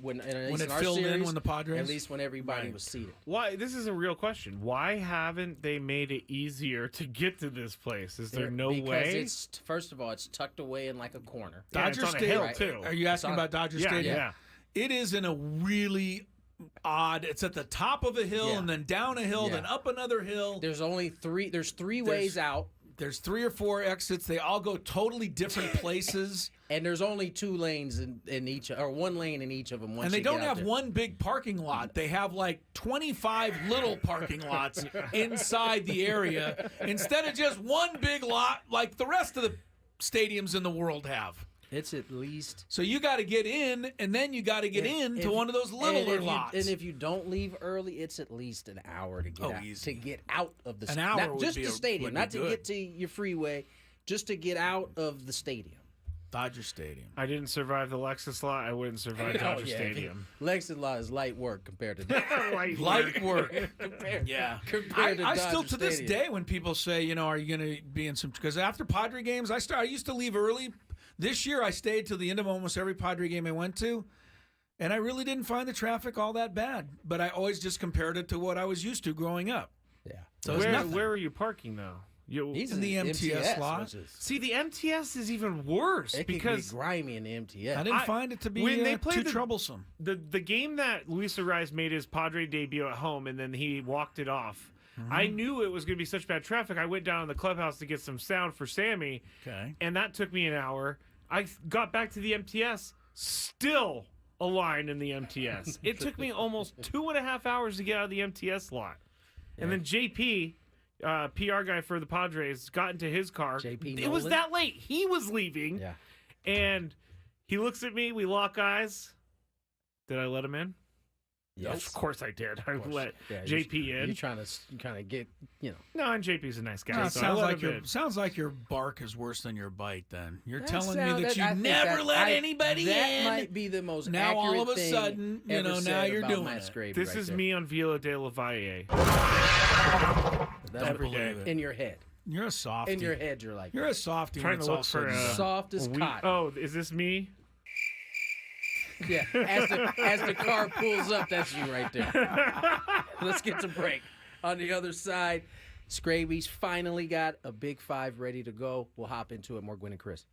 when it our filled in series, when the Padres? at least when everybody Right. was seated. Why? This is a real question. Why haven't they made it easier to get to this place? Is there no because way? It's first of all, it's tucked away in like a corner. Yeah, it's Dodger on a Stadium. hill, too. Are you asking about Dodger Yeah, Stadium? yeah. It is in a really odd. It's at the top of a hill Yeah. and then down a hill, Yeah. then up another hill. There's only three. There's three ways out, There's 3 or 4 exits. They all go totally different places. and there's only 2 lanes in each, or 1 lane in each of them. Once And they you get don't out have there. one big parking lot. They have like 25 little parking lots inside the area instead of just one big lot like the rest of the stadiums in the world have. It's at least. So you got to get in, and then you got to get into one of those littler lots. And if you don't leave early, it's at least an hour to get out. Easy. To get out of the An hour not would just be the would stadium, be not to good. get to your freeway, just to get out of the stadium. Dodger Stadium. I didn't survive the Lexus lot. I wouldn't survive Dodger Stadium. Lexington lot is light work compared to Light work. Yeah. compared to I still, Dodger to this Stadium. day, when people say, you know, are you going to be in some... Because after Padre games, I used to leave early. This year, I stayed till the end of almost every Padre game I went to. And I really didn't find the traffic all that bad. But I always just compared it to what I was used to growing up. Yeah. So it's nothing. Where are you parking, though? He's in the MTS lot. See, the MTS is even worse It because can be grimy in the MTS. I didn't find it to be when they played too troublesome. The game that Luis Ariz made his Padre debut at home and then he walked it off. I knew it was going to be such bad traffic. I went down to the clubhouse to get some sound for Sammy. Okay. And that took me an hour. I got back to the MTS, still a line in the MTS. It took me almost 2.5 hours to get out of the MTS lot. And then JP, PR guy for the Padres, got into his car. JP It was Nolan? that late. He was leaving. Yeah. And he looks at me. We lock eyes. Did I let him in? Yes. Of course I did. I let Yeah, JP in. You're trying to get, you know. No, and JP's a nice guy. No, it so sounds I let like him your in. sounds like your bark is worse than your bite. Then you're That telling sound- me that you I think never that- let anybody that in. might be the most Now all accurate of a thing sudden, you ever know, now said you're about doing Matt it. Skraby This right is there. me on Villa de la Valle. That's Don't believe it. in your head. You're a softie. In your head, you're like You're a softie. Trying when it's to all look for said and done. soft as cotton. Oh, is this me? Yeah, as the car pulls up, that's you right there. Let's get to break. On the other side, Skraby's finally got a big 5 ready to go. We'll hop into it. More Gwynn and Chris.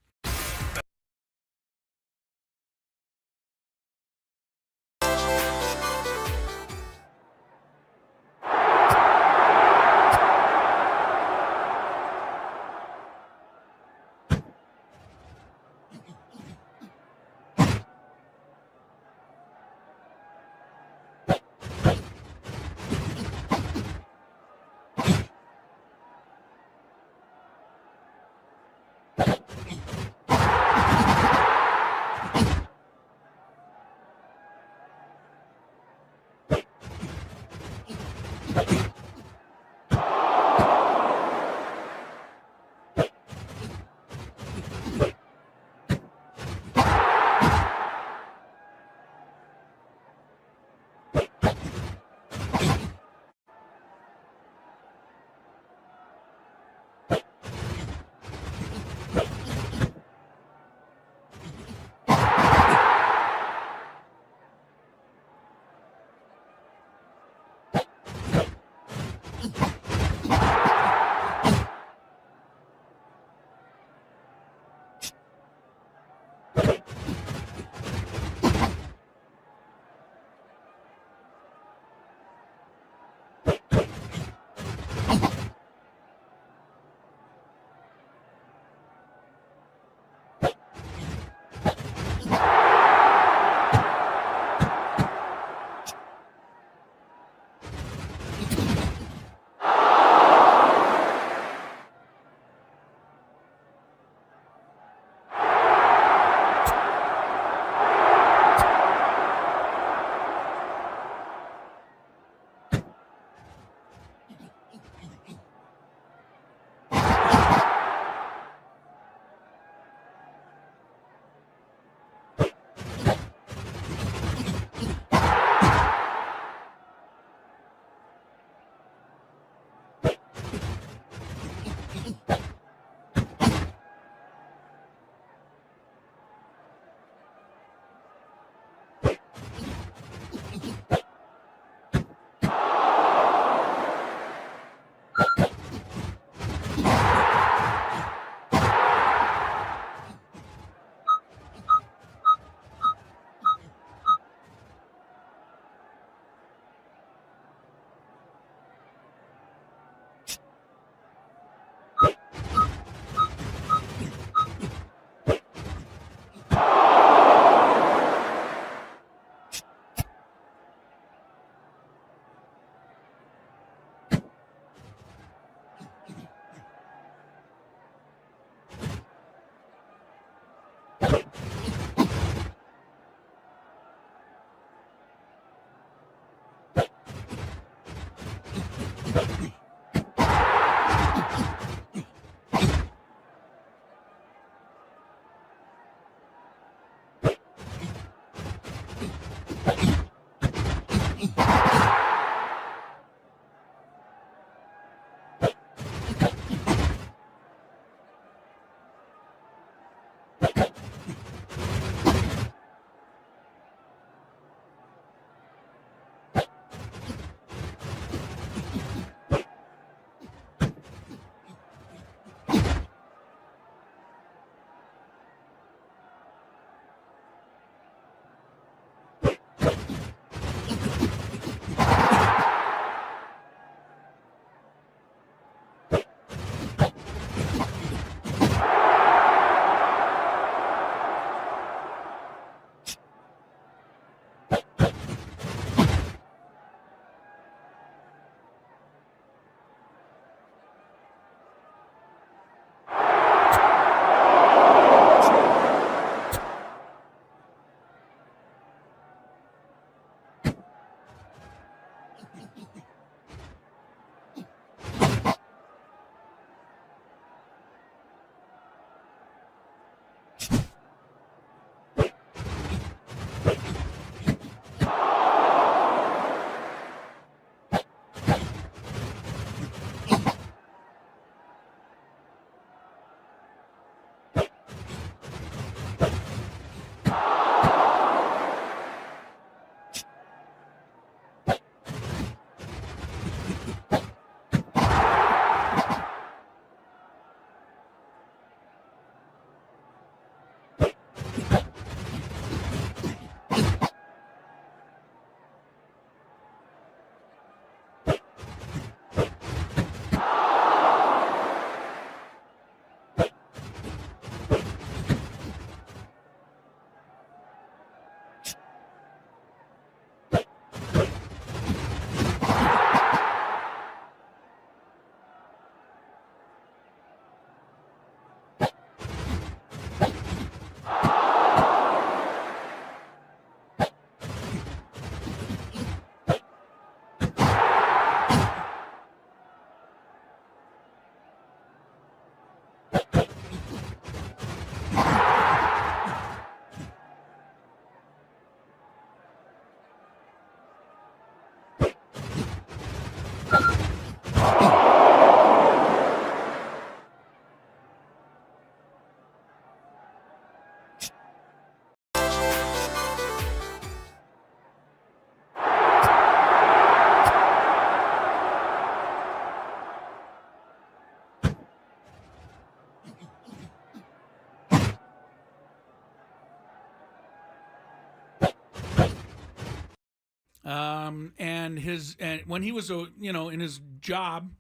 And when he was in his job,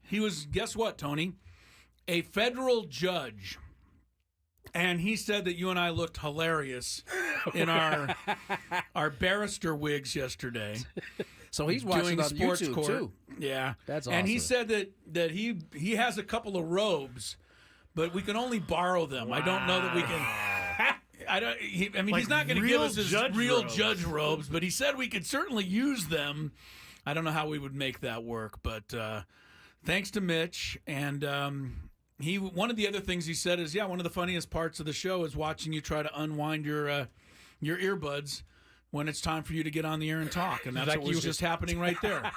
he was, guess what, Tony, a federal judge. And he said that you and I looked hilarious in our barrister wigs yesterday. So he's watching on sports YouTube court. too. Yeah, that's awesome. And he said that he has a couple of robes, but we can only borrow them. Wow. I don't know that we can. He's not going to give us his real judge robes, but he said we could certainly use them. I don't know how we would make that work, but thanks to Mitch. And one of the other things he said is, one of the funniest parts of the show is watching you try to unwind your earbuds when it's time for you to get on the air and talk. And that's what was just happening right there.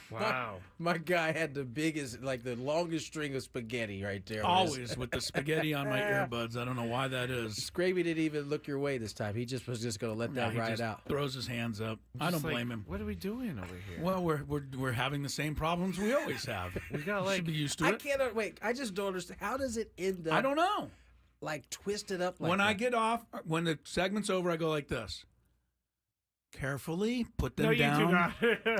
Wow. My guy had the biggest, the longest string of spaghetti right there. Always with the spaghetti on my earbuds. I don't know why that is. Skraby didn't even look your way this time. He just was going to let that ride out. Throws his hands up. I don't blame him. What are we doing over here? Well, we're having the same problems we always have. We got should be used to it. I can't wait. I just don't understand. How does it end up? I don't know. Twisted up when I get off, when the segment's over, I go like this. Carefully put them down. You do not.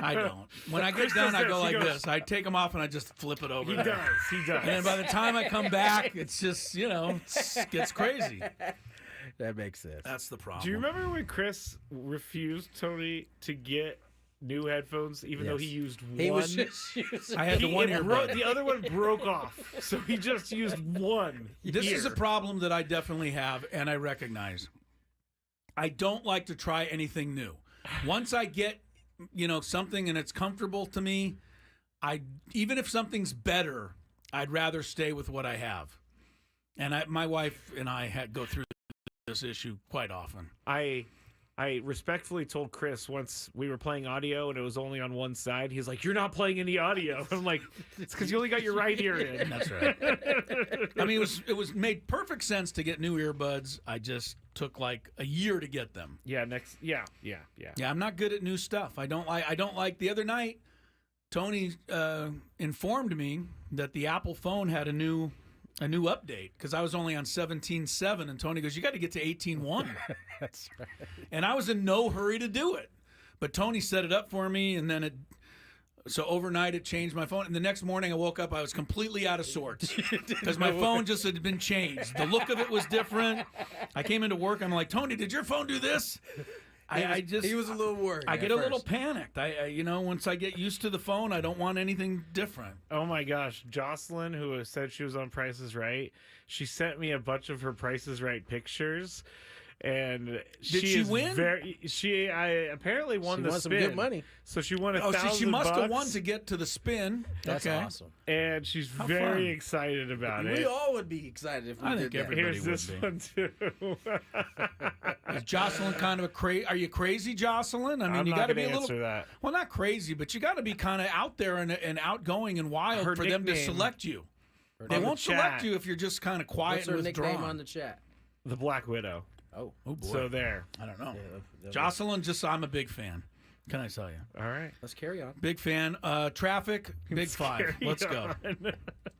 I don't. When I get done, I go like this. I take them off and I just flip it over. He does. And then by the time I come back, it's just, it gets crazy. That makes sense. That's the problem. Do you remember when Chris refused Tony to get new headphones, even though he used one? He was just using I had the one earbud. The other one broke off, so he just used one. This is a problem that I definitely have, and I recognize. I don't like to try anything new. Once I get, something and it's comfortable to me, even if something's better, I'd rather stay with what I have. And my wife and I go through this issue quite often. I I respectfully told Chris once we were playing audio and it was only on one side. He's like, "You're not playing any audio." I'm like, "It's because you only got your right ear in." That's right. I mean, it was made perfect sense to get new earbuds. I just took like a year to get them. Yeah. Yeah. I'm not good at new stuff. I don't like. The other night, Tony informed me that the Apple phone had a new update because I was only on 17.7, and Tony goes, "You got to get to 18.1." That's right. And I was in no hurry to do it, but Tony set it up for me, and then so overnight it changed my phone. And the next morning I woke up, I was completely out of sorts because my phone just had been changed. The look of it was different. I came into work, I'm like, "Tony, did your phone do this?" He was a little worried. I get a little panicked. Once I get used to the phone, I don't want anything different. Oh my gosh, Jocelyn, who said she was on Price is Right, she sent me a bunch of her Price is Right pictures, and Did she win? She apparently won the spin. Some good money. So she won $1,000. She must have won to get to the spin. That's okay. awesome. And she's very excited about it. We all would be excited if we did that. Here's this one too. Is Jocelyn kind of a crazy? Are you crazy, Jocelyn? I mean, you got to be a little. That. Well, not crazy, but you got to be kind of out there and outgoing and wild for them to select you. They won't select you if you're just kind of quiet What's and her withdrawn. nickname on the chat? The Black Widow. Oh boy. So there. I don't know. Yeah, Jocelyn, I'm a big fan. Can I tell you? All right. Let's carry on. Big fan. Traffic, big five. Let's go.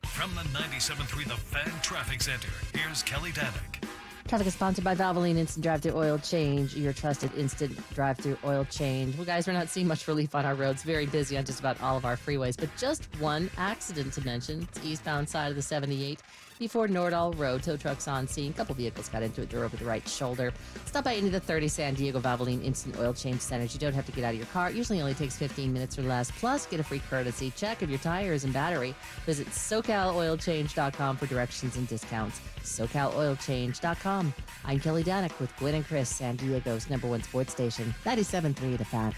From the 97.3 The Fan Traffic Center, here's Kelly Danick. Traffic is sponsored by Valvoline Instant Drive-Thru Oil Change, your trusted instant drive-thru oil change. Well, guys, we're not seeing much relief on our roads. Very busy on just about all of our freeways, but just one accident to mention. It's eastbound side of the 78. Before Nordall Road, tow trucks on scene. A couple vehicles got into it, door over the right shoulder. Stop by any of the 30 San Diego Valvoline Instant Oil Change Centers. You don't have to get out of your car. It usually only takes 15 minutes or less. Plus, get a free courtesy check of your tires and battery. Visit SoCalOilChange.com for directions and discounts. SoCalOilChange.com. I'm Kelly Danick with Gwynn and Chris, San Diego's #1 sports station, 97.3 The Fan.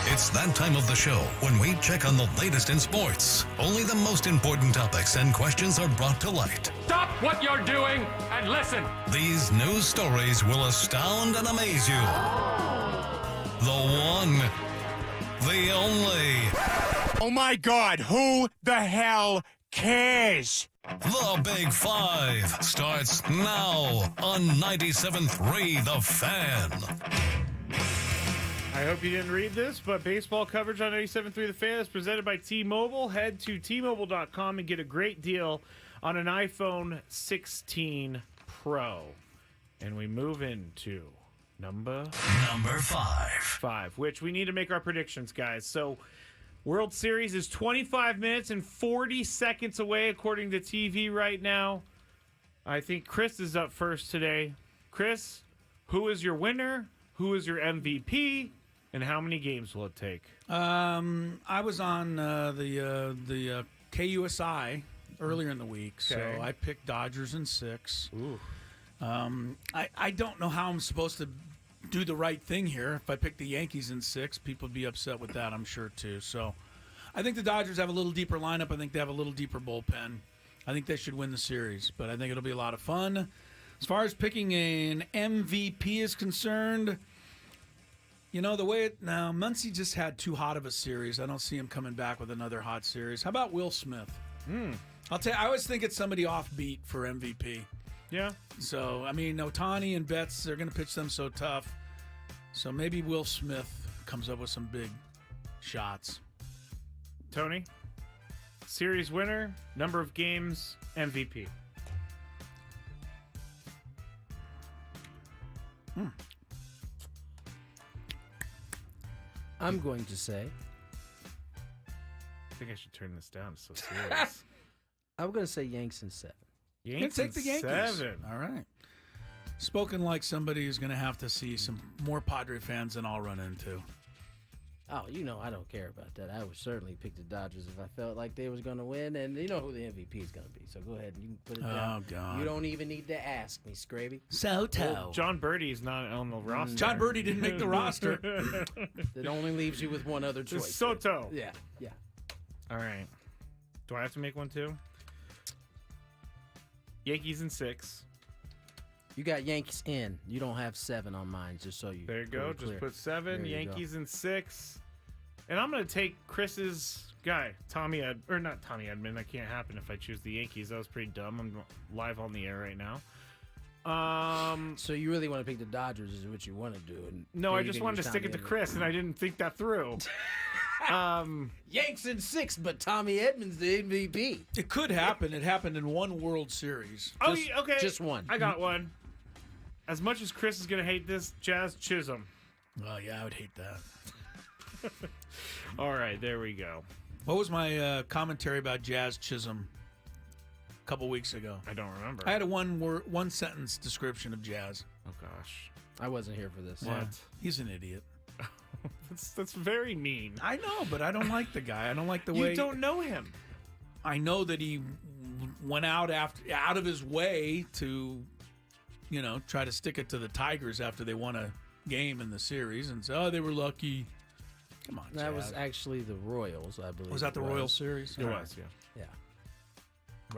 It's that time of the show when we check on the latest in sports. Only the most important topics and questions are brought to light. Stop what you're doing and listen. These news stories will astound and amaze you. The one, the only. Oh my God, who the hell cares? The Big Five starts now on 97.3 The Fan. I hope you didn't read this, but baseball coverage on 97.3 The Fan is presented by T-Mobile. Head to T-Mobile.com and get a great deal on an iPhone 16 Pro. And we move into number five, which we need to make our predictions, guys. So World Series is 25 minutes and 40 seconds away, according to TV right now. I think Chris is up first today. Chris, who is your winner? Who is your MVP? And how many games will it take? I was on the KUSI earlier in the week, so I picked Dodgers in 6. Ooh. I don't know how I'm supposed to do the right thing here. If I pick the Yankees in 6, people would be upset with that, I'm sure, too. So I think the Dodgers have a little deeper lineup. I think they have a little deeper bullpen. I think they should win the series, but I think it'll be a lot of fun. As far as picking an MVP is concerned, you know, the way Muncy just had too hot of a series. I don't see him coming back with another hot series. How about Will Smith? I'll tell you, I always think it's somebody offbeat for MVP. Yeah. So, I mean, Ohtani and Betts, they're going to pitch them so tough. So maybe Will Smith comes up with some big shots. Tony, series winner, number of games, MVP. I'm going to say. I think I should turn this down. It's so serious. I'm going to say Yanks in 7. Yanks take the Yankees. 7. All right. Spoken like somebody who's going to have to see some more Padre fans than I'll run into. Oh, you know I don't care about that. I would certainly pick the Dodgers if I felt like they was going to win, and you know who the MVP is going to be. So go ahead and you can put it down. Oh, God. You don't even need to ask me, Skraby. Soto. Well, John Birdie's not on the roster. John Birdie didn't make the roster. It only leaves you with one other choice. Soto. Yeah. All right. Do I have to make one too? Yankees in 6. You got Yankees in. You don't have 7 on mine, just so you. There you go. Just put 7. Yankees in 6. And I'm going to take Chris's guy, not Tommy Edman. That can't happen if I choose the Yankees. That was pretty dumb. I'm live on the air right now. So you really want to pick the Dodgers is what you want to do? No, I just wanted to stick it to Chris, and I didn't think that through. Yanks in 6, but Tommy Edman's the MVP. It could happen. It happened in one World Series. Okay. Just one. I got one. As much as Chris is going to hate this, Jazz Chisholm. Well, yeah, I would hate that. All right, there we go. What was my commentary about Jazz Chisholm a couple weeks ago? I don't remember. I had a one sentence description of Jazz. Oh, gosh. I wasn't here for this. What? He's an idiot. That's very mean. I know, but I don't like the guy. I don't like the way... You don't know him. I know that he went out of his way to, try to stick it to the Tigers after they won a game in the series and say, they were lucky. Come on, That Jazz. was actually the Royals, I believe. Was that the Royals series? It was, yeah. Yeah.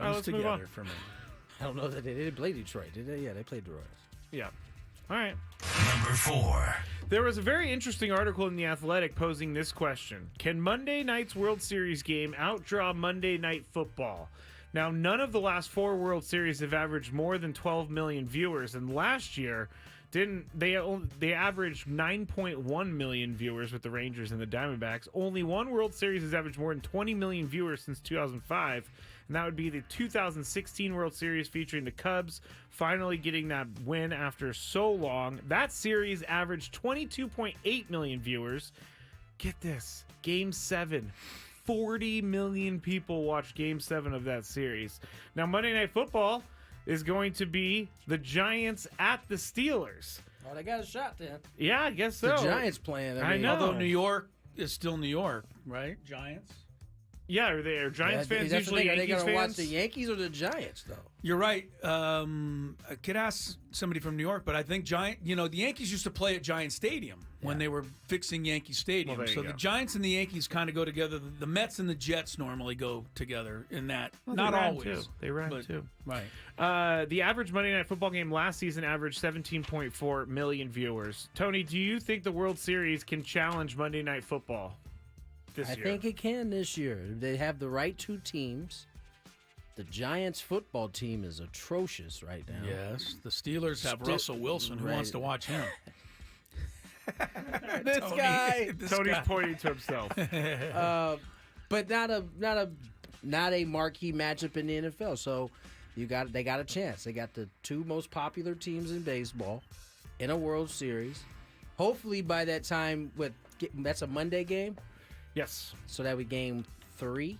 Runs let's move together on. for me. I don't know that they didn't play Detroit, did they? Yeah, they played the Royals. Yeah. All right. Number 4. There was a very interesting article in The Athletic posing this question. Can Monday night's World Series game outdraw Monday Night Football? Now, none of the last 4 World Series have averaged more than 12 million viewers, and last year they averaged 9.1 million viewers with the Rangers and the Diamondbacks. Only one World Series has averaged more than 20 million viewers since 2005, and that would be the 2016 World Series featuring the Cubs, finally getting that win after so long. That series averaged 22.8 million viewers. Get this, Game 7. 40 million people watched Game 7 of that series. Now, Monday Night Football is going to be the Giants at the Steelers. Oh, they got a shot then. Yeah, I guess so. The Giants playing. I know. Although New York is still New York, right? Giants? Yeah, are Giants fans usually Yankees fans? Are they going to watch the fans? Yankees or the Giants, though? You're right. I could ask somebody from New York, but I think the Yankees used to play at Giant Stadium when they were fixing Yankee Stadium. Well, there so you the go. Giants and the Yankees kind of go together. The Mets and the Jets normally go together in that. Well, Not they ran always. too. They ran but- too. Right. The average Monday Night Football game last season averaged 17.4 million viewers. Tony, do you think the World Series can challenge Monday Night Football this year? I think it can this year. They have the right 2 teams. The Giants football team is atrocious right now. Yes. The Steelers have Russell Wilson. Who wants to watch him? This Tony. guy. Tony's pointing to himself. But not a marquee matchup in the NFL. So they got a chance. They got the 2 most popular teams in baseball in a World Series. Hopefully by that time, that's a Monday game. Yes. So that we game 3.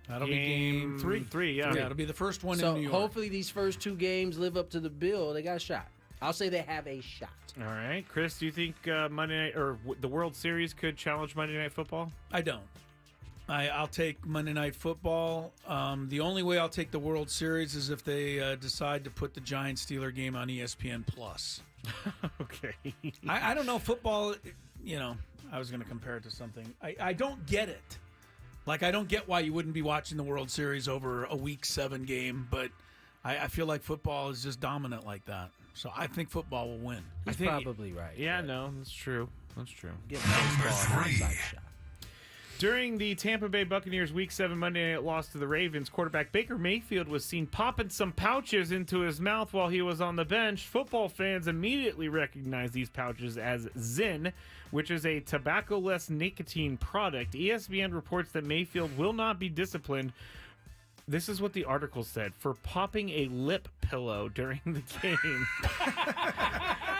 That'll be game 3. 3, yeah. Yeah, it'll be the first one So in New York. hopefully these first 2 games live up to the bill. They got a shot. I'll say they have a shot. All right, Chris, do you think Monday Night or the World Series could challenge Monday Night Football? I don't. I'll take Monday Night Football. The only way I'll take the World Series is if they decide to put the Giants-Steeler game on ESPN+. Okay. I don't know. Football, I was going to compare it to something. I don't get it. Like, I don't get why you wouldn't be watching the World Series over a Week 7 game, but I feel like football is just dominant like that. So I think football will win. He's probably right. Yeah, no, that's true. That's true. Number 3. During the Tampa Bay Buccaneers Week 7 Monday night loss to the Ravens, quarterback Baker Mayfield was seen popping some pouches into his mouth while he was on the bench. Football fans immediately recognized these pouches as Zyn, which is a tobacco-less nicotine product. ESPN reports that Mayfield will not be disciplined. This is what the article said, for popping a lip pillow during the game.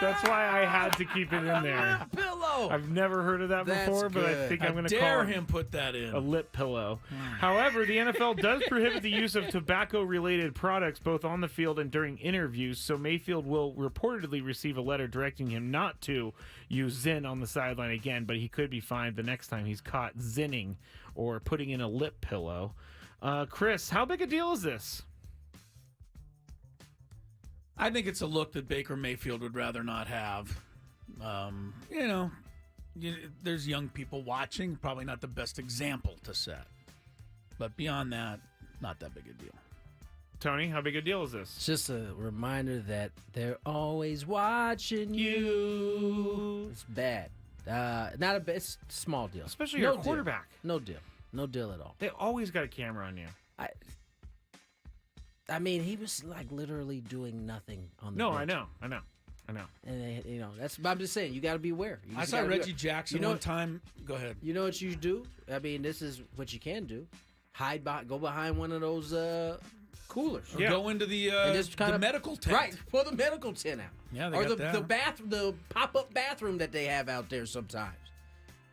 That's why I had to keep it in there. Pillow. I've never heard of that before, but I think I'm going to dare call him put that in. a lip pillow. However, the NFL does prohibit the use of tobacco-related products both on the field and during interviews, so Mayfield will reportedly receive a letter directing him not to use Zyn on the sideline again, but he could be fined the next time he's caught zinning or putting in a lip pillow. Chris, how big a deal is this? I think it's a look that Baker Mayfield would rather not have. There's young people watching, probably not the best example to set. But beyond that, not that big a deal. Tony, how big a deal is this? It's just a reminder that they're always watching you. It's bad. It's a small deal. Especially your quarterback. No deal. No deal at all. They always got a camera on you. I mean, he was like literally doing nothing on the No, bench. I know. And I'm just saying, you got to be aware. I saw Reggie Jackson one time. Go ahead. You know what you do? I mean, this is what you can do. Go behind one of those coolers. Or go into the medical tent. Right, pull the medical tent out. Yeah, they or got the pop-up bathroom that they have out there sometimes.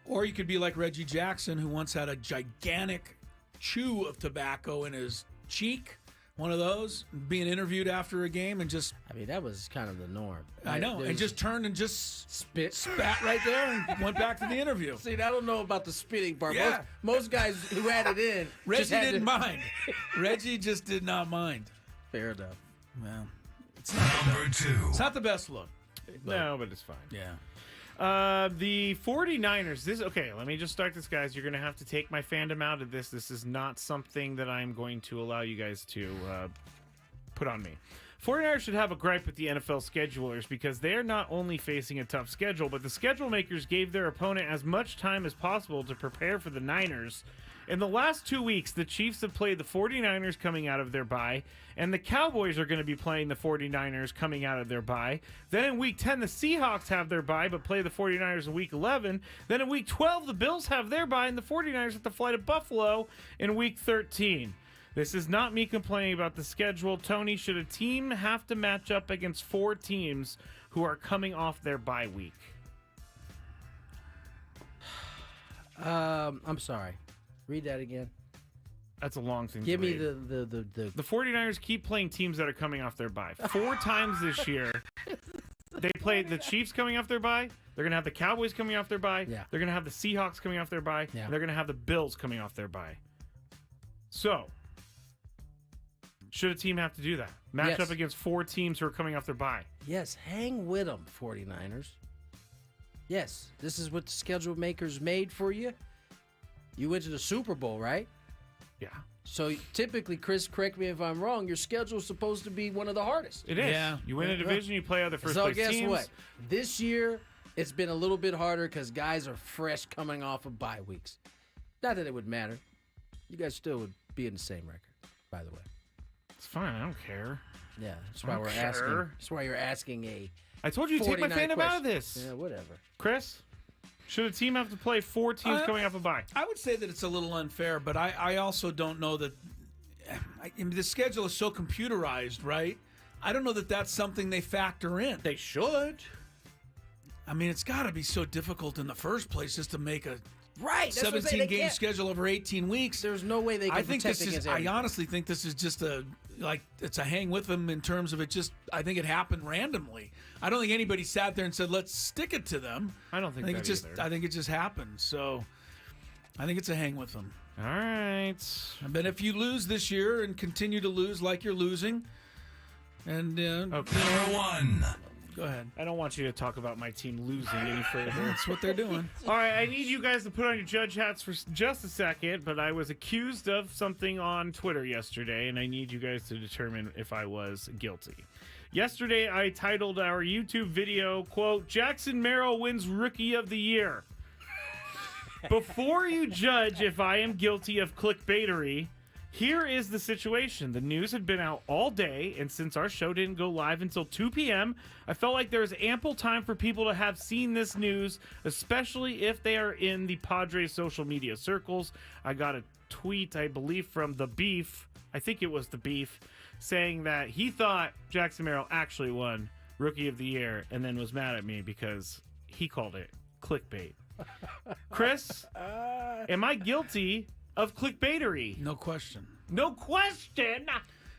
Or you could be like Reggie Jackson, who once had a gigantic chew of tobacco in his cheek. One of those, being interviewed after a game and just... I mean, that was kind of the norm. I know, and just turned and just spat right there and went back to the interview. See, I don't know about the spitting part. Yeah. Most guys who had it in... Reggie didn't mind. Reggie just did not mind. Fair enough. Well, it's Number 2. It's not the best look. No, but it's fine. Yeah. The 49ers, okay, let me just start this, guys. You're going to have to take my fandom out of this. This is not something that I'm going to allow you guys to put on me. 49ers should have a gripe with the NFL schedulers because they're not only facing a tough schedule, but the schedule makers gave their opponent as much time as possible to prepare for the Niners. In the last 2 weeks, the Chiefs have played the 49ers coming out of their bye, and the Cowboys are going to be playing the 49ers coming out of their bye. Then in Week 10, the Seahawks have their bye, but play the 49ers in Week 11. Then in Week 12, the Bills have their bye, and the 49ers have to fly to Buffalo in Week 13. This is not me complaining about the schedule. Tony, should a team have to match up against 4 teams who are coming off their bye week? I'm sorry. Read that again. That's a long thing Give to me read. the 49ers keep playing teams that are coming off their bye. 4 times this year, they played the Chiefs coming off their bye. They're going to have the Cowboys coming off their bye. Yeah. They're going to have the Seahawks coming off their bye. Yeah. And they're going to have the Bills coming off their bye. So, should a team have to do that? Match Yes. up against 4 teams who are coming off their bye. Yes, hang with them, 49ers. Yes, this is what the schedule makers made for you. You went to the Super Bowl, right? Yeah. So typically, Chris, correct me if I'm wrong, your schedule's supposed to be one of the hardest. It is. Yeah. You win a division, you play other first so place guess teams. what? This year, it's been a little bit harder because guys are fresh coming off of bye weeks. Not that it would matter. You guys still would be in the same record, by the way. It's fine. I don't care. Yeah, that's I why don't we're care. asking. That's why you're asking a. I told you to take my 49 fandom out of question. this. Yeah, whatever. Chris, should a team have to play 4 teams coming off a bye? I would say that it's a little unfair, but I also don't know that. I mean, the schedule is so computerized, right? I don't know that that's something they factor in. They should. I mean, it's got to be so difficult in the first place just to make a Right, that's what I'm saying. 17-game schedule over 18 weeks. There's no way they can I think protect this is. against I everything. honestly think this is just it's a hang with them in terms of it. Just I think it happened randomly. I don't think anybody sat there and said let's stick it to them. I don't think I that either. I think it just happened. So I think it's a hang with them. All right. But if you lose this year and continue to lose like you're losing, and Okay. Number 1. Go ahead. I don't want you to talk about my team losing any further. That's what they're doing. All right, I need you guys to put on your judge hats for just a second, but I was accused of something on Twitter yesterday, and I need you guys to determine if I was guilty. Yesterday, I titled our YouTube video, quote, Jackson Merrill wins Rookie of the Year. Before you judge if I am guilty of clickbaitery, here is the situation. The news had been out all day, and since our show didn't go live until 2 p.m., I felt like there was ample time for people to have seen this news, especially if they are in the Padres social media circles. I got a tweet, I believe, from The Beef, I think it was The Beef, saying that he thought Jackson Merrill actually won Rookie of the Year and then was mad at me because he called it clickbait. Chris, am I guilty of clickbaitery? No question. No question.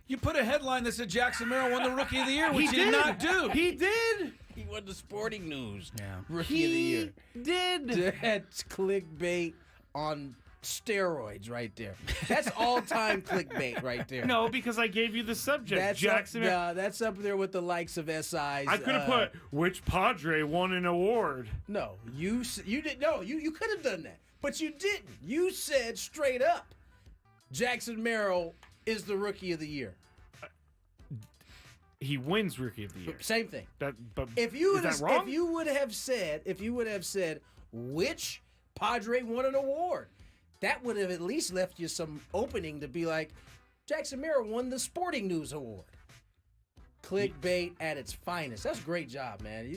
You put a headline that said Jackson Merrill won the Rookie of the Year, which he did not do. He did. He won the Sporting News. Yeah. Rookie of the Year. Did. That's clickbait on steroids right there. That's all-time clickbait right there. No, because I gave you the subject. That's Jackson. that's up there with the likes of SI's. I could have put which Padre won an award. No, you didn't. No, you could have done that, but you didn't. You said straight up, Jackson Merrill is the Rookie of the Year. he wins Rookie of the Year. Same thing. But If you is that wrong? if you would have said which Padre won an award, that would have at least left you some opening to be like, Jackson Mira won the Sporting News Award. Clickbait at its finest. That's a great job, man.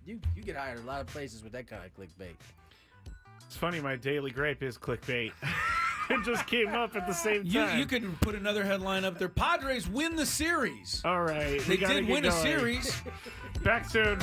You get hired a lot of places with that kind of clickbait. It's funny, my daily gripe is clickbait. It just came up at the same time. You could put another headline up there. Padres win the series. All right. They did win a series. Back soon.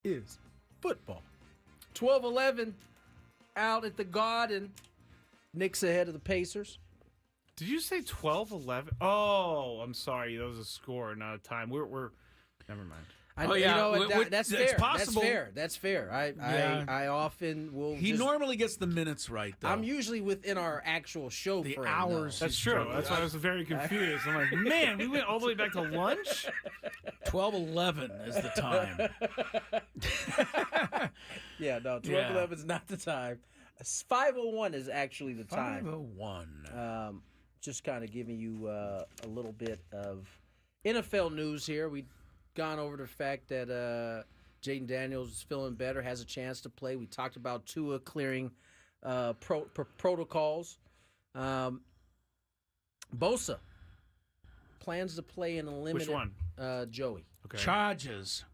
is football. 12-11 out at the Garden. Knicks ahead of the Pacers. Did you say 12-11? Oh, I'm sorry. That was a score, not a time. We're never mind. That's fair. It's possible. That's fair. I often will. He normally gets the minutes right, though. I'm usually within our actual show frame. Hours. That's true. That's why I was very confused. I'm like, man, we went all the way back to lunch? 12:11 is the time. Yeah, no, 12:11 is not the time. 5:01 is actually the time. 5:01. Just kind of giving you a little bit of NFL news here. We've gone over the fact that Jaden Daniels is feeling better, has a chance to play. We talked about Tua clearing protocols. Bosa plans to play in a limited. Which one? Joey. Okay. Charges.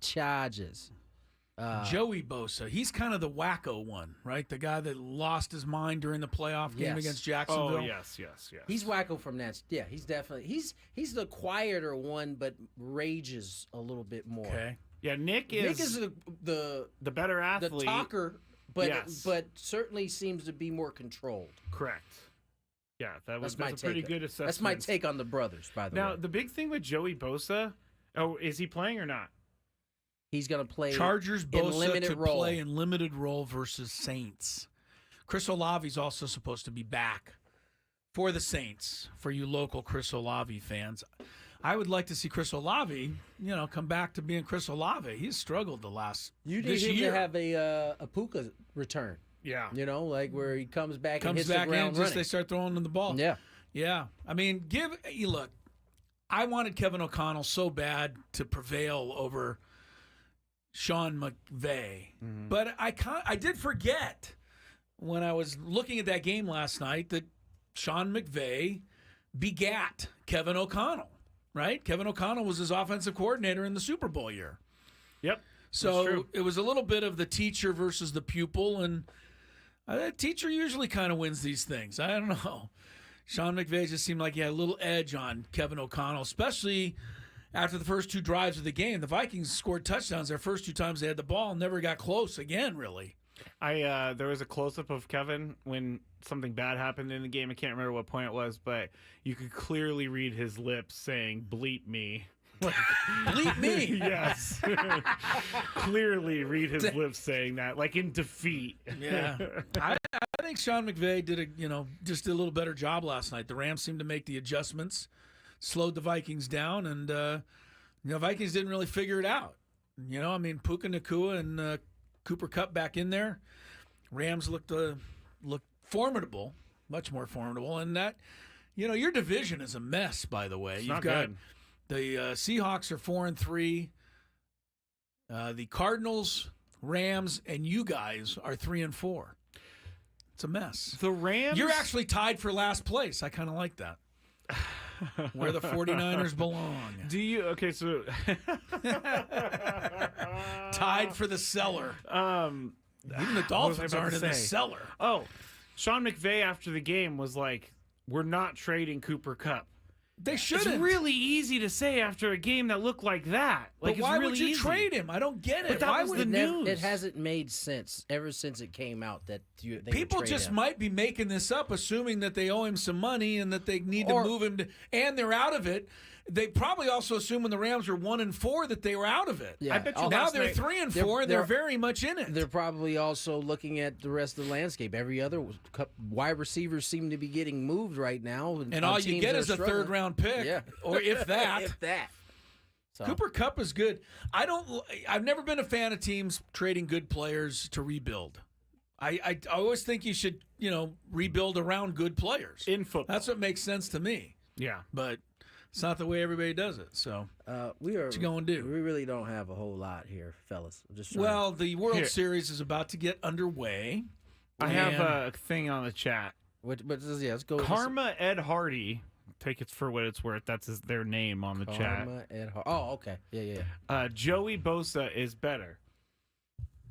Joey Bosa. He's kind of the wacko one, right? The guy that lost his mind during the playoff game against Jacksonville. Oh, yes. He's wacko from that. Yeah, he's definitely he's the quieter one, but rages a little bit more. Okay. Yeah, Nick is the better athlete, the talker, but certainly seems to be more controlled. Correct. Yeah, that's a my pretty good assessment. That's my take on the brothers, by the way. Now, the big thing with Joey Bosa, is he playing or not? He's going to play Chargers in Bosa limited to role. play in limited role versus Saints. Chris Olave's also supposed to be back for the Saints, for you local Chris Olave fans. I would like to see Chris Olave, come back to being Chris Olave. He's struggled this him year. to have a Puka return. Yeah. Like where he comes back and hits back the ground in, running. They start throwing him the ball. Yeah. Yeah. I mean, look, I wanted Kevin O'Connell so bad to prevail over Sean McVay. Mm-hmm. But I did forget when I was looking at that game last night that Sean McVay begat Kevin O'Connell, right? Kevin O'Connell was his offensive coordinator in the Super Bowl year. Yep. So it was a little bit of the teacher versus the pupil, and the teacher usually kind of wins these things. I don't know. Sean McVay just seemed like he had a little edge on Kevin O'Connell, especially after the first two drives of the game. The Vikings scored touchdowns their first two times they had the ball and never got close again, really. There was a close-up of Kevin when something bad happened in the game. I can't remember what point it was, but you could clearly read his lips saying, "Bleep me." Bleep me? Yes. Clearly read his lips saying that, like in defeat. Yeah. I think Sean McVay did just a little better job last night. The Rams seemed to make the adjustments, slowed the Vikings down, and Vikings didn't really figure it out. Puka Nacua and Cooper Kupp back in there. Rams looked formidable, much more formidable, and that your division is a mess. By the way, you've got. Good. The Seahawks are 4-3. The Cardinals, Rams, and you guys are 3-4. It's a mess. The Rams? You're actually tied for last place. I kind of like that. Where the 49ers belong. Do you? Okay, so tied for the cellar. Even the Dolphins aren't in the cellar. Oh, Sean McVay after the game was like, "We're not trading Cooper Kupp." They shouldn't. It's really easy to say after a game that looked like that. Like, but why it's really would you easy. trade him? I don't get it. But that why was would the news. It hasn't made sense ever since it came out that they people would trade just him. might be making this up, assuming that they owe him some money and that they need to move him, and they're out of it. They probably also assume when the Rams were 1-4 that they were out of it. Yeah. I bet you now they're 3-4 and they're very much in it. They're probably also looking at the rest of the landscape. Every other wide receivers seem to be getting moved right now, and all you get is a third-round pick, or if that. If that. So. Cooper Kupp is good. I've never been a fan of teams trading good players to rebuild. I always think you should rebuild around good players in football. That's what makes sense to me. Yeah, but. It's not the way everybody does it. So, what you going to do? We really don't have a whole lot here, fellas. The World Series is about to get underway. I have a thing on the chat. Let's go. Karma Ed Hardy. Take it for what it's worth. That's their name on the chat. Karma Ed Hardy. Oh, okay. Yeah. Joey Bosa is better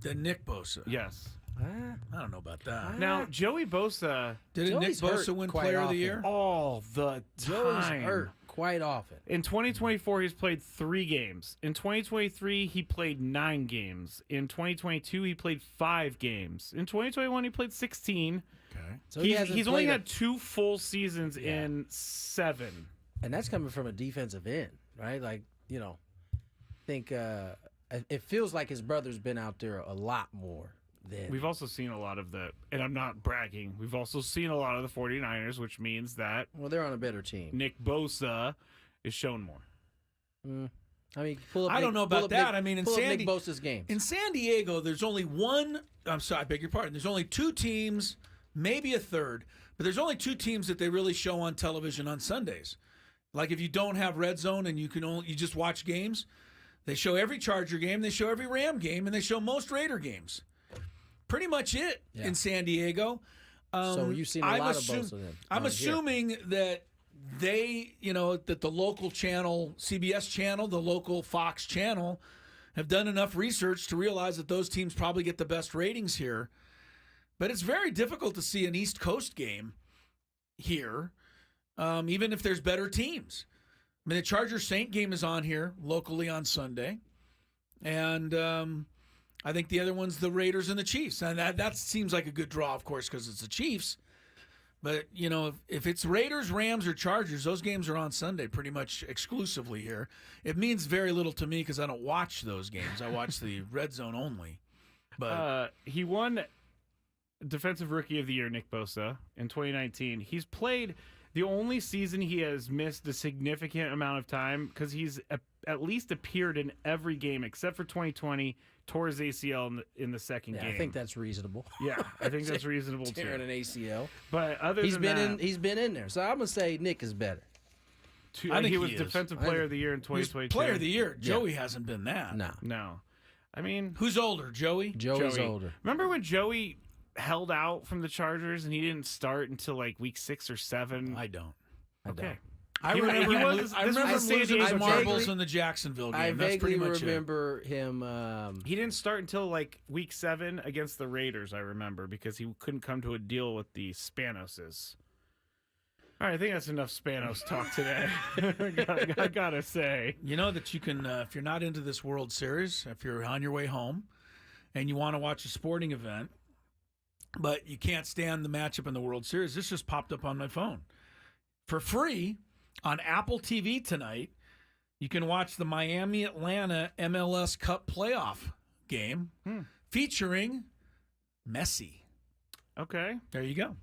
than Nick Bosa. Yes. I don't know about that. Now, Joey Bosa... Did Nick Bosa win Player of the Year? All the time. Joey's hurt quite often. In 2024, he's played 3 games. In 2023, he played 9 games. In 2022, he played 5 games. In 2021, he played 16. Okay. So he's only had 2 full seasons in 7. And that's coming from a defensive end, right? Like, I think it feels like his brother's been out there a lot more. We've also seen a lot of and I'm not bragging, we've also seen a lot of the 49ers, which means that... Well, they're on a better team. Nick Bosa is shown more. I mean, I don't know about that. I mean, in Nick Bosa's games. In San Diego, there's only one... I'm sorry, I beg your pardon. There's only 2 teams, maybe a third, but there's only 2 teams that they really show on television on Sundays. Like if you don't have Red Zone and you just watch games, they show every Charger game, they show every Ram game, and they show most Raider games. Pretty much it in San Diego. So you've seen a lot of Bosa then. I'm assuming that they, that the local channel, CBS channel, the local Fox channel, have done enough research to realize that those teams probably get the best ratings here. But it's very difficult to see an East Coast game here, even if there's better teams. I mean, the Chargers-Saint game is on here locally on Sunday. And... I think the other one's the Raiders and the Chiefs. And that seems like a good draw, of course, because it's the Chiefs. But, if it's Raiders, Rams, or Chargers, those games are on Sunday pretty much exclusively here. It means very little to me because I don't watch those games. I watch the Red Zone only. But he won Defensive Rookie of the Year, Nick Bosa, in 2019. He's played the only season he has missed a significant amount of time because he's at least appeared in every game except for 2020. Tore his ACL in the second game. I think that's reasonable. Yeah, I think that's reasonable too. Tearing an ACL, but he's been in there. So I'm gonna say Nick is better. I think he was Defensive Player of the Year in 2022. Player of the Year. Joey hasn't been that. No. I mean, who's older, Joey? Joey's older. Remember when Joey held out from the Chargers and he didn't start until like week 6 or 7? I don't. Okay. I remember losing his marbles in the Jacksonville game. I vaguely That's remember him. He didn't start until like week 7 against the Raiders, I remember, because he couldn't come to a deal with the Spanoses. All right, I think that's enough Spanos talk today. I gotta say. You know that you can, if you're not into this World Series, if you're on your way home and you want to watch a sporting event, but you can't stand the matchup in the World Series, this just popped up on my phone. For free, on Apple TV tonight, you can watch the Miami-Atlanta MLS Cup playoff game featuring Messi. Okay. There you go.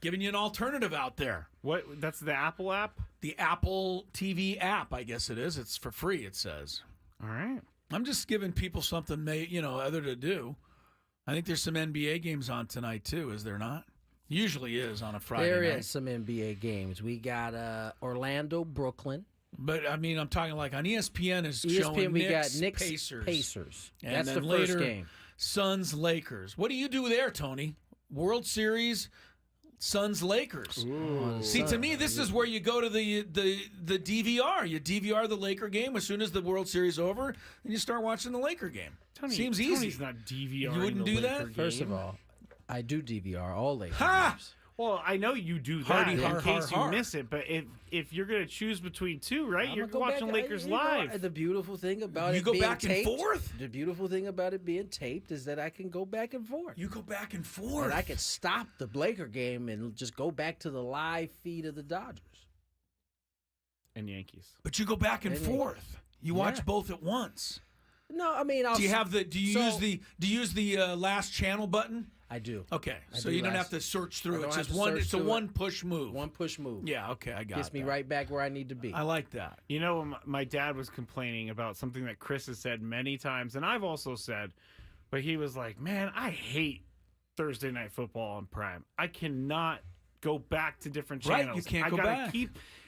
Giving you an alternative out there. What? That's the Apple app? The Apple TV app, I guess it is. It's for free, it says. All right. I'm just giving people something, other to do. I think there's some NBA games on tonight, too, is there not? Usually is on a Friday night. There is some NBA games. We got Orlando, Brooklyn. But, I mean, I'm talking like on ESPN is showing we Knicks, got Knicks, Pacers. And that's then the later, first game. Suns, Lakers. What do you do there, Tony? World Series, Suns, Lakers. See, to me, this is where you go to the DVR. You DVR the Laker game as soon as the World Series is over, and you start watching the Laker game. Seems easy. Tony's not DVRing. You wouldn't do that? First of all, I do DVR all Laker games. Well, I know you do that in case you miss it, but if you're going to choose between two, right? You're watching Lakers live. The beautiful thing about you it go being back taped, and forth? The beautiful thing about it being taped is that I can go back and forth. You go back and forth. And I can stop the Laker game and just go back to the live feed of the Dodgers. And Yankees. But you go back and forth. You watch both at once. No, I mean, do you use the last channel button? I do. Okay, so you don't have to search through. It's just one. It's a one push move. One push move. Yeah. Okay, I got it. Gets me right back where I need to be. I like that. You know, my dad was complaining about something that Chris has said many times, and I've also said, but he was like, "Man, I hate Thursday Night Football on Prime. I cannot go back to different channels. Right, you can't go back.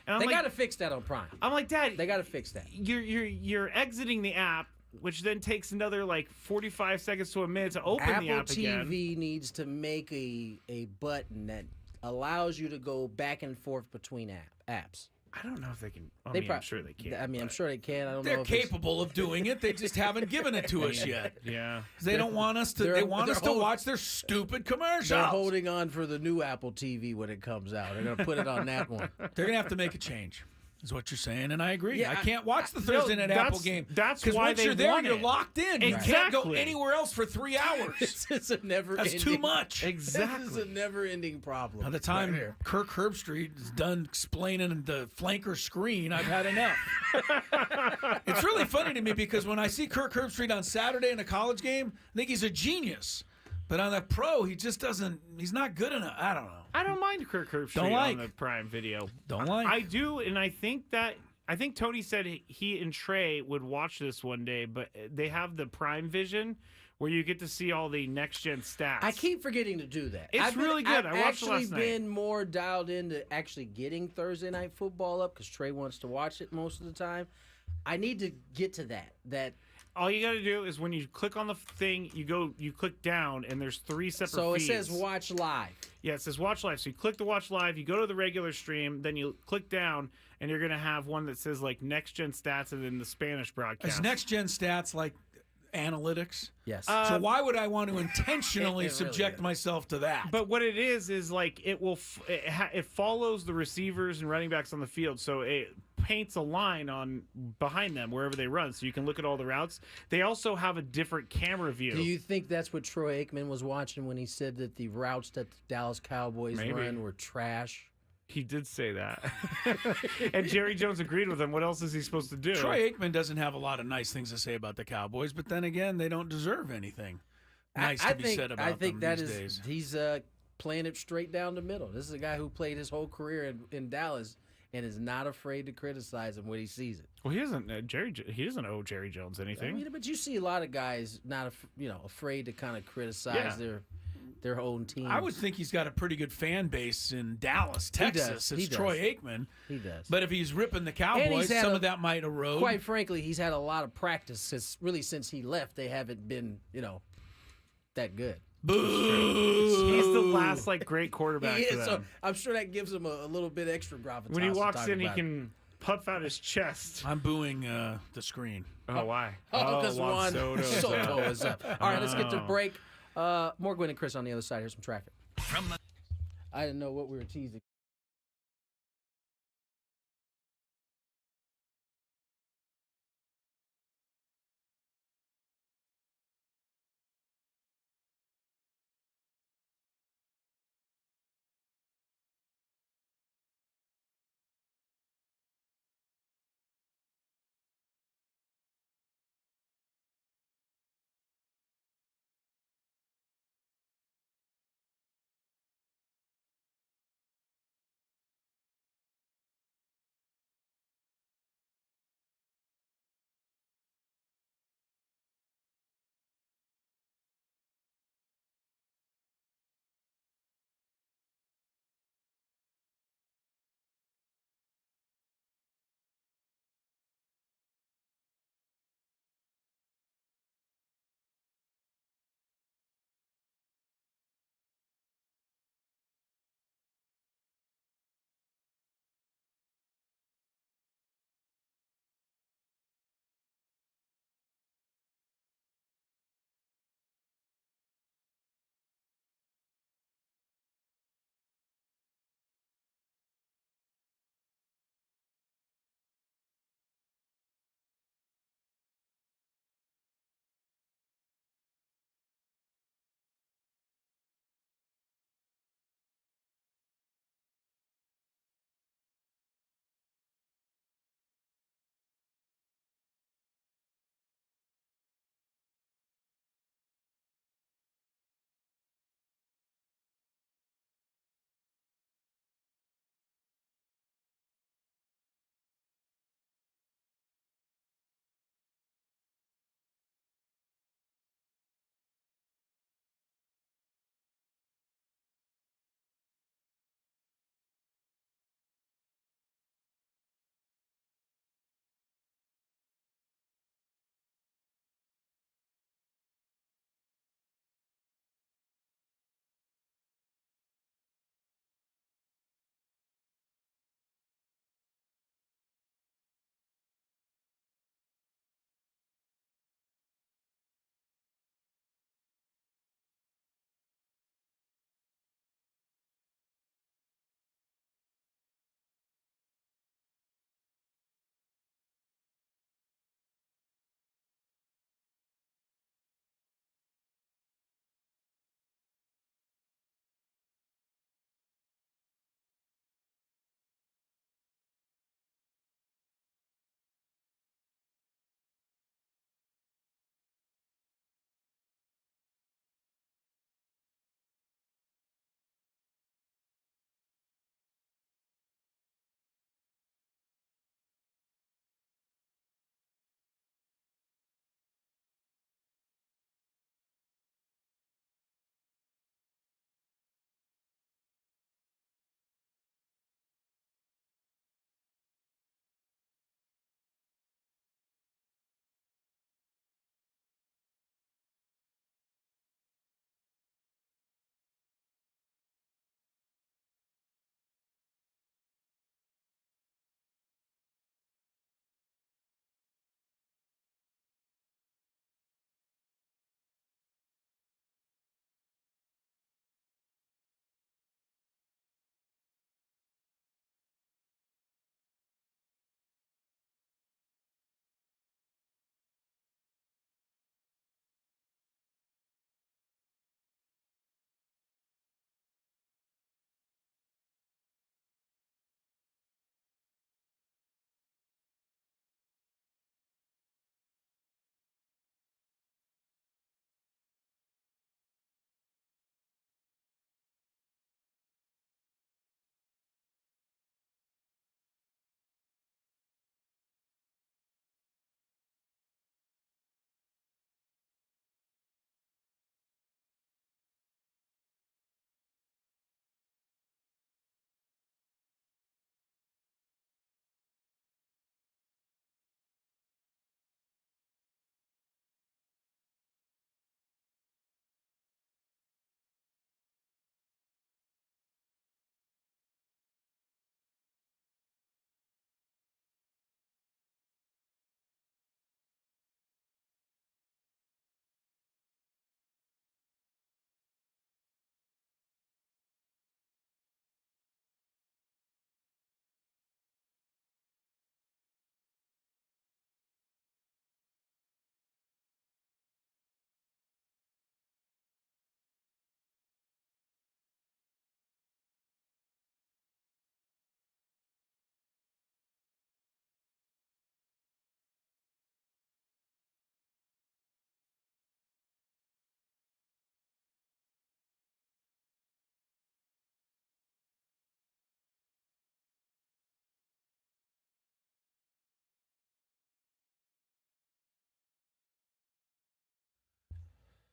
And they got to fix that on Prime. I'm like, Dad, they got to fix that. You're exiting the app, which then takes another like 45 seconds to a minute to open the app again. Apple TV needs to make a button that allows you to go back and forth between apps. I don't know if they can. I'm sure they can. I mean, I'm sure they can. I don't know. They're capable of doing it. They just haven't given it to us yet. Yeah. They don't want us to. They want us to watch their stupid commercials. They're holding on for the new Apple TV when it comes out. They're going to put it on that one. They're going to have to make a change. Is what you're saying, and I agree. Yeah, I can't watch the Thursday night Apple game. That's because why once they you're there, want you're it. locked in. Exactly. You can't go anywhere else for 3 hours. It's a never. That's too much. Exactly. This is a never-ending problem. By the time Kirk Herbstreit is done explaining the flanker screen, I've had enough. It's really funny to me because when I see Kirk Herbstreit on Saturday in a college game, I think he's a genius. But on the pro, he just doesn't. He's not good enough. I don't know. I don't mind Kirk Herbstreit on the Prime Video. Don't like. I do, and I think Tony said he and Trey would watch this one day, but they have the Prime Vision where you get to see all the next gen stats. I keep forgetting to do that. It's really good. I've I watched it actually last night. been more dialed into actually getting Thursday Night Football up because Trey wants to watch it most of the time. I need to get to that. All you got to do is when you click on the thing, you click down, and there's 3 separate So it feeds. says watch live. Yeah, it says watch live. So you click the watch live, you go to the regular stream, then you click down, and you're going to have one that says like next gen stats and then the Spanish broadcast. Is next gen stats like analytics? Yes. So why would I want to intentionally It really subject is. myself to that? But what it is like it follows the receivers and running backs on the field, so it paints a line on behind them wherever they run, so you can look at all the routes. They also have a different camera view. Do you think that's what Troy Aikman was watching when he said that the routes that the Dallas Cowboys run were trash? He did say that. And Jerry Jones agreed with him. What else is he supposed to do? Troy Aikman doesn't have a lot of nice things to say about the Cowboys, but then again, they don't deserve anything nice to be said about them these days. He's playing it straight down the middle. This is a guy who played his whole career in Dallas and is not afraid to criticize him when he sees it. Well, he doesn't. He doesn't owe Jerry Jones anything. I mean, but you see a lot of guys not afraid to kind of criticize their own team. I would think he's got a pretty good fan base in Dallas, Texas. It's Troy Aikman. He does. But if he's ripping the Cowboys, some of that might erode. Quite frankly, he's had a lot of practice because really since he left, they haven't been, that good. Boo! He's the last great quarterback. For them. So I'm sure that gives him a little bit extra gravitas. When he walks in, he can puff out his chest. I'm booing the screen. Oh, why? Because Juan Juan Soto is up. All right, let's get to break. More Gwynn and Chris on the other side. Here's some traffic. I didn't know what we were teasing.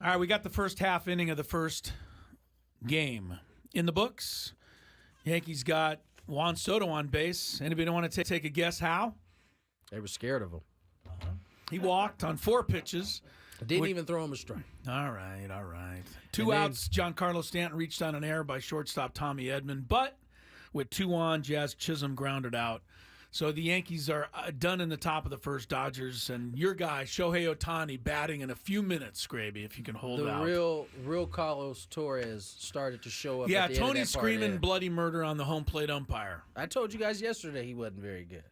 All right, we got the first half inning of the first game in the books. Yankees got Juan Soto on base. Anybody want to take a guess how? They were scared of him. He walked on 4 pitches. Didn't even throw him a strike. All right. 2 outs, Giancarlo Stanton reached on an error by shortstop Tommy Edman, but with 2 on, Jazz Chisholm grounded out. So the Yankees are done in the top of the first. Dodgers and your guy, Shohei Ohtani, batting in a few minutes, Skraby, if you can hold out. The real Carlos Torres started to show up. Yeah, at the end of Tony's that part screaming there. bloody murder on the home plate umpire. I told you guys yesterday he wasn't very good.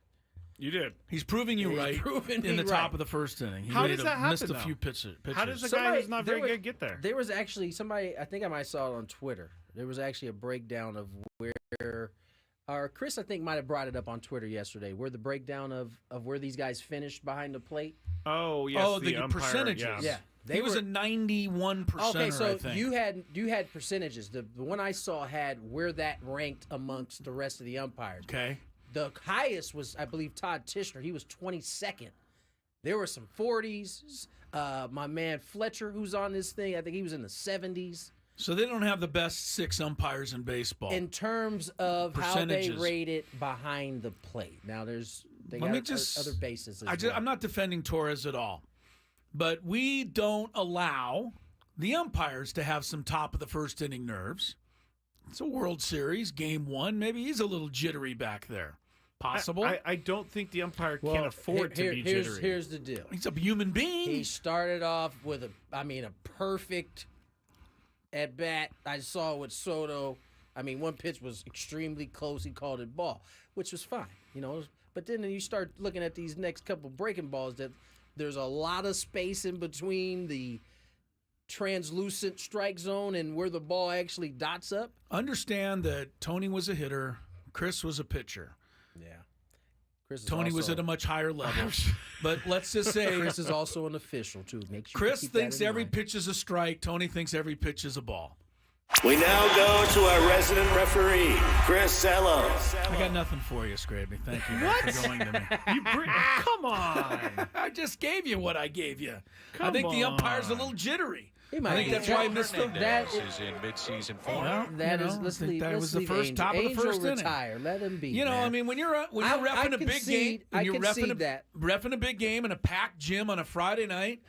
You did. He's proving you right in the top of the first inning. He How does that happen, missed a though? few pitches. How does a guy who's not very good get there? There was actually somebody, I think I might saw it on Twitter. There was actually a breakdown of where, or Chris, I think, might have brought it up on Twitter yesterday, where the breakdown of where these guys finished behind the plate. Oh, yes. Oh, the umpire, percentages. Yeah. He was a 91%. Okay, so I think. you had percentages. The one I saw had where that ranked amongst the rest of the umpires. Okay. The highest was, I believe, Todd Tishner. He was 22nd. There were some 40s. My man Fletcher, who's on this thing, I think he was in the 70s. So they don't have the best 6 umpires in baseball. In terms of how they rate it behind the plate. Now, they got other bases as well. I'm not defending Torres at all. But we don't allow the umpires to have some top of the first inning nerves. It's a World Series, game 1. Maybe he's a little jittery back there. Possible. I don't think the umpire can afford to be jittery. Here's the deal. He's a human being. He started off with a perfect at bat. I saw with Soto. I mean, one pitch was extremely close. He called it ball, which was fine, But then you start looking at these next couple breaking balls that there's a lot of space in between the translucent strike zone and where the ball actually dots up. Understand that Tony was a hitter, Chris was a pitcher. Yeah. Tony was at a much higher level. But let's just say Chris is also an official, too. Make sure Chris keep thinks that in every mind. pitch is a strike. Tony thinks every pitch is a ball. We now go to our resident referee, Chris Sello. I got nothing for you, Skraby. Thank you for going to me. Come on. I just gave you what I gave you. I think the umpire's a little jittery. I think that's why I missed the. That is in mid-season form. Well, Let's leave. that Let's was the leave first Angel. top of the Angel first inning. retire. Let him be. I mean, when you're reffing a big game, when you're reffing a big game in a packed gym on a Friday night,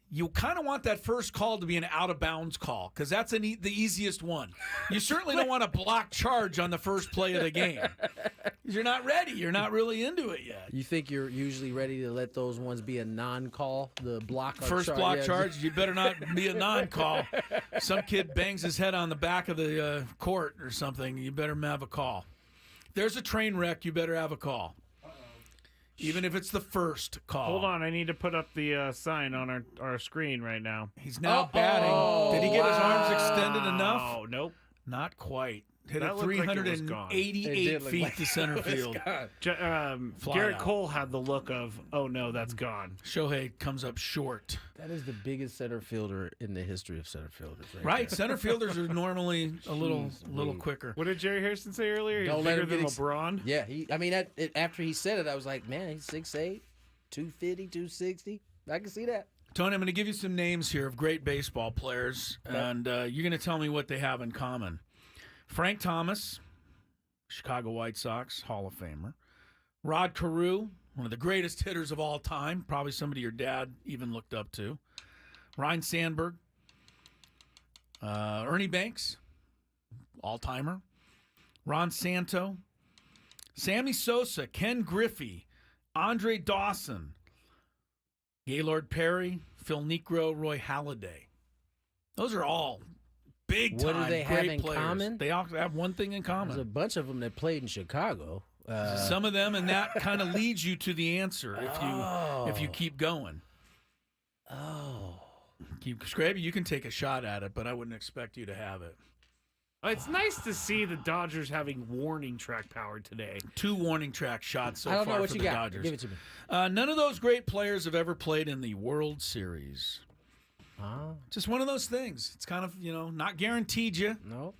you kind of want that first call to be an out-of-bounds call because that's the easiest one. You certainly don't want a block charge on the first play of the game. You're not ready. You're not really into it yet. You think you're usually ready to let those ones be a non-call, the block First block charge, you better not be a non-call. Some kid bangs his head on the back of the court or something. You better have a call. If there's a train wreck, you better have a call. Even if it's the first call. Hold on, I need to put up the sign on our screen right now. He's now batting. Did he get his arms extended enough? Oh, nope. Not quite. Hit That it looked like it was gone. 388 feet to center field. Garrett Cole had the look of, oh no, that's gone. Shohei comes up short. That is the biggest center fielder in the history of center fielders. Right. Center fielders are normally a little quicker. What did Jerry Hairston say earlier? He's Don't let bigger him than get LeBron? Yeah, after he said it, I was like, man, he's 6'8", 250, 260. I can see that. Tony, I'm going to give you some names here of great baseball players, and you're going to tell me what they have in common. Frank Thomas, Chicago White Sox, Hall of Famer. Rod Carew, one of the greatest hitters of all time, probably somebody your dad even looked up to. Ryne Sandberg. Ernie Banks, all-timer. Ron Santo. Sammy Sosa, Ken Griffey, Andre Dawson, Gaylord Perry, Phil Niekro, Roy Halladay. Those are all big-time What do they have great in players. common? They all have one thing in common. There's a bunch of them that played in Chicago. Some of them, and that kind of leads you to the answer if you keep going. Skraby, you can take a shot at it, but I wouldn't expect you to have it. It's nice to see the Dodgers having warning track power today. 2 warning track shots so I don't far know what for you the got. Dodgers. Give it to me. None of those great players have ever played in the World Series. Just one of those things. It's kind of, not guaranteed you. No.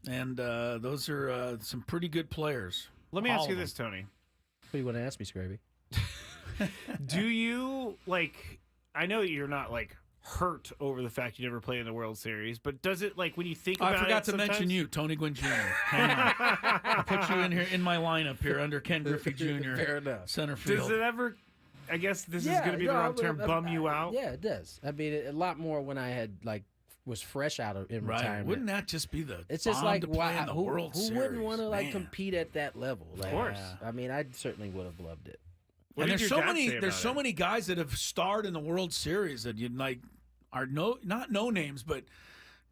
And those are some pretty good players. Let me ask you this, Tony. What do you want to ask me, Skraby? Do you, I know you're not, hurt over the fact you never play in the World Series, but does it, like, when you think about it? I forgot to sometimes... mention you, Tony Gwynn Jr. Hang on. I put you in here in my lineup here under Ken Griffey Jr. Fair enough. Center field. Does it ever, I guess this is going to be the wrong term, bum you out? Yeah, it does. I mean, a lot more when I had, like, was fresh out of in retirement. Wouldn't that just be the it's just bomb like to play in the who World Series? Wouldn't want to like compete at that level? Like, of course. I mean, I certainly would have loved it. What and did there's so many guys that have starred in the World Series that you'd like are not no names, but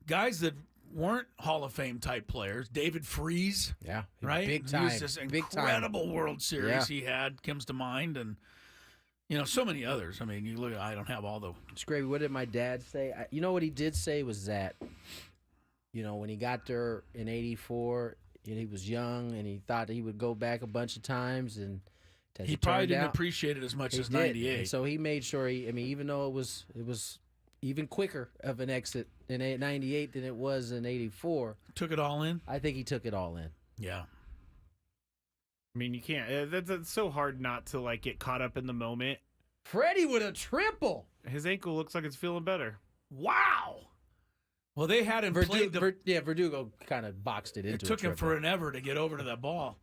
guys that weren't Hall of Fame type players. David Freese, right? Big time. He was this incredible World Series he had comes to mind, and so many others. I mean, you look. I don't have all the. Skraby, what did my dad say? You know what he did say was that, when he got there in '84, and he was young, and he thought he would go back a bunch of times, and he probably didn't appreciate it as much as '98. So he made sure even though it was even quicker of an exit in '98 than it was in '84, took it all in. I think he took it all in. Yeah. I mean, you can't. That's so hard not to like get caught up in the moment. Freddie with a triple. His ankle looks like it's feeling better. Wow. Well, they had him play Verdugo kind of boxed it into. It took him forever to get over to that ball.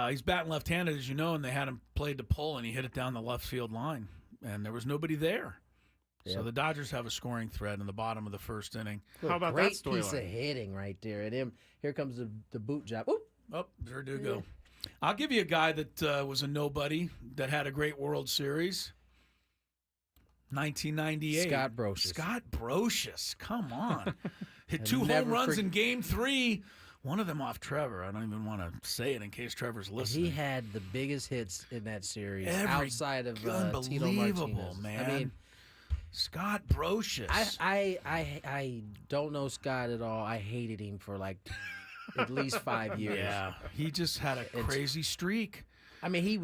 He's batting left-handed, as you know, and they had him played the pull, and he hit it down the left field line, and there was nobody there. Yeah. So the Dodgers have a scoring threat in the bottom of the first inning. How about great that storyline? Piece of hitting right there, and here comes the boot job. Oop. Oh, Verdugo. Yeah. I'll give you a guy that was a nobody that had a great World Series. 1998. Scott Brocious. Come on. Hit 2 home runs in Game 3. One of them off Trevor. I don't even want to say it in case Trevor's listening. He had the biggest hits in that series outside of Tito Martinez. Man. I mean, Scott Brocious. I don't know Scott at all. I hated him for like at least 5 years. Yeah, he just had a crazy streak. I mean, he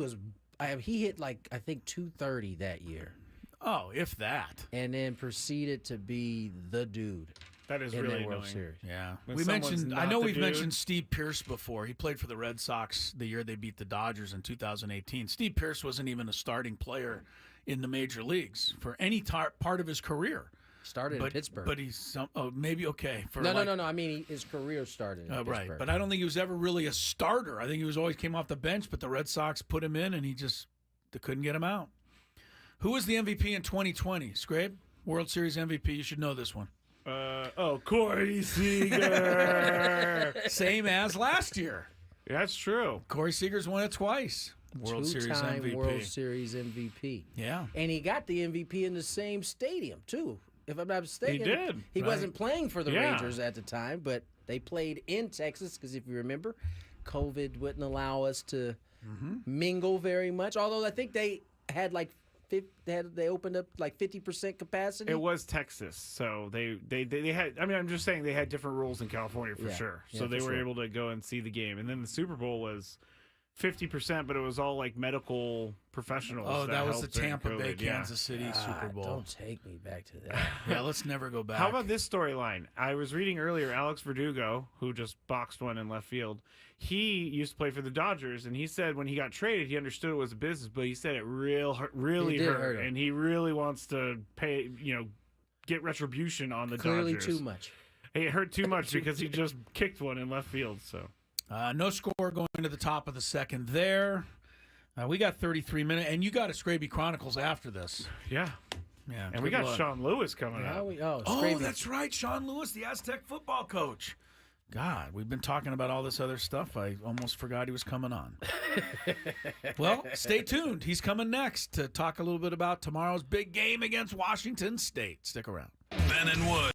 hit like I think 230 that year. Oh, if that. And then proceeded to be the dude. That is really World Series. Yeah. I know we've mentioned Steve Pearce before. He played for the Red Sox the year they beat the Dodgers in 2018. Steve Pearce wasn't even a starting player in the major leagues for any part of his career. Started in Pittsburgh. But he's maybe okay. No. I mean, his career started in Pittsburgh. Right. But I don't think he was ever really a starter. I think he always came off the bench, but the Red Sox put him in, and they couldn't get him out. Who was the MVP in 2020? Skrabe? World Series MVP. You should know this one. Corey Seager. Same as last year. That's true. Corey Seager's won it twice. World Series MVP. World Series MVP. Yeah. And he got the MVP in the same stadium, too. If I'm not mistaken. He did. He wasn't playing for the Rangers at the time, but they played in Texas because if you remember, COVID wouldn't allow us to mingle very much. Although I think they had like they opened up like 50% capacity. It was Texas, so they had. I mean, I'm just saying they had different rules in California for sure. So they were able to go and see the game, and then the Super Bowl was 50%, but it was all like medical professionals. Oh, that was the Tampa Bay, COVID. Kansas City Super Bowl. Don't take me back to that. Yeah, let's never go back. How about this storyline? I was reading earlier, Alex Verdugo, who just boxed one in left field, he used to play for the Dodgers, and he said when he got traded, he understood it was a business, but he said it really hurt him. And he really wants to pay, get retribution on the Clearly Dodgers. Too much. It hurt too much because he just kicked one in left field. So. No score going to the top of the second there. We got 33 minutes, and you got a Skraby Chronicles after this. Yeah. Yeah. And we got Sean Lewis coming up. That's right. Sean Lewis, the Aztec football coach. God, we've been talking about all this other stuff. I almost forgot he was coming on. Well, stay tuned. He's coming next to talk a little bit about tomorrow's big game against Washington State. Stick around. Ben and Wood.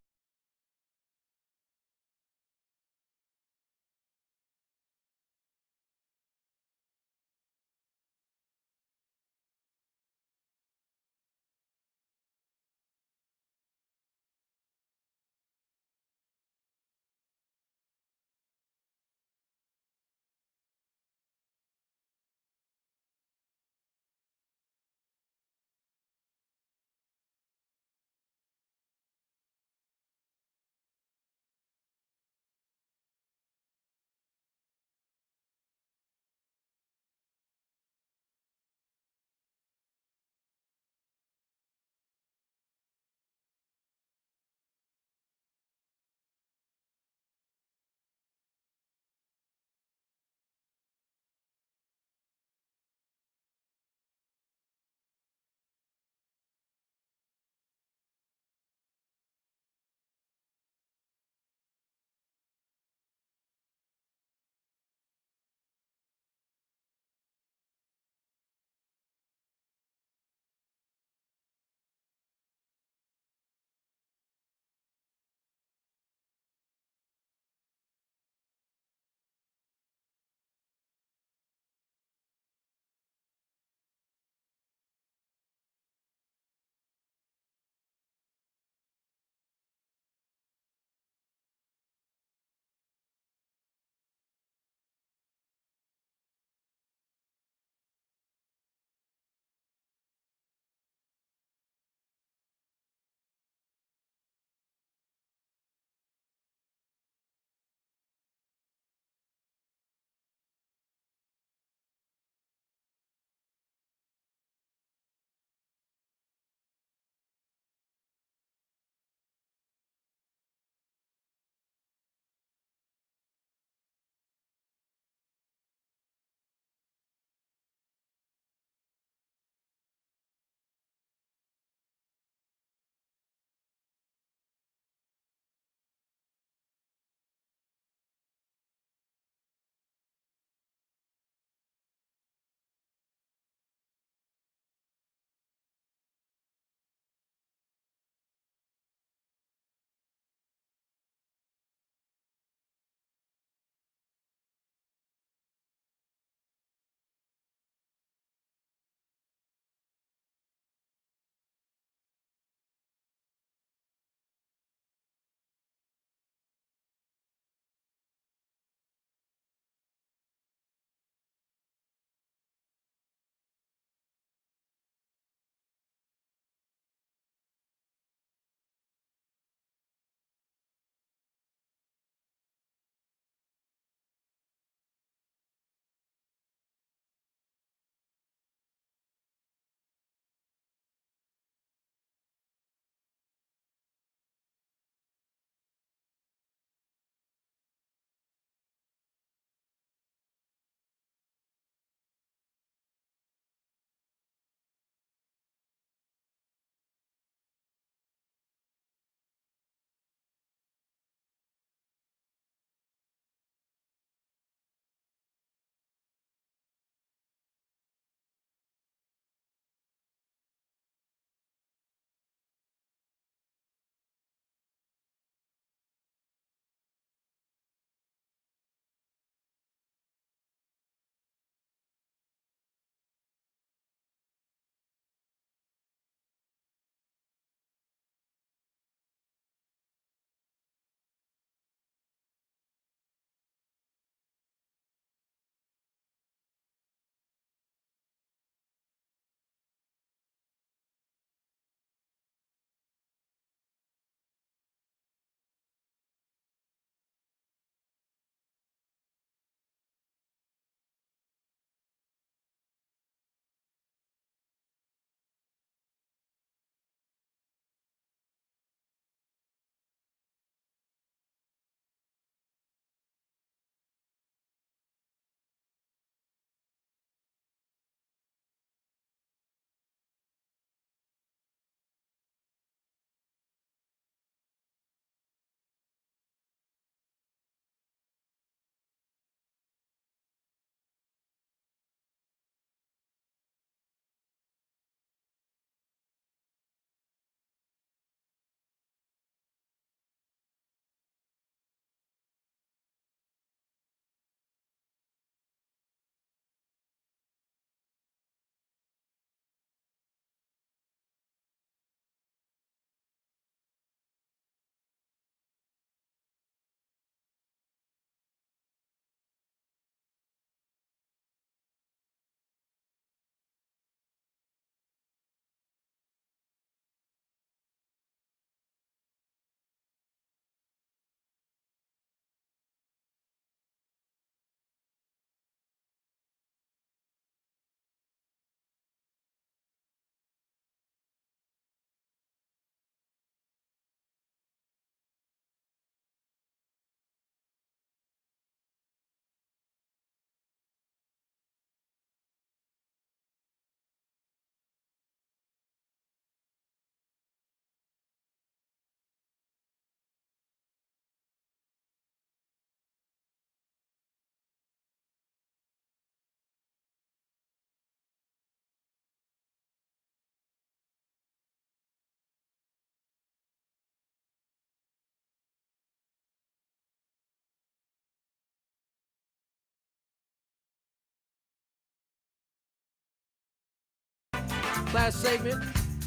Last segment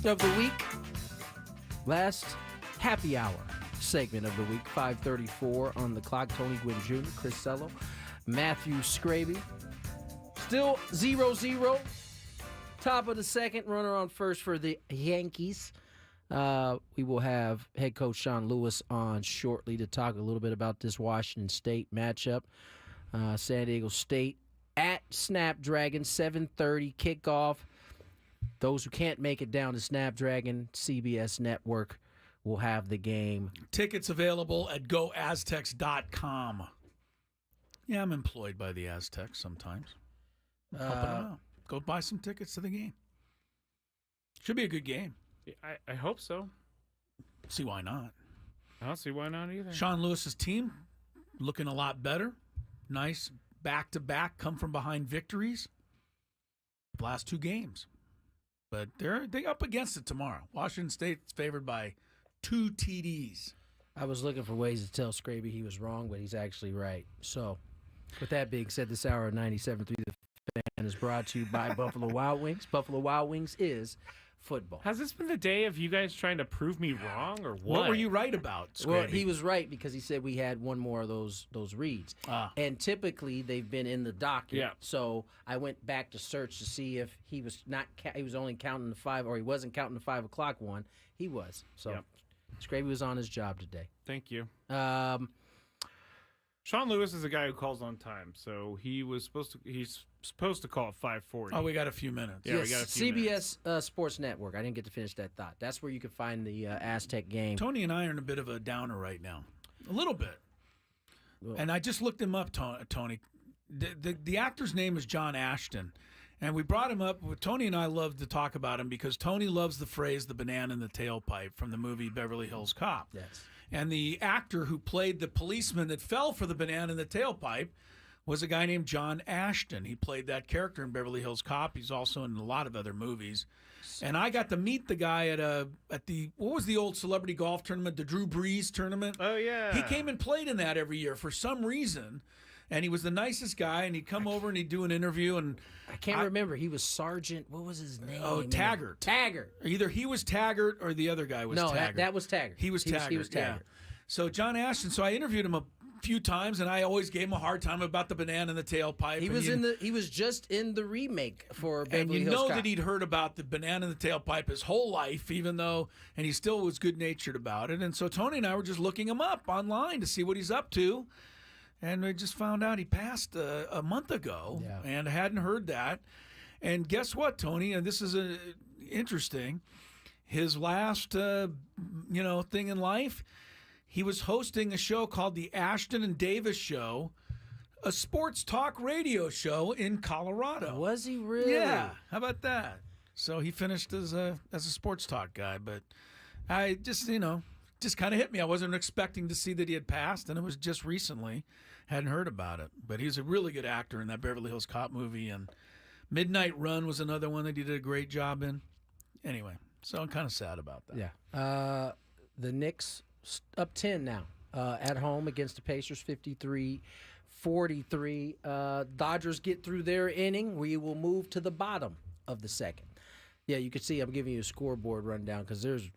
of the week. Last happy hour segment of the week. 5:34 on the clock. Tony Gwynn Jr., Chris Sello, Matthew Skraby. Still 0-0. Top of the second. Runner on first for the Yankees. We will have head coach Sean Lewis on shortly to talk a little bit about this Washington State matchup. San Diego State at Snapdragon, 7:30 kickoff. Those who can't make it down to Snapdragon, CBS Network will have the game. Tickets available at goaztecs.com. Yeah, I'm employed by the Aztecs sometimes. Helping them out. Go buy some tickets to the game. Should be a good game. I hope so. See why not? I don't see why not either. Sean Lewis's team looking a lot better. Nice back-to-back come from behind victories. Last two games. But they're up against it tomorrow. Washington State's favored by 2 TDs. I was looking for ways to tell Skraby he was wrong, but he's actually right. So, with that being said, this hour of 97.3 The Fan is brought to you by Buffalo Wild Wings. Buffalo Wild Wings is football. Has this been the day of you guys trying to prove me wrong, or what were you right about, Skraby? Well, he was right because he said we had one more of those reads. And typically they've been in the docket. Yeah. So I went back to search to see if he was he was only counting the 5, or he wasn't counting the 5 o'clock one. He was. So Skraby was on his job today. Thank you. Sean Lewis is a guy who calls on time, so he's supposed to call at 5:40. Oh, we got a few minutes. Yeah, we got a few minutes. CBS Sports Network. I didn't get to finish that thought. That's where you can find the Aztec game. Tony and I are in a bit of a downer right now. A little bit. And I just looked him up, Tony. The actor's name is John Ashton. And we brought him up. Tony and I love to talk about him because Tony loves the phrase "the banana in the tailpipe" from the movie Beverly Hills Cop. Yes. And the actor who played the policeman that fell for the banana in the tailpipe was a guy named John Ashton. He played that character in Beverly Hills Cop. He's also in a lot of other movies. And I got to meet the guy at the what was the old celebrity golf tournament, the Drew Brees tournament? Oh, yeah. He came and played in that every year for some reason. And he was the nicest guy, and he'd come over and he'd do an interview. And I can't remember. He was Sergeant. What was his name? Oh, Taggart. Taggart. Either he was Taggart or the other guy was Taggart. No, that was Taggart. He was Taggart. He was Taggart. Yeah. So John Ashton. So I interviewed him a few times, and I always gave him a hard time about the banana in the tailpipe. He was just in the remake for Beverly Hills And you know Cop. that he'd heard about the banana in the tailpipe his whole life, and he still was good-natured about it. And so Tony and I were just looking him up online to see what he's up to. And we just found out he passed a month ago, and I hadn't heard that. And guess what, Tony? And this is interesting. His last, thing in life, he was hosting a show called the Ashton and Davis Show, a sports talk radio show in Colorado. Was he really? Yeah. How about that? So he finished as a sports talk guy, but I just kind of hit me. I wasn't expecting to see that he had passed, and it was just recently. Hadn't heard about it. But he's a really good actor in that Beverly Hills Cop movie, and Midnight Run was another one that he did a great job in. Anyway, so I'm kind of sad about that. Yeah. The Knicks up 10 now at home against the Pacers, 53-43. Dodgers get through their inning. We will move to the bottom of the second. Yeah, you can see I'm giving you a scoreboard rundown because there's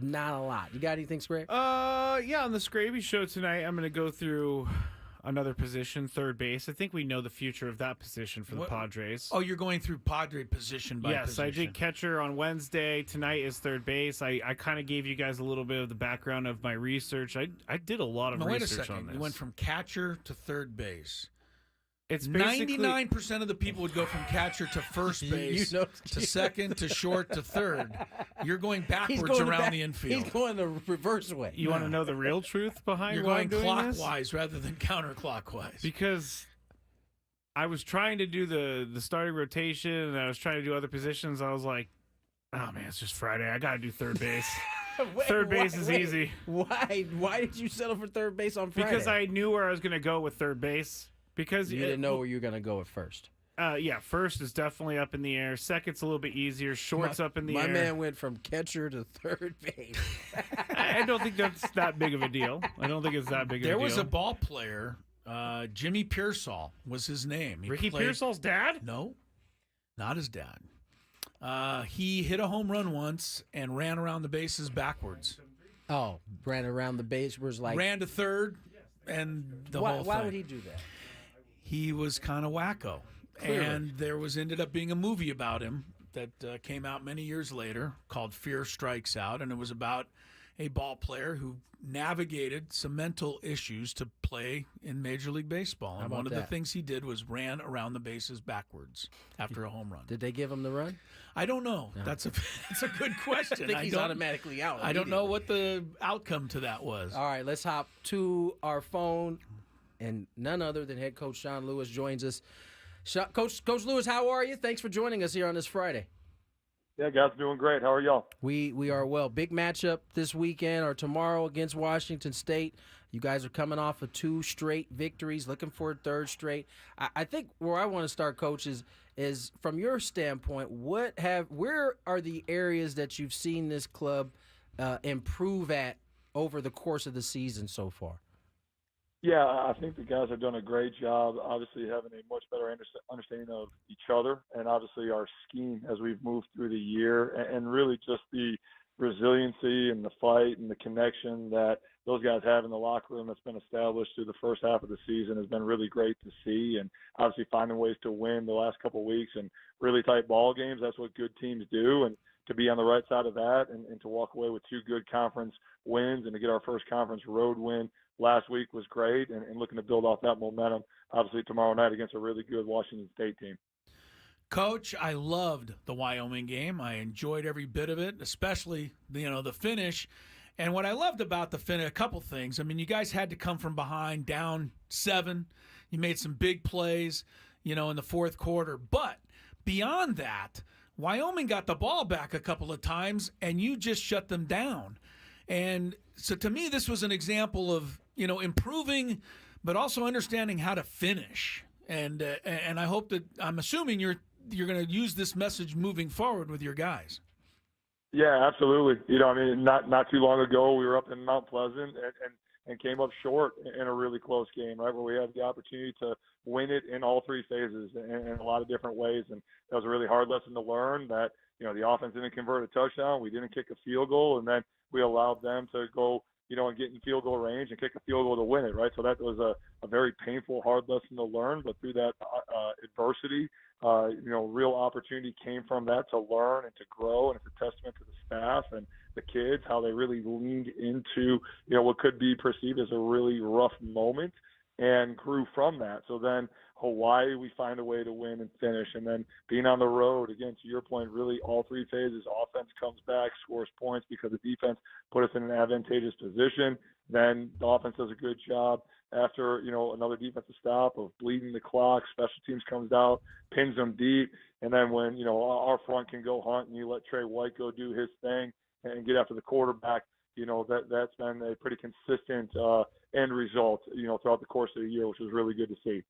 not a lot. You got anything, Scrape? Yeah, on the Skraby show tonight, I'm going to go through another position, third base. I think we know the future of that position for the Padres. Oh, you're going through Padre position by position. Yes, I did catcher on Wednesday. Tonight is third base. I kind of gave you guys a little bit of the background of my research. I did a lot of research wait a second. on this. You went from catcher to third base. It's 99% of the people would go from catcher to first base, to second, to short, to third. You're going backwards around the infield. He's going the reverse way. You want to know the real truth behind You're why going I'm doing clockwise rather than counterclockwise. Because I was trying to do the starting rotation, and I was trying to do other positions. I was like, oh, man, it's just Friday. I got to do third base. Third base is easy. Why? Why did you settle for third base on Friday? Because I knew where I was going to go with third base. Because you didn't know where you were going to go at first. Yeah, first is definitely up in the air. Second's a little bit easier. Short's up in the air. My man went from catcher to third base. I don't think that's that big of a deal. I don't think it's that big of a deal. There was a ball player, Jimmy Pearsall was his name. Ricky Pearsall's dad? No, not his dad. He hit a home run once and ran around the bases backwards. Oh, ran around the base was like ran to third, and the whole thing. Why would he do that? He was kind of wacko. Clearly. And there ended up being a movie about him that came out many years later called Fear Strikes Out, and it was about a ball player who navigated some mental issues to play in Major League Baseball. And one of the things he did was ran around the bases backwards after a home run. Did they give him the run? I don't know. No. That's a good question. I think he's automatically out. I don't know what the outcome to that was. All right, let's hop to our phone, and none other than head coach Sean Lewis joins us. Coach Lewis, how are you? Thanks for joining us here on this Friday. Yeah, guys, doing great. How are y'all? We are well. Big matchup this weekend or tomorrow against Washington State. You guys are coming off of 2 straight victories, looking for a 3rd straight. I think where I want to start, Coach, is from your standpoint, where are the areas that you've seen this club improve at over the course of the season so far? Yeah, I think the guys have done a great job, obviously having a much better understanding of each other and obviously our scheme as we've moved through the year, and really just the resiliency and the fight and the connection that those guys have in the locker room that's been established through the first half of the season has been really great to see. And obviously finding ways to win the last couple of weeks and really tight ball games, that's what good teams do. And to be on the right side of that and to walk away with 2 good conference wins and to get our first conference road win last week was great, and looking to build off that momentum, obviously, tomorrow night against a really good Washington State team. Coach, I loved the Wyoming game. I enjoyed every bit of it, especially the finish. And what I loved about the finish, a couple things. I mean, you guys had to come from behind, down 7. You made some big plays, in the 4th quarter. But beyond that, Wyoming got the ball back a couple of times, and you just shut them down. And so to me, this was an example of, improving, but also understanding how to finish. And I hope that, I'm assuming you're going to use this message moving forward with your guys. Yeah, absolutely. Not too long ago, we were up in Mount Pleasant and came up short in a really close game, right, where we had the opportunity to win it in all 3 phases in a lot of different ways. And that was a really hard lesson to learn that, the offense didn't convert a touchdown. We didn't kick a field goal, and then we allowed them to go, and get in field goal range and kick a field goal to win it, right? So that was a very painful, hard lesson to learn. But through that adversity, real opportunity came from that to learn and to grow. And it's a testament to the staff and the kids, how they really leaned into, what could be perceived as a really rough moment and grew from that. So then Hawaii, we find a way to win and finish. And then being on the road, again, to your point, really all 3 phases, offense comes back, scores points because the defense put us in an advantageous position. Then the offense does a good job after, another defensive stop of bleeding the clock. Special teams comes out, pins them deep. And then when, our front can go hunt and you let Trey White go do his thing and get after the quarterback, that's been a pretty consistent end result, throughout the course of the year, which was really good to see.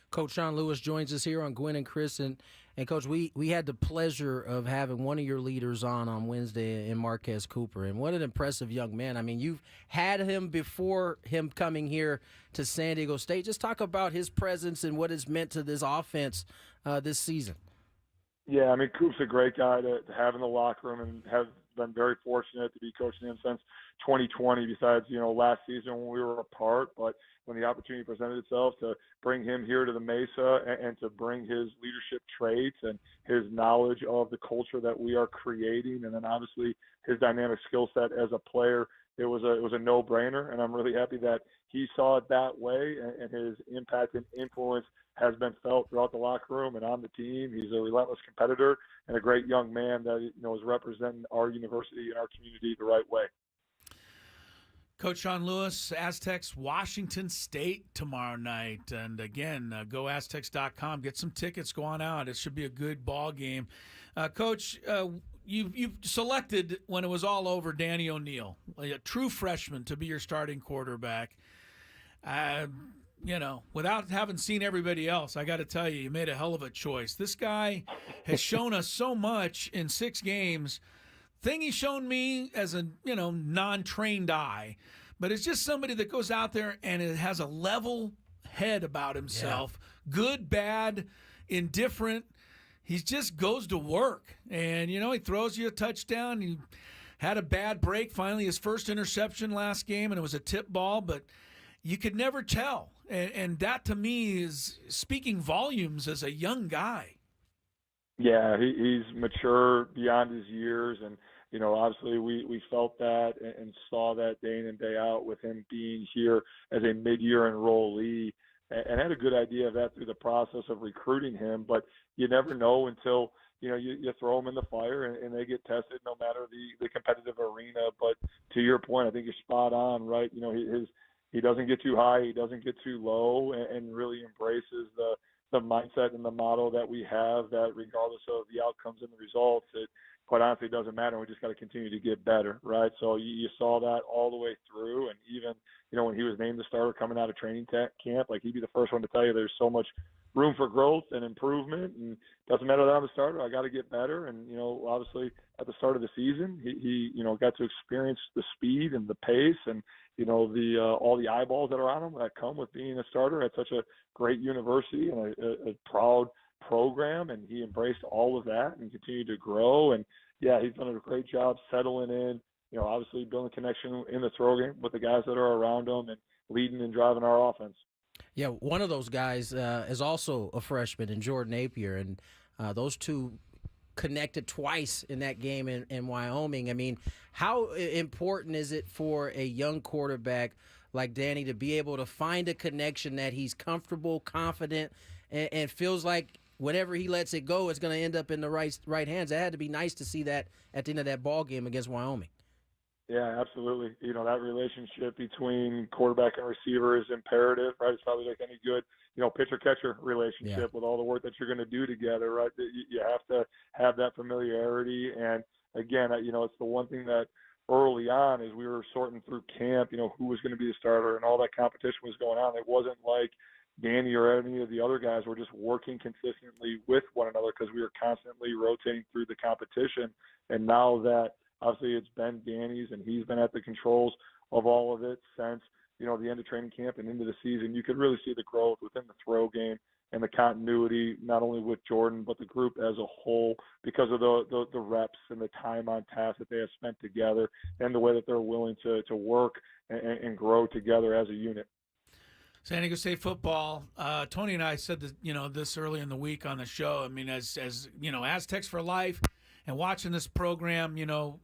Coach Sean Lewis joins us here on Gwynn and Chris. And Coach, we had the pleasure of having one of your leaders on Wednesday in Marquez Cooper. And what an impressive young man. I mean, you've had him before him coming here to San Diego State. Just talk about his presence and what it's meant to this offense this season. Yeah, I mean, Coop's a great guy to have in the locker room and have been very fortunate to be coaching him since 2020, besides, last season when we were apart. But when the opportunity presented itself to bring him here to the Mesa and to bring his leadership traits and his knowledge of the culture that we are creating, and then obviously his dynamic skill set as a player, it was a no-brainer. And I'm really happy that he saw it that way, and his impact and influence has been felt throughout the locker room and on the team. He's a relentless competitor and a great young man that is representing our university and our community the right way. Coach Sean Lewis, Aztecs, Washington State tomorrow night. And again, go Aztecs.com, get some tickets, go on out. It should be a good ball game. Coach, you've selected, when it was all over, Danny O'Neal, a true freshman, to be your starting quarterback. Without having seen everybody else, I got to tell you made a hell of a choice. This guy has shown us so much in 6 games. Thing he's shown me as a, non-trained eye, but it's just somebody that goes out there and it has a level head about himself, good, bad, indifferent. he just goes to work. And, he throws you a touchdown. He had a bad break, finally his first interception last game, and it was a tip ball, but you could never tell. And that, to me, is speaking volumes as a young guy. Yeah, he's mature beyond his years, and obviously we felt that and saw that day in and day out with him being here as a mid-year enrollee, and had a good idea of that through the process of recruiting him. But you never know until you throw them in the fire and they get tested, no matter the competitive arena. But to your point, I think you're spot on, right? He doesn't get too high, he doesn't get too low, and really embraces the mindset and the model that we have, that regardless of the outcomes and the results, it quite honestly doesn't matter. We just got to continue to get better, right? So you saw that all the way through, and even when he was named the starter coming out of training camp, like, he'd be the first one to tell you there's so much room for growth and improvement, and doesn't matter that I'm a starter, I got to get better. And obviously at the start of the season, he got to experience the speed and the pace, and all the eyeballs that are on him that come with being a starter at such a great university and a proud program, and he embraced all of that and continued to grow. And yeah, he's done a great job settling in, obviously building connection in the throw game with the guys that are around him and leading and driving our offense. Yeah, one of those guys is also a freshman in Jordan Napier, and those two connected twice in that game in Wyoming. I mean, how important is it for a young quarterback like Danny to be able to find a connection that he's comfortable, confident, and feels like whenever he lets it go, it's going to end up in the right hands? It had to be nice to see that at the end of that ball game against Wyoming. Yeah, absolutely. That relationship between quarterback and receiver is imperative, right? It's probably like any good, pitcher-catcher relationship with all the work that you're going to do together, right? You have to have that familiarity. And again, it's the one thing that early on, as we were sorting through camp, who was going to be the starter and all that competition was going on, it wasn't like Danny or any of the other guys were just working consistently with one another, because we were constantly rotating through the competition. And now that obviously it's been Danny's and he's been at the controls of all of it since, the end of training camp and into the season, you could really see the growth within the throw game and the continuity, not only with Jordan, but the group as a whole, because of the reps and the time on task that they have spent together, and the way that they're willing to work and grow together as a unit. San Diego State football. Tony and I said that, this early in the week on the show. I mean, as Aztecs for life, and watching this program,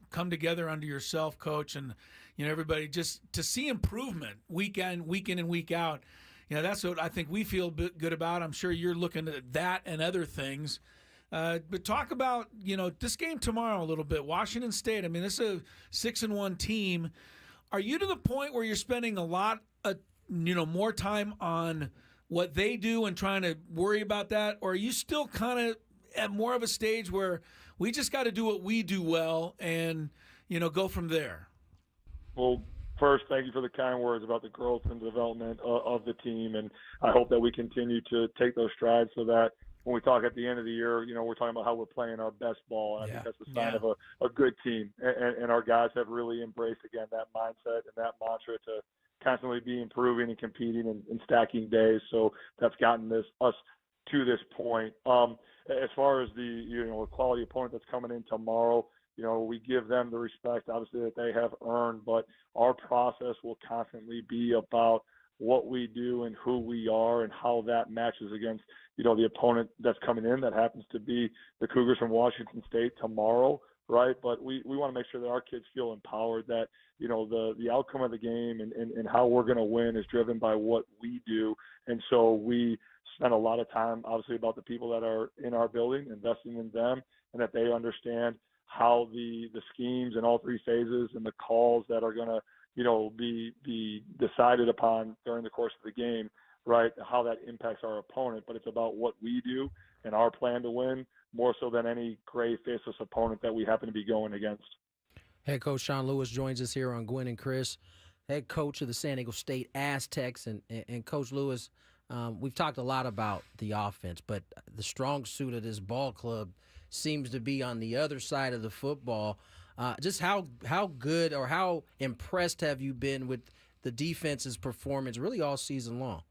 come together under yourself, Coach, and everybody, just to see improvement week in and week out. That's what I think we feel good about. I'm sure you're looking at that and other things. But talk about this game tomorrow a little bit. Washington State. I mean, this is a 6-1 team. Are you to the point where you're spending a lot of more time on what they do and trying to worry about that, or are you still kind of at more of a stage where we just got to do what we do well and go from there? Well, first, thank you for the kind words about the growth and development of the team, and I hope that we continue to take those strides so that when we talk at the end of the year, we're talking about how we're playing our best ball. And I think that's a sign of a good team, and our guys have really embraced, again, that mindset and that mantra to constantly be improving and competing and stacking days. So that's gotten us to this point. As far as the quality opponent that's coming in tomorrow, we give them the respect, obviously, that they have earned, but our process will constantly be about what we do and who we are and how that matches against, the opponent that's coming in. That happens to be the Cougars from Washington State tomorrow, right? But we want to make sure that our kids feel empowered, that, the outcome of the game and how we're going to win is driven by what we do. And so we spend a lot of time, obviously, about the people that are in our building, investing in them, and that they understand how the schemes in all three phases and the calls that are going to, be decided upon during the course of the game, right, how that impacts our opponent. But it's about what we do and our plan to win, more so than any gray faceless opponent that we happen to be going against. Head coach Sean Lewis joins us here on Gwynn and Chris, head coach of the San Diego State Aztecs. And Coach Lewis, we've talked a lot about the offense, but the strong suit of this ball club seems to be on the other side of the football. Just how good or how impressed have you been with the defense's performance really all season long?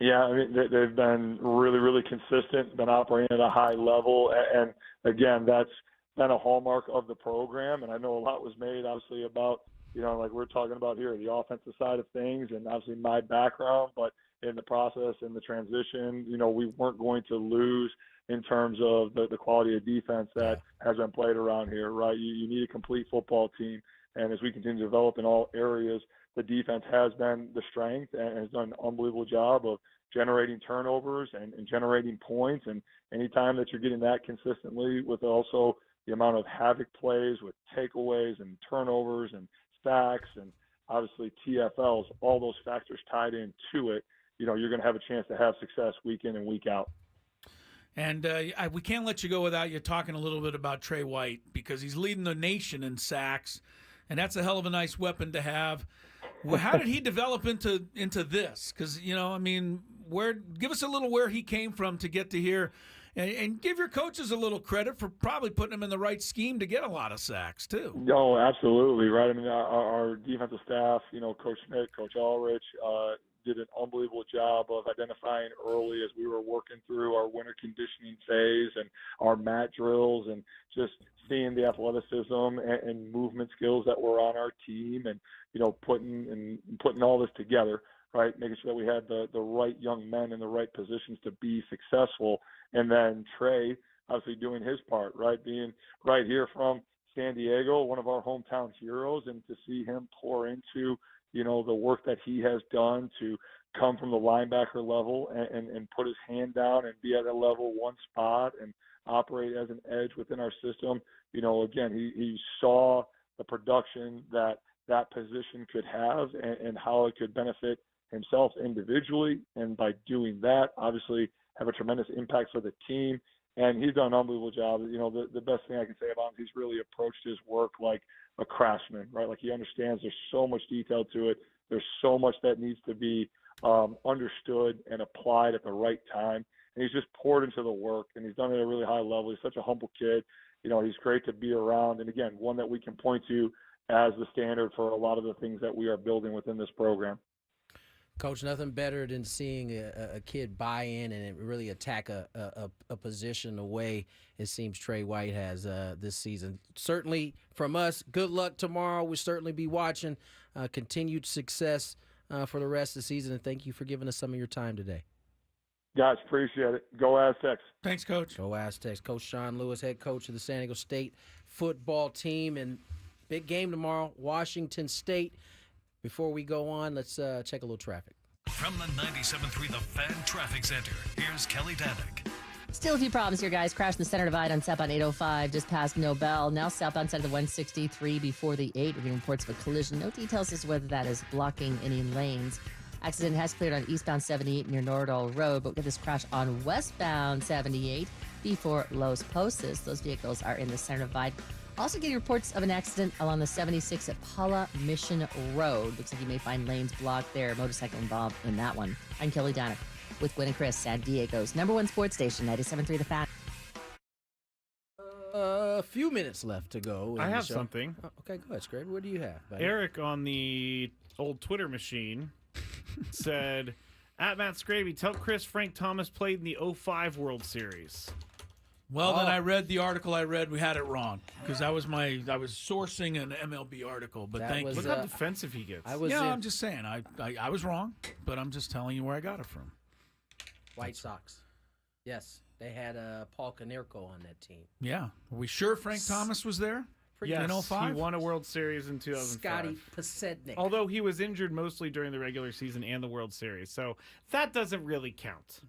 Yeah, I mean, they've been really, really consistent, been operating at a high level. And again, that's been a hallmark of the program. And I know a lot was made, obviously, about, like we're talking about here, the offensive side of things and obviously my background. But in the process, in the transition, we weren't going to lose in terms of the quality of defense that has been played around here, right? You need a complete football team. And as we continue to develop in all areas, the defense has been the strength and has done an unbelievable job of generating turnovers and generating points. And anytime that you're getting that consistently with also the amount of havoc plays with takeaways and turnovers and sacks and obviously TFLs, all those factors tied into it, you're going to have a chance to have success week in and week out. And we can't let you go without you talking a little bit about Trey White, because he's leading the nation in sacks, and that's a hell of a nice weapon to have. Well, how did he develop into this? Because, give us a little where he came from to get to here, and give your coaches a little credit for probably putting him in the right scheme to get a lot of sacks, too. No, absolutely, right? I mean, our defensive staff, Coach Schmidt, Coach Ulrich, did an unbelievable job of identifying early as we were working through our winter conditioning phase and our mat drills and just seeing the athleticism and movement skills that were on our team and, putting all this together, right, making sure that we had the right young men in the right positions to be successful. And then Trey obviously doing his part, right, being right here from San Diego, one of our hometown heroes, and to see him pour into the work that he has done to come from the linebacker level and put his hand down and be at a level one spot and operate as an edge within our system. Again, he saw the production that position could have and how it could benefit himself individually. And by doing that, obviously have a tremendous impact for the team. And he's done an unbelievable job. The best thing I can say about him, he's really approached his work like a craftsman, right? Like he understands there's so much detail to it. There's so much that needs to be understood and applied at the right time. And he's just poured into the work, and he's done it at a really high level. He's such a humble kid. He's great to be around. And again, one that we can point to as the standard for a lot of the things that we are building within this program. Coach, nothing better than seeing a kid buy in and really attack a position the way it seems Trey White has this season. Certainly from us, good luck tomorrow. We'll certainly be watching continued success for the rest of the season, and thank you for giving us some of your time today. Guys, appreciate it. Go Aztecs. Thanks, Coach. Go Aztecs. Coach Sean Lewis, head coach of the San Diego State football team, and big game tomorrow, Washington State. Before we go on, let's check a little traffic. From the 97.3 The Fan Traffic Center, here's Kelly Danick. Still a few problems here, guys. Crash in the center divide on southbound 805 just past Nobel. Now southbound side of the 163 before the 8. We're getting reports of a collision. No details as to whether that is blocking any lanes. Accident has cleared on eastbound 78 near Nordall Road, but we get this crash on westbound 78 before Los Postos. Those vehicles are in the center divide. Also getting reports of an accident along the 76 at Paula Mission Road. Looks like you may find lanes blocked there. Motorcycle involved in that one. I'm Kelly Danick with Gwynn and Chris, San Diego's #1 sports station, 97.3 The Fan. A few minutes left to go. I have something. Oh, okay, go ahead, Skraby. What do you have, buddy? Eric on the old Twitter machine said, at Matt Skraby, tell Chris Frank Thomas played in the 05 World Series. Well, then I read the article I read. We had it wrong because I was sourcing an MLB article. But thank you. Look how defensive he gets. I'm just saying. I was wrong, but I'm just telling you where I got it from. White Sox. Yes, they had Paul Konerko on that team. Yeah. Are we sure Frank Thomas was there? Yes, in 05? He won a World Series in 2005. Scotty Pasednik. Although he was injured mostly during the regular season and the World Series. So that doesn't really count.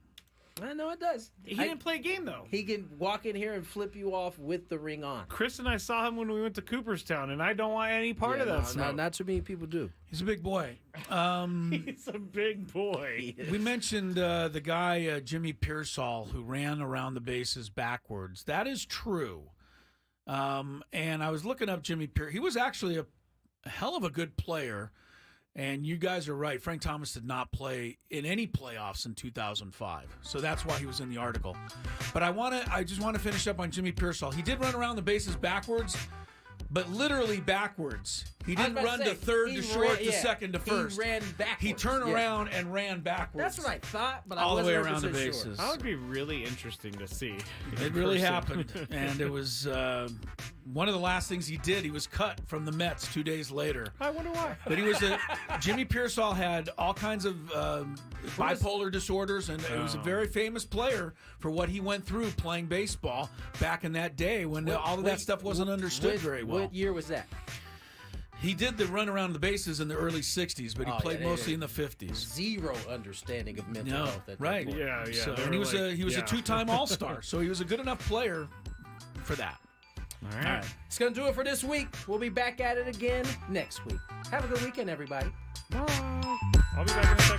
I know it does. He didn't play a game, though. He can walk in here and flip you off with the ring on. Chris and I saw him when we went to Cooperstown, and I don't want any part of that. Not too many people do. He's a big boy. He's a big boy. We mentioned the guy, Jimmy Pearsall, who ran around the bases backwards. That is true. And I was looking up Jimmy Pearsall. He was actually a hell of a good player. And you guys are right. Frank Thomas did not play in any playoffs in 2005. So that's why he was in the article. But I just want to finish up on Jimmy Pearsall. He did run around the bases backwards, but literally backwards. He didn't run to third to short to second to first. He ran backwards. He turned around and ran backwards. That's what I thought, but all I the way wasn't around the 100% bases. sure. That would be really interesting to see. It really happened, and it was one of the last things he did. He was cut from the Mets 2 days later. I wonder why. But he was Jimmy Pearsall had all kinds of bipolar disorders, and he was a very famous player for what he went through playing baseball back in that day when all of that stuff wasn't understood very well. What year was that? He did the run around the bases in the early 60s, but he played mostly in the 50s. Zero understanding of mental health. Right. Yeah. So, and he was a two-time All-Star, so he was a good enough player for that. All right. It's going to do it for this week. We'll be back at it again next week. Have a good weekend, everybody. Bye. I'll be back in a second.